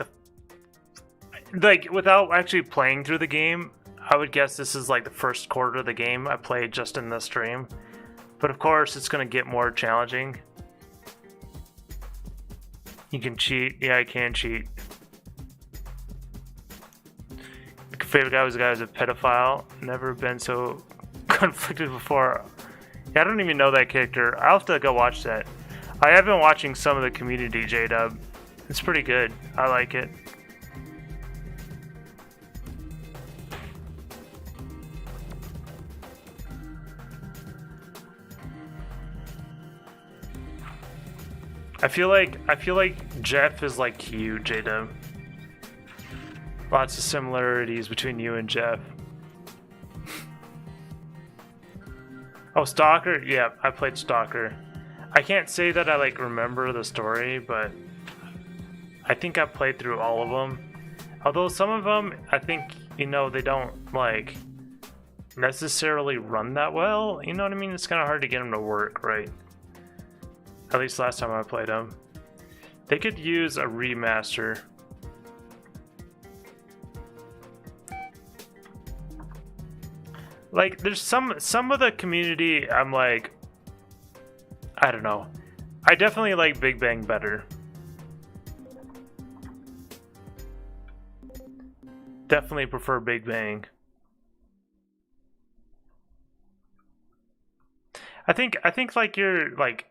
Speaker 1: without actually playing through the game, I would guess this is like the first quarter of the game I played just in this stream. But of course it's going to get more challenging. You can cheat. Yeah, I can cheat. Favorite guy was a guy who's a pedophile. Never been so conflicted before. Yeah, I don't even know that character. I'll have to go watch that. I have been watching some of the community J-Dub. It's pretty good. I like it. I feel like Jeff is like you, J-Dub. Lots of similarities between you and Jeff. Oh, Stalker? Yeah, I played Stalker. I can't say that I like remember the story, but I think I played through all of them. Although some of them, I think, you know, they don't like necessarily run that well. You know what I mean? It's kind of hard to get them to work, right? At least last time I played them. They could use a remaster. Like, there's some of the community I'm like, I don't know. I definitely like Big Bang better. Definitely prefer Big Bang. I think like you're like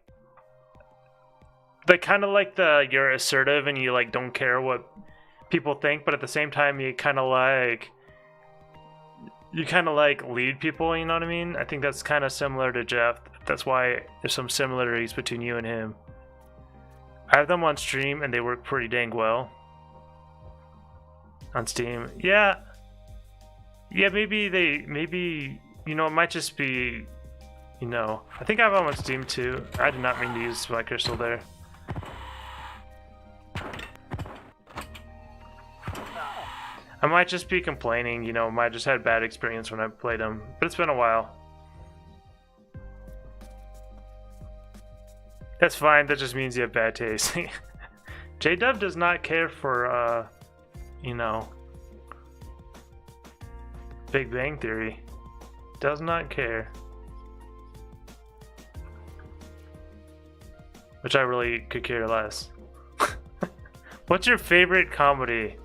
Speaker 1: kind of like you're assertive and you like don't care what people think, but at the same time you kind of like lead people, you know what I mean? I think that's kind of similar to Jeff. That's why there's some similarities between you and him. I have them on stream and they work pretty dang well. On Steam. Yeah, maybe, you know, it might just be, you know, I think I have them on Steam too. I did not mean to use my crystal there. I might just be complaining, you know, might just had bad experience when I played them, but it's been a while. That's fine, that just means you have bad taste. J-Dub does not care for, you know, Big Bang Theory. Does not care. Which I really could care less. What's your favorite comedy?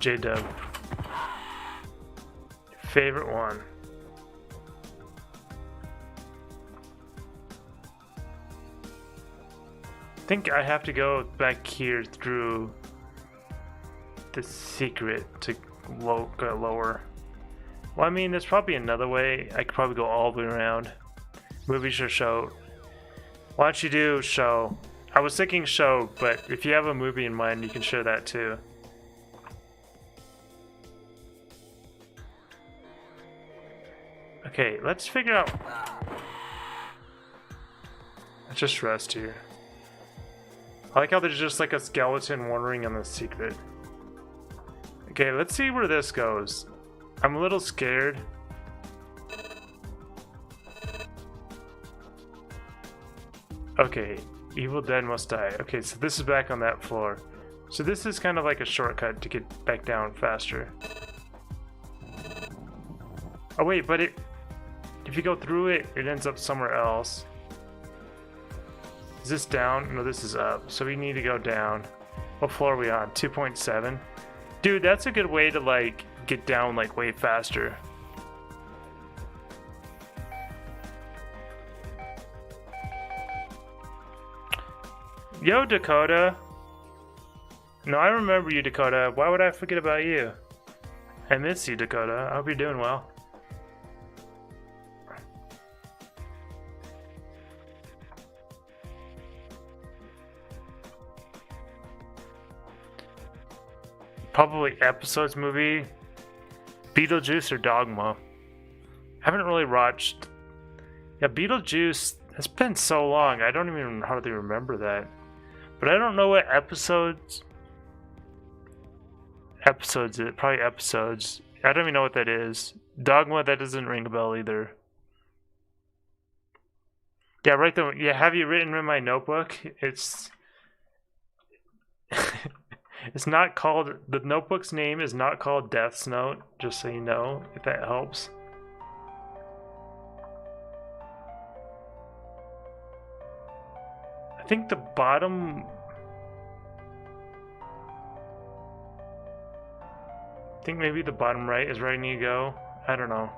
Speaker 1: J-Dub. Favorite one? I think I have to go back here through the secret to go lower. Well, I mean, there's probably another way. I could probably go all the way around. Movies or show? Why don't you do show? I was thinking show, but if you have a movie in mind, you can share that too. Okay, let's figure out. Let's just rest here. I like how there's just like a skeleton wandering on the secret. Okay, let's see where this goes. I'm a little scared. Okay, Evil Dead Must Die. Okay, so this is back on that floor. So this is kind of like a shortcut to get back down faster. Oh wait, but if you go through it, it ends up somewhere else. Is this down? No, this is up. So we need to go down. What floor are we on? 2.7? Dude, that's a good way to like get down like way faster. Yo, Dakota. No, I remember you, Dakota. Why would I forget about you? I miss you, Dakota. I hope you're doing well. Probably episodes movie. Beetlejuice or Dogma. I haven't really watched. Yeah, Beetlejuice. It's been so long. I don't even hardly remember that. But I don't know what episodes. Episodes. Probably episodes. I don't even know what that is. Dogma. That doesn't ring a bell either. Yeah, right there. Yeah, have you written in my notebook? It's. It's not called, the notebook's name is not called Death's Note, just so you know, if that helps. I think the bottom, I think maybe the bottom right is where I need to go. I don't know.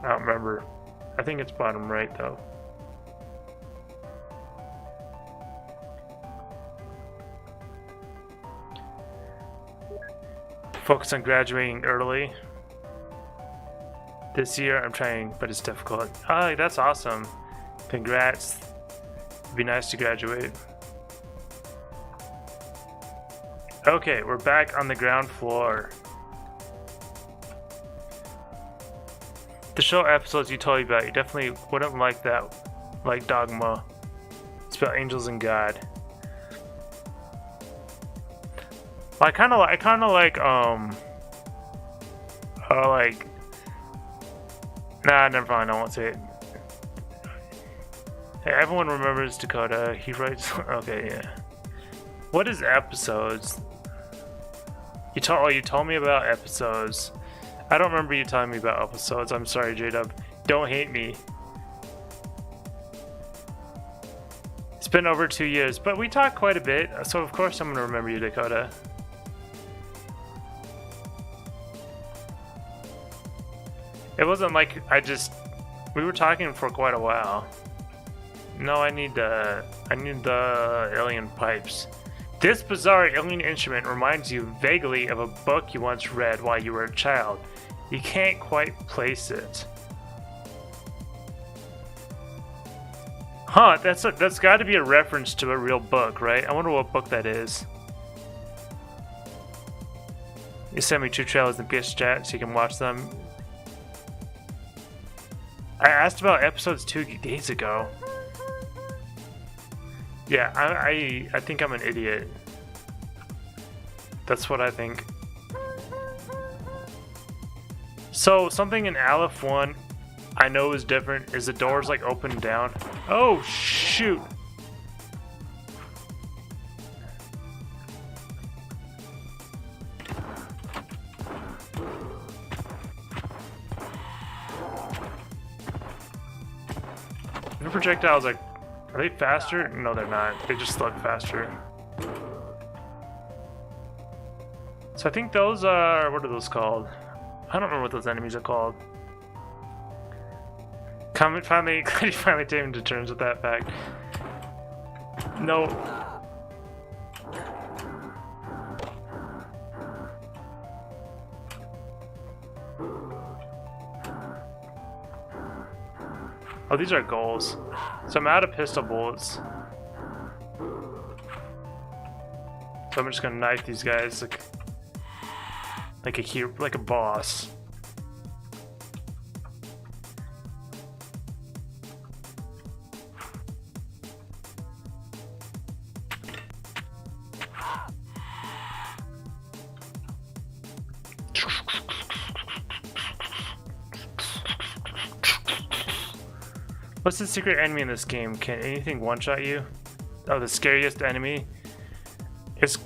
Speaker 1: I don't remember. I think it's bottom right though. Focus on graduating early. This year I'm trying, but it's difficult. Oh, that's awesome. Congrats. It'd be nice to graduate. Okay, we're back on the ground floor. The show episodes you told me about, you definitely wouldn't like that, like Dogma. It's about angels and God. I kind of like, nah, never mind, I won't say it. Hey, everyone remembers Dakota, he writes, okay, yeah. What is episodes? You told me about episodes. I don't remember you telling me about episodes, I'm sorry, J-Dub. Don't hate me. It's been over 2 years, but we talked quite a bit, so of course I'm gonna remember you, Dakota. It wasn't like we were talking for quite a while. No, I need the alien pipes. This bizarre alien instrument reminds you vaguely of a book you once read while you were a child. You can't quite place it. Huh, that's got to be a reference to a real book, right? I wonder what book that is. You send me 2 trailers in PS chat so you can watch them. I asked about episodes 2 days ago. Yeah, I think I'm an idiot. That's what I think. So something in Aleph 1 I know is different is the doors like open down. Oh shoot! Stupid projectiles, like, are they faster? No, they're not. They just look faster. So I think those are, what are those called? I don't remember what those enemies are called. Comment finally, glad you finally came to terms with that fact. No. Oh, these are goals. So I'm out of pistol bullets. So I'm just gonna knife these guys like a hero, like a boss. What's the secret enemy in this game? Can anything one-shot you? Oh, the scariest enemy? It's...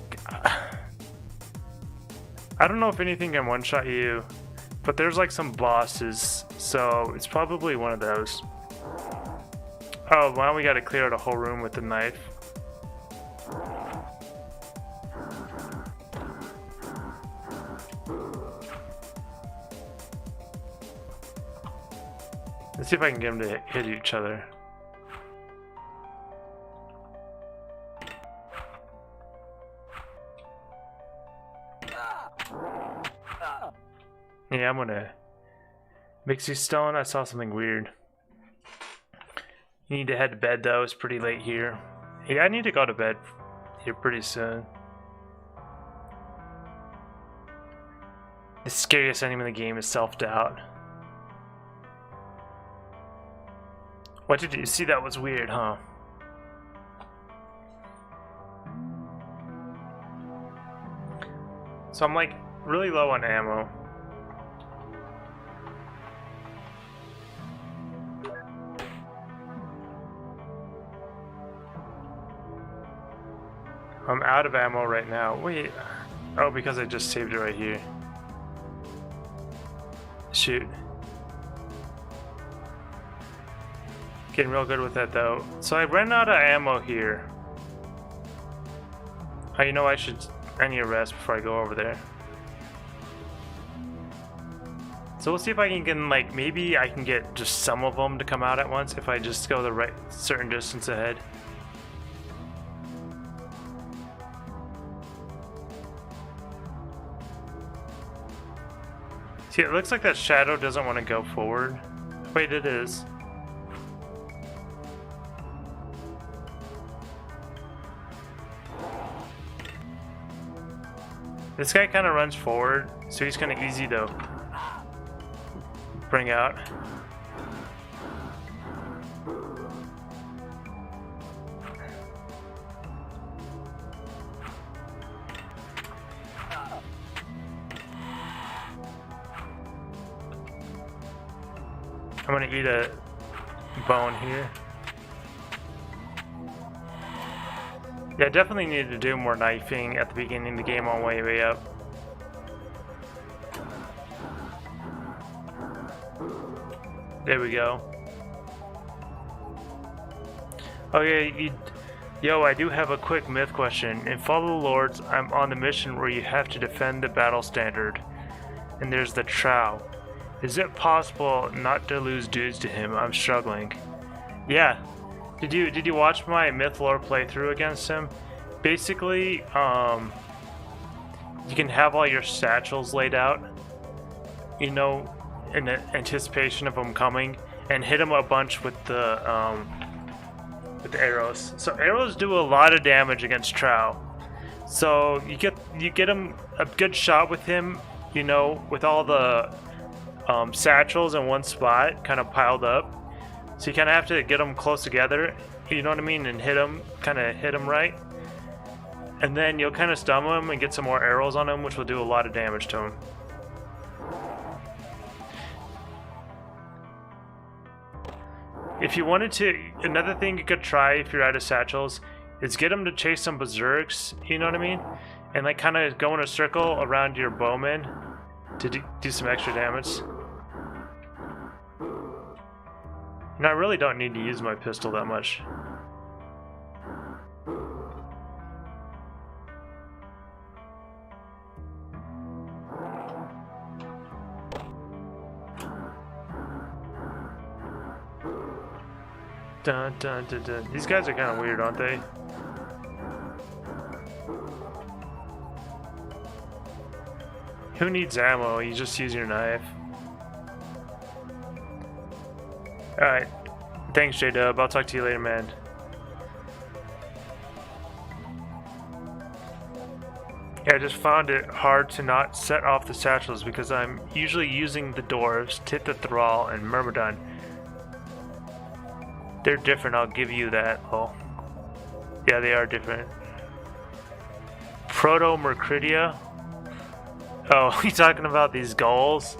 Speaker 1: I don't know if anything can one-shot you, but there's like some bosses, so it's probably one of those. Oh, well, we gotta clear out a whole room with the knife. Let's see if I can get them to hit each other. Yeah, I'm gonna... Mixie Stone, I saw something weird. You need to head to bed though, it's pretty late here. Yeah, I need to go to bed here pretty soon. The scariest enemy in the game is self-doubt. What did you see? That was weird, huh? So I'm like really low on ammo. I'm out of ammo right now. Wait. Oh, because I just saved it right here. Shoot. Getting real good with that though. So I ran out of ammo here. Oh, you know, I need a rest before I go over there. So we'll see if I can get, like, maybe I can get just some of them to come out at once if I just go the right certain distance ahead. See, it looks like that shadow doesn't want to go forward. Wait, it is. This guy kind of runs forward, so he's kind of easy to bring out. I'm gonna eat a bone here. Yeah, I definitely needed to do more knifing at the beginning of the game on way up. There we go. Oh yeah, yo, I do have a quick myth question. In Follow the Lords, I'm on the mission where you have to defend the battle standard. And there's the Trow. Is it possible not to lose dudes to him? I'm struggling. Yeah. Did you watch my Myth Lore playthrough against him? Basically, you can have all your satchels laid out, you know, in anticipation of them coming, and hit them a bunch with the arrows. So arrows do a lot of damage against Trow. So you get him a good shot with him, you know, with all the satchels in one spot, kind of piled up. So you kind of have to get them close together, you know what I mean, and kind of hit them right. And then you'll kind of stun him and get some more arrows on him, which will do a lot of damage to him. If you wanted to, another thing you could try if you're out of satchels is get him to chase some berserks, you know what I mean? And like kind of go in a circle around your bowman to do some extra damage. And I really don't need to use my pistol that much. Dun, dun, dun, dun. These guys are kind of weird, aren't they? Who needs ammo? You just use your knife. Alright. Thanks, J-Dub. I'll talk to you later, man. Yeah, I just found it hard to not set off the satchels because I'm usually using the dwarves, Tit the Thrall, and Myrmidon. They're different, I'll give you that. Oh. Yeah, they are different. Proto-Mercridia. Oh, you talking about these gulls?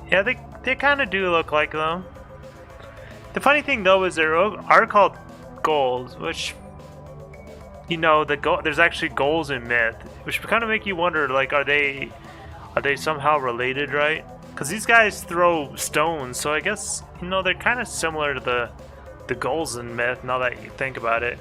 Speaker 1: Yeah, they kind of do look like them. The funny thing though is there are called gulls, which, you know, there's actually gulls in myth, which kind of make you wonder, like, are they somehow related, right? Because these guys throw stones, so I guess, you know, they're kind of similar to the gulls in myth. Now that you think about it.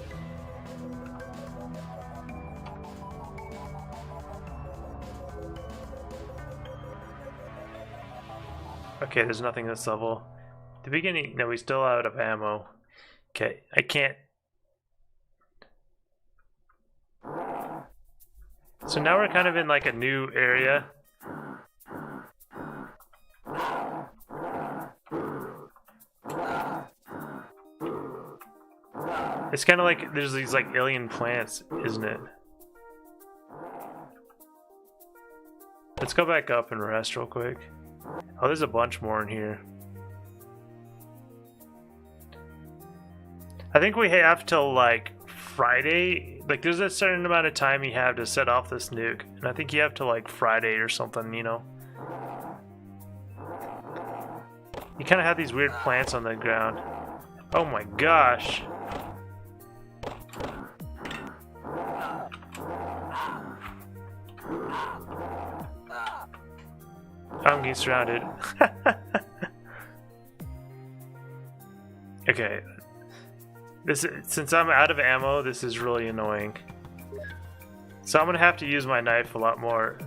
Speaker 1: Okay, there's nothing this level. The beginning, no, we still out of ammo. Okay, I can't. So now we're kind of in like a new area. It's kind of like there's these like alien plants, isn't it? Let's go back up and rest real quick. Oh, there's a bunch more in here. I think we have till like Friday. Like there's a certain amount of time you have to set off this nuke. And I think you have to like Friday or something, you know. You kind of have these weird plants on the ground. Oh my gosh. I'm getting surrounded. Okay. Since I'm out of ammo, this is really annoying. So I'm gonna have to use my knife a lot more.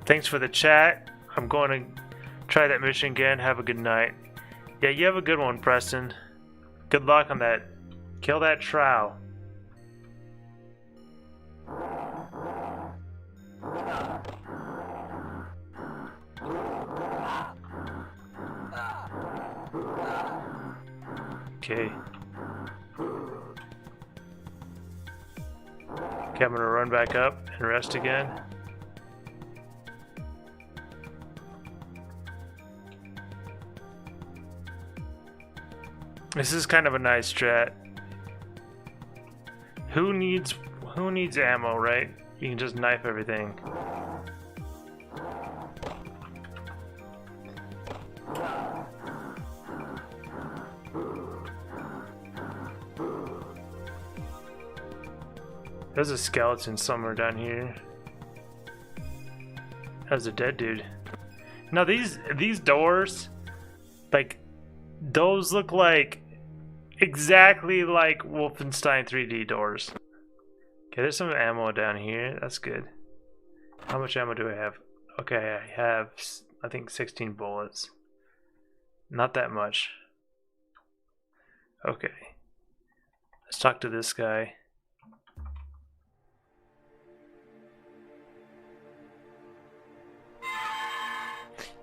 Speaker 1: Thanks for the chat. I'm going to try that mission again. Have a good night. Yeah, you have a good one, Preston. Good luck on that. Kill that trow. Okay. Okay, I'm gonna run back up and rest again. This is kind of a nice strat. Who needs ammo, right? You can just knife everything. There's a skeleton somewhere down here. That's a dead dude. Now these doors, like, those look like exactly like Wolfenstein 3D doors. Okay, there's some ammo down here. That's good. How much ammo do I have? Okay, I have, I think, 16 bullets. Not that much. Okay. Let's talk to this guy.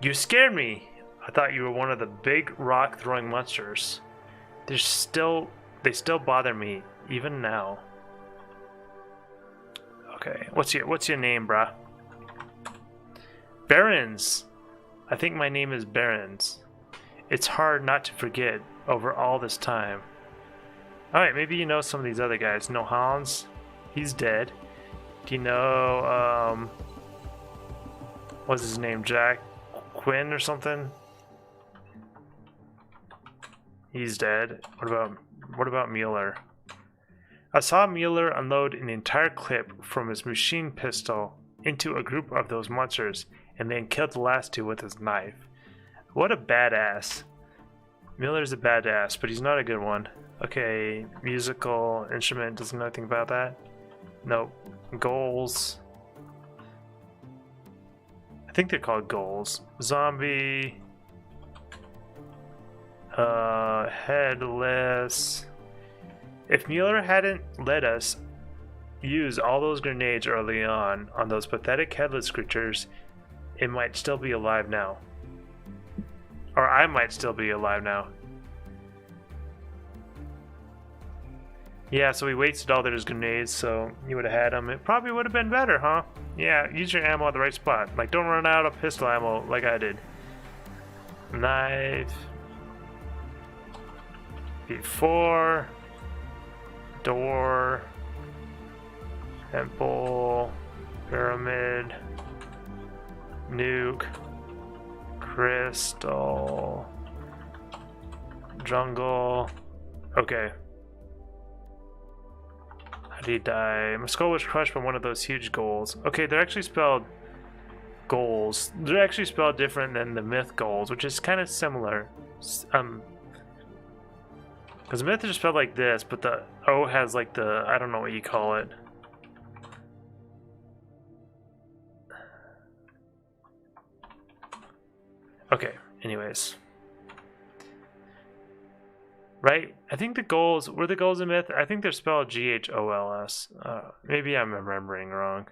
Speaker 1: You scared me! I thought you were one of the big rock-throwing monsters. They still bother me, even now. Okay, what's your name, brah? Barons! I think my name is Barons. It's hard not to forget over all this time. Alright, maybe you know some of these other guys. No Hans? He's dead. Do you know, what's his name? Jack Quinn or something? He's dead. What about Mueller? I saw Mueller unload an entire clip from his machine pistol into a group of those monsters and then killed the last two with his knife. What a badass. Miller's a badass, but he's not a good one. Okay, musical instrument, doesn't know anything about that. Nope. Goals. I think they're called goals. Zombie. Headless. If Mueller hadn't let us use all those grenades early on those pathetic headless creatures, it might still be alive now. Or I might still be alive now. Yeah, so we wasted all those grenades, so you would have had them. It probably would have been better, huh? Yeah, use your ammo at the right spot. Like, don't run out of pistol ammo like I did. Knife. Before. Door. Temple. Pyramid. Nuke. Crystal. Jungle. Okay. How did he die? My skull was crushed by one of those huge goals. Okay, they're actually spelled goals. They're actually spelled different than the myth goals, which is kind of similar. Because myth is spelled like this, but the O has like the, I don't know what you call it. Okay, anyways. Right? I think the goals, were the goals in myth? I think they're spelled G-H-O-L-S. Maybe I'm remembering wrong.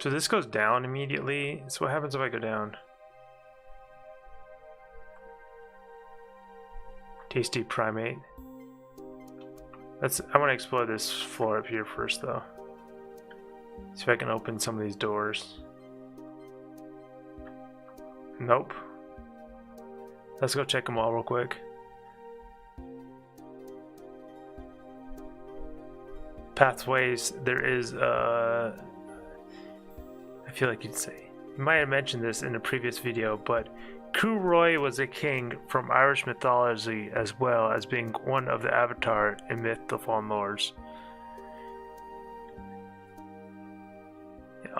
Speaker 1: So this goes down immediately. So what happens if I go down? Tasty primate. I want to explore this floor up here first though. See if I can open some of these doors. Nope. Let's go check them all real quick. Pathways, there is I feel like you'd say, you might have mentioned this in a previous video, but Kuroy was a king from Irish mythology as well as being one of the Avatar in Myth the Fallen Lords.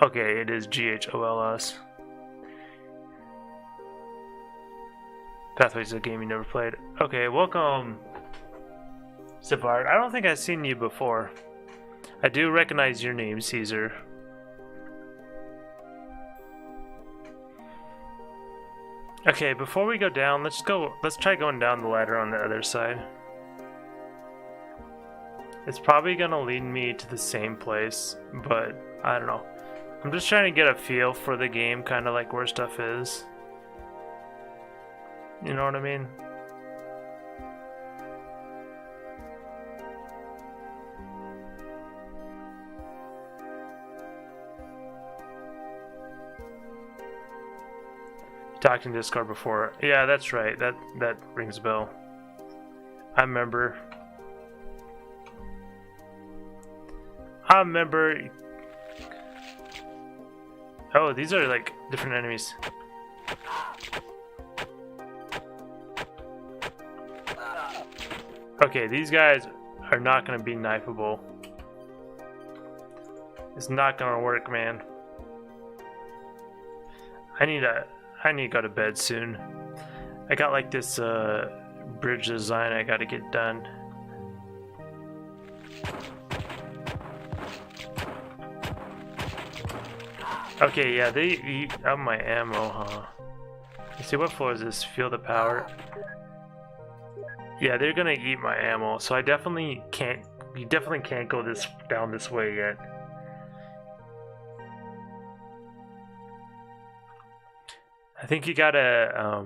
Speaker 1: Okay, it is G-H-O-L-S. Pathways is a game you never played. Okay, welcome, Savard. I don't think I've seen you before. I do recognize your name, Caesar. Okay, before we go down, let's try going down the ladder on the other side. It's probably gonna lead me to the same place, but I don't know. I'm just trying to get a feel for the game, kind of like where stuff is. You know what I mean? Talked in Discord before. Yeah, that's right. That rings a bell. I remember. Oh, these are like different enemies. Okay, these guys are not gonna be knifeable. It's not gonna work, man. I need to go to bed soon. I got like this bridge design I gotta get done. Okay, yeah, they eat up my ammo, huh? Let's see, what floor is this? Feel the power. Yeah, they're gonna eat my ammo, so I definitely can't. You definitely can't go down this way yet. I think you gotta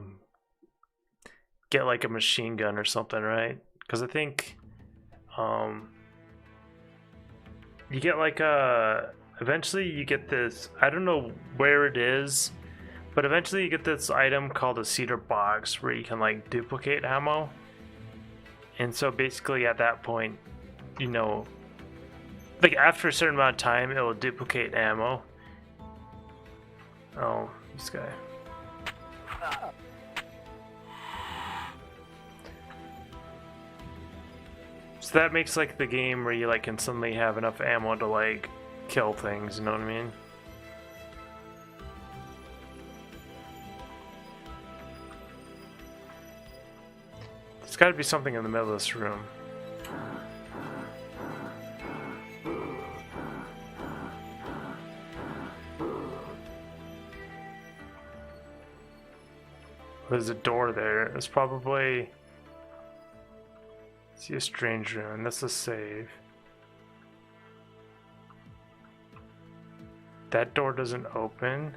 Speaker 1: get like a machine gun or something, right? Because I think you get like eventually you get this, I don't know where it is, but eventually you get this item called a cedar box where you can like duplicate ammo. And so basically at that point, you know, like after a certain amount of time it will duplicate ammo. Oh, this guy. So that makes like the game where you like can suddenly have enough ammo to like kill things, you know what I mean? There's gotta be something in the middle of this room. There's a door there. It's probably... See a strange room. That's a save. That door doesn't open.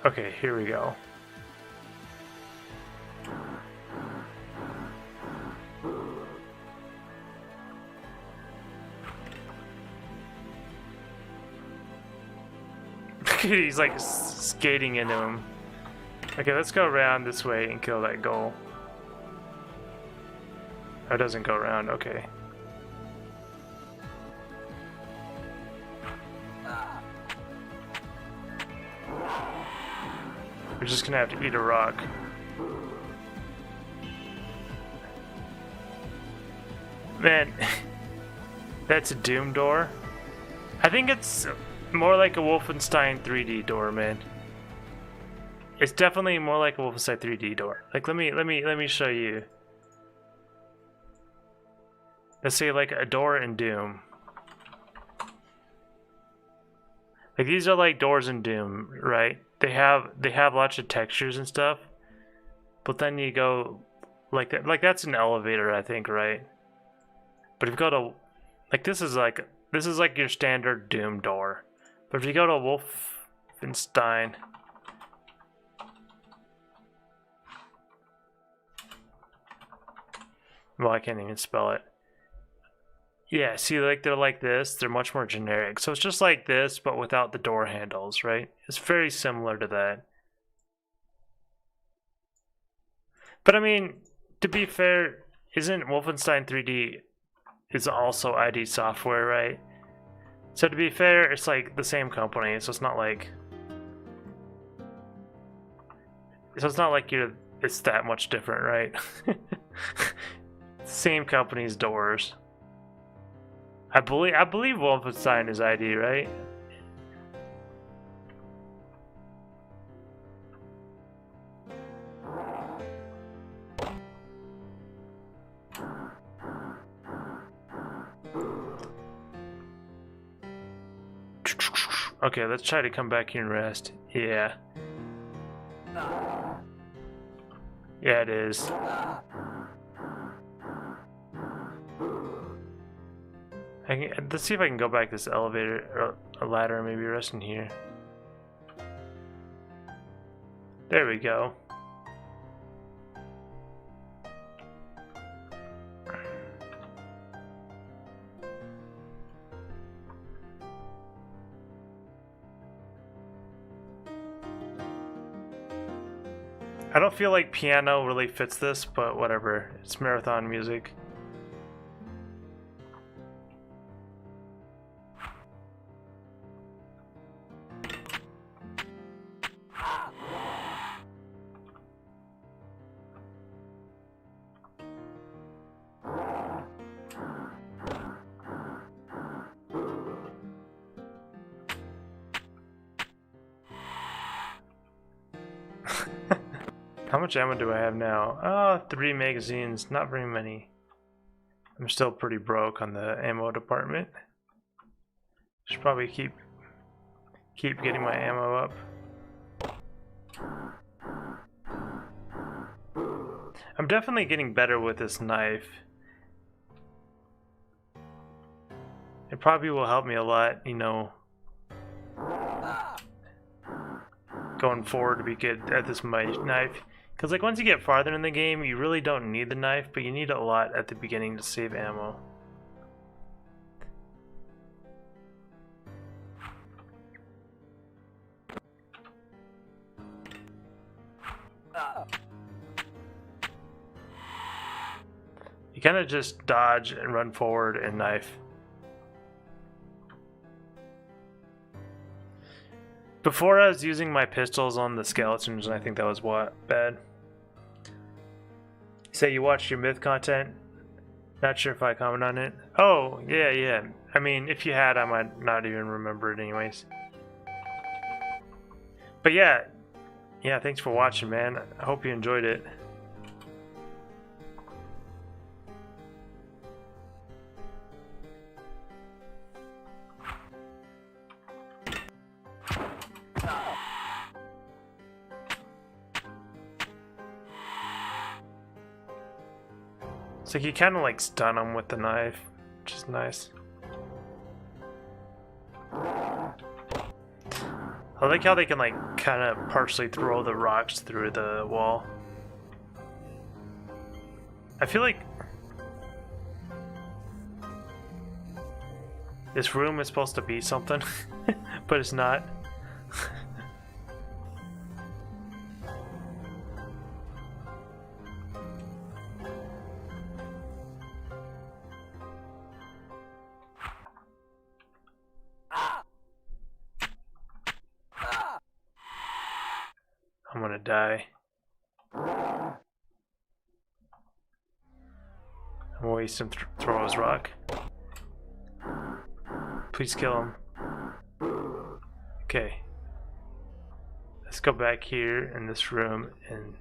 Speaker 1: Okay, here we go. He's like skating into him. Okay, let's go around this way and kill that goal. Oh, it doesn't go around, okay. We're just gonna have to eat a rock. Man, that's a Doom door. I think it's more like a Wolfenstein 3D door, man. It's definitely more like a Wolfenstein 3D door. Like, let me show you. Let's say like a door in Doom. Like these are like doors in Doom, right? They have lots of textures and stuff. But then you go like that. Like that's an elevator, I think, right? But if you go to like this is like your standard Doom door. But if you go to Wolfenstein, well, I can't even spell it. Yeah, see, like they're like this. They're much more generic. So it's just like this, but without the door handles, right? It's very similar to that. But I mean, to be fair, isn't Wolfenstein 3D is also ID Software, right? So to be fair, it's like the same company, so it's not like it's that much different, right? Same company's doors. I believe Wolfenstein is ID, right? Okay, let's try to come back here and rest. Yeah. Yeah, it is. Let's see if I can go back this elevator or a ladder, maybe rest in here. There we go. I don't feel like piano really fits this, but whatever. It's marathon music. How much ammo do I have now? 3 magazines, not very many. I'm still pretty broke on the ammo department. Should probably keep getting my ammo up. I'm definitely getting better with this knife. It probably will help me a lot, you know, going forward to be good at this knife. Because like once you get farther in the game, you really don't need the knife, but you need it a lot at the beginning to save ammo. You kind of just dodge and run forward and knife. Before I was using my pistols on the skeletons, and I think that was bad. Say you watched your myth content. Not sure if I comment on it. Oh, yeah. I mean, if you had, I might not even remember it anyways. But yeah, thanks for watching, man. I hope you enjoyed it. So you kind of like stun them with the knife, which is nice. I like how they can like kind of partially throw the rocks through the wall. I feel like this room is supposed to be something, but it's not. I'm gonna die. I'm gonna waste him throw his rock. Please kill him. Okay. Let's go back here in this room and...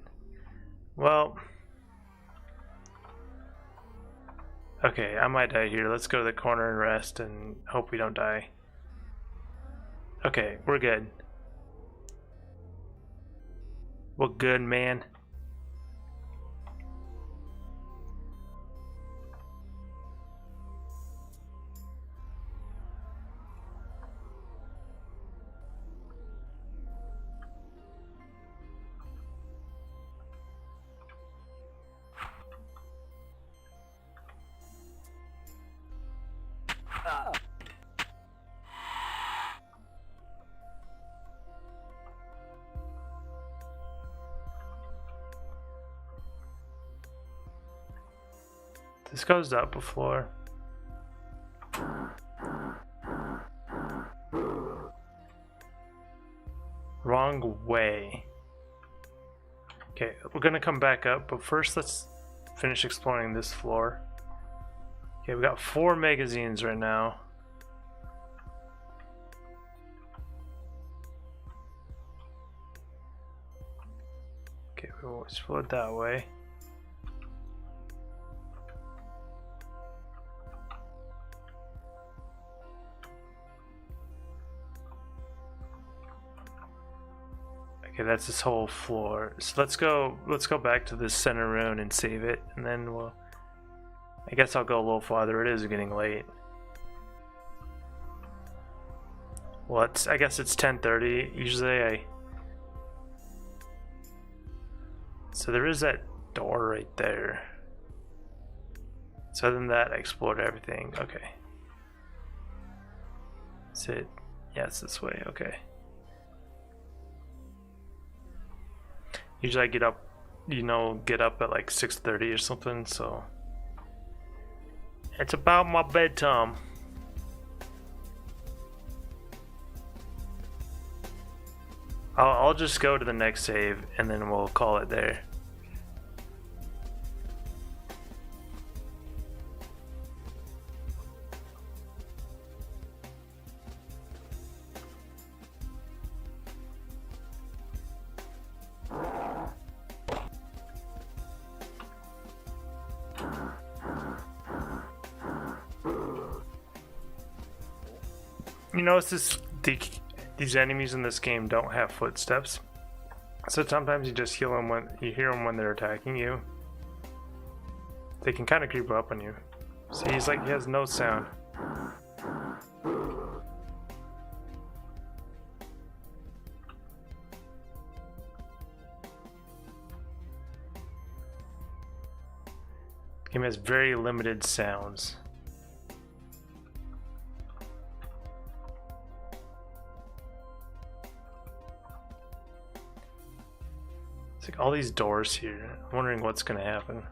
Speaker 1: Well... Okay, I might die here. Let's go to the corner and rest and hope we don't die. Okay, we're good. Well, good, man. This goes up a floor. Wrong way. Okay, we're gonna come back up, but first let's finish exploring this floor. Okay, we got 4 magazines right now. Okay, we'll explore it that way. Okay, that's this whole floor. So let's go back to this center room and save it, and then we'll... I guess I'll go a little farther. It is getting late. Well, I guess it's 10:30. Usually So there is that door right there. So other than that, I explored everything. Okay. Is it? Yeah, it's this way. Okay. Usually I get up, get up at like 6:30 or something, so it's about my bedtime. I'll just go to the next save and then we'll call it there. You notice these enemies in this game don't have footsteps, so sometimes you just hear them when they're attacking you. They can kind of creep up on you. See, he has no sound. The game has very limited sounds. It's like all these doors here. I'm wondering what's gonna happen.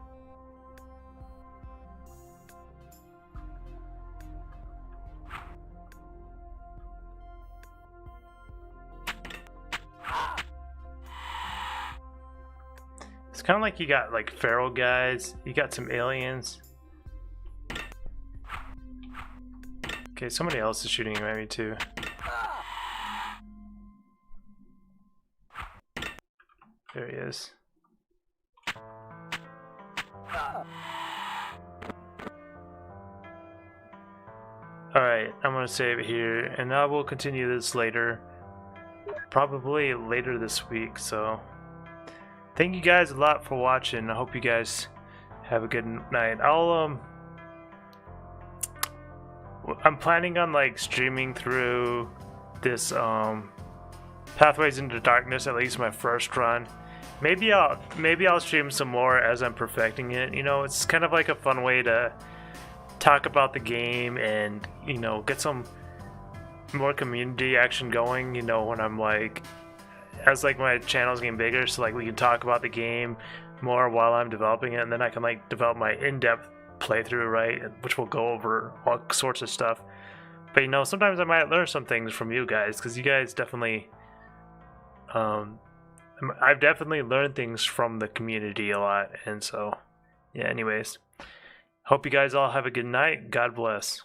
Speaker 1: This kind of like you got like feral guys, you got some aliens. Okay, somebody else is shooting at me too. There he is. Alright, I'm gonna save it here, and I will continue this later. Probably later this week, so thank you guys a lot for watching. I hope you guys have a good night. I'm planning on like streaming through this Pathways into Darkness, at least my first run. Maybe I'll stream some more as I'm perfecting it. You know, it's kind of like a fun way to talk about the game and, you know, get some more community action going, you know, when I'm like, as like my channel's getting bigger, so like we can talk about the game more while I'm developing it, and then I can like develop my in-depth playthrough, right, which will go over all sorts of stuff. But you know, sometimes I might learn some things from you guys, because you guys definitely I've definitely learned things from the community a lot. And so yeah, anyways, hope you guys all have a good night. God bless.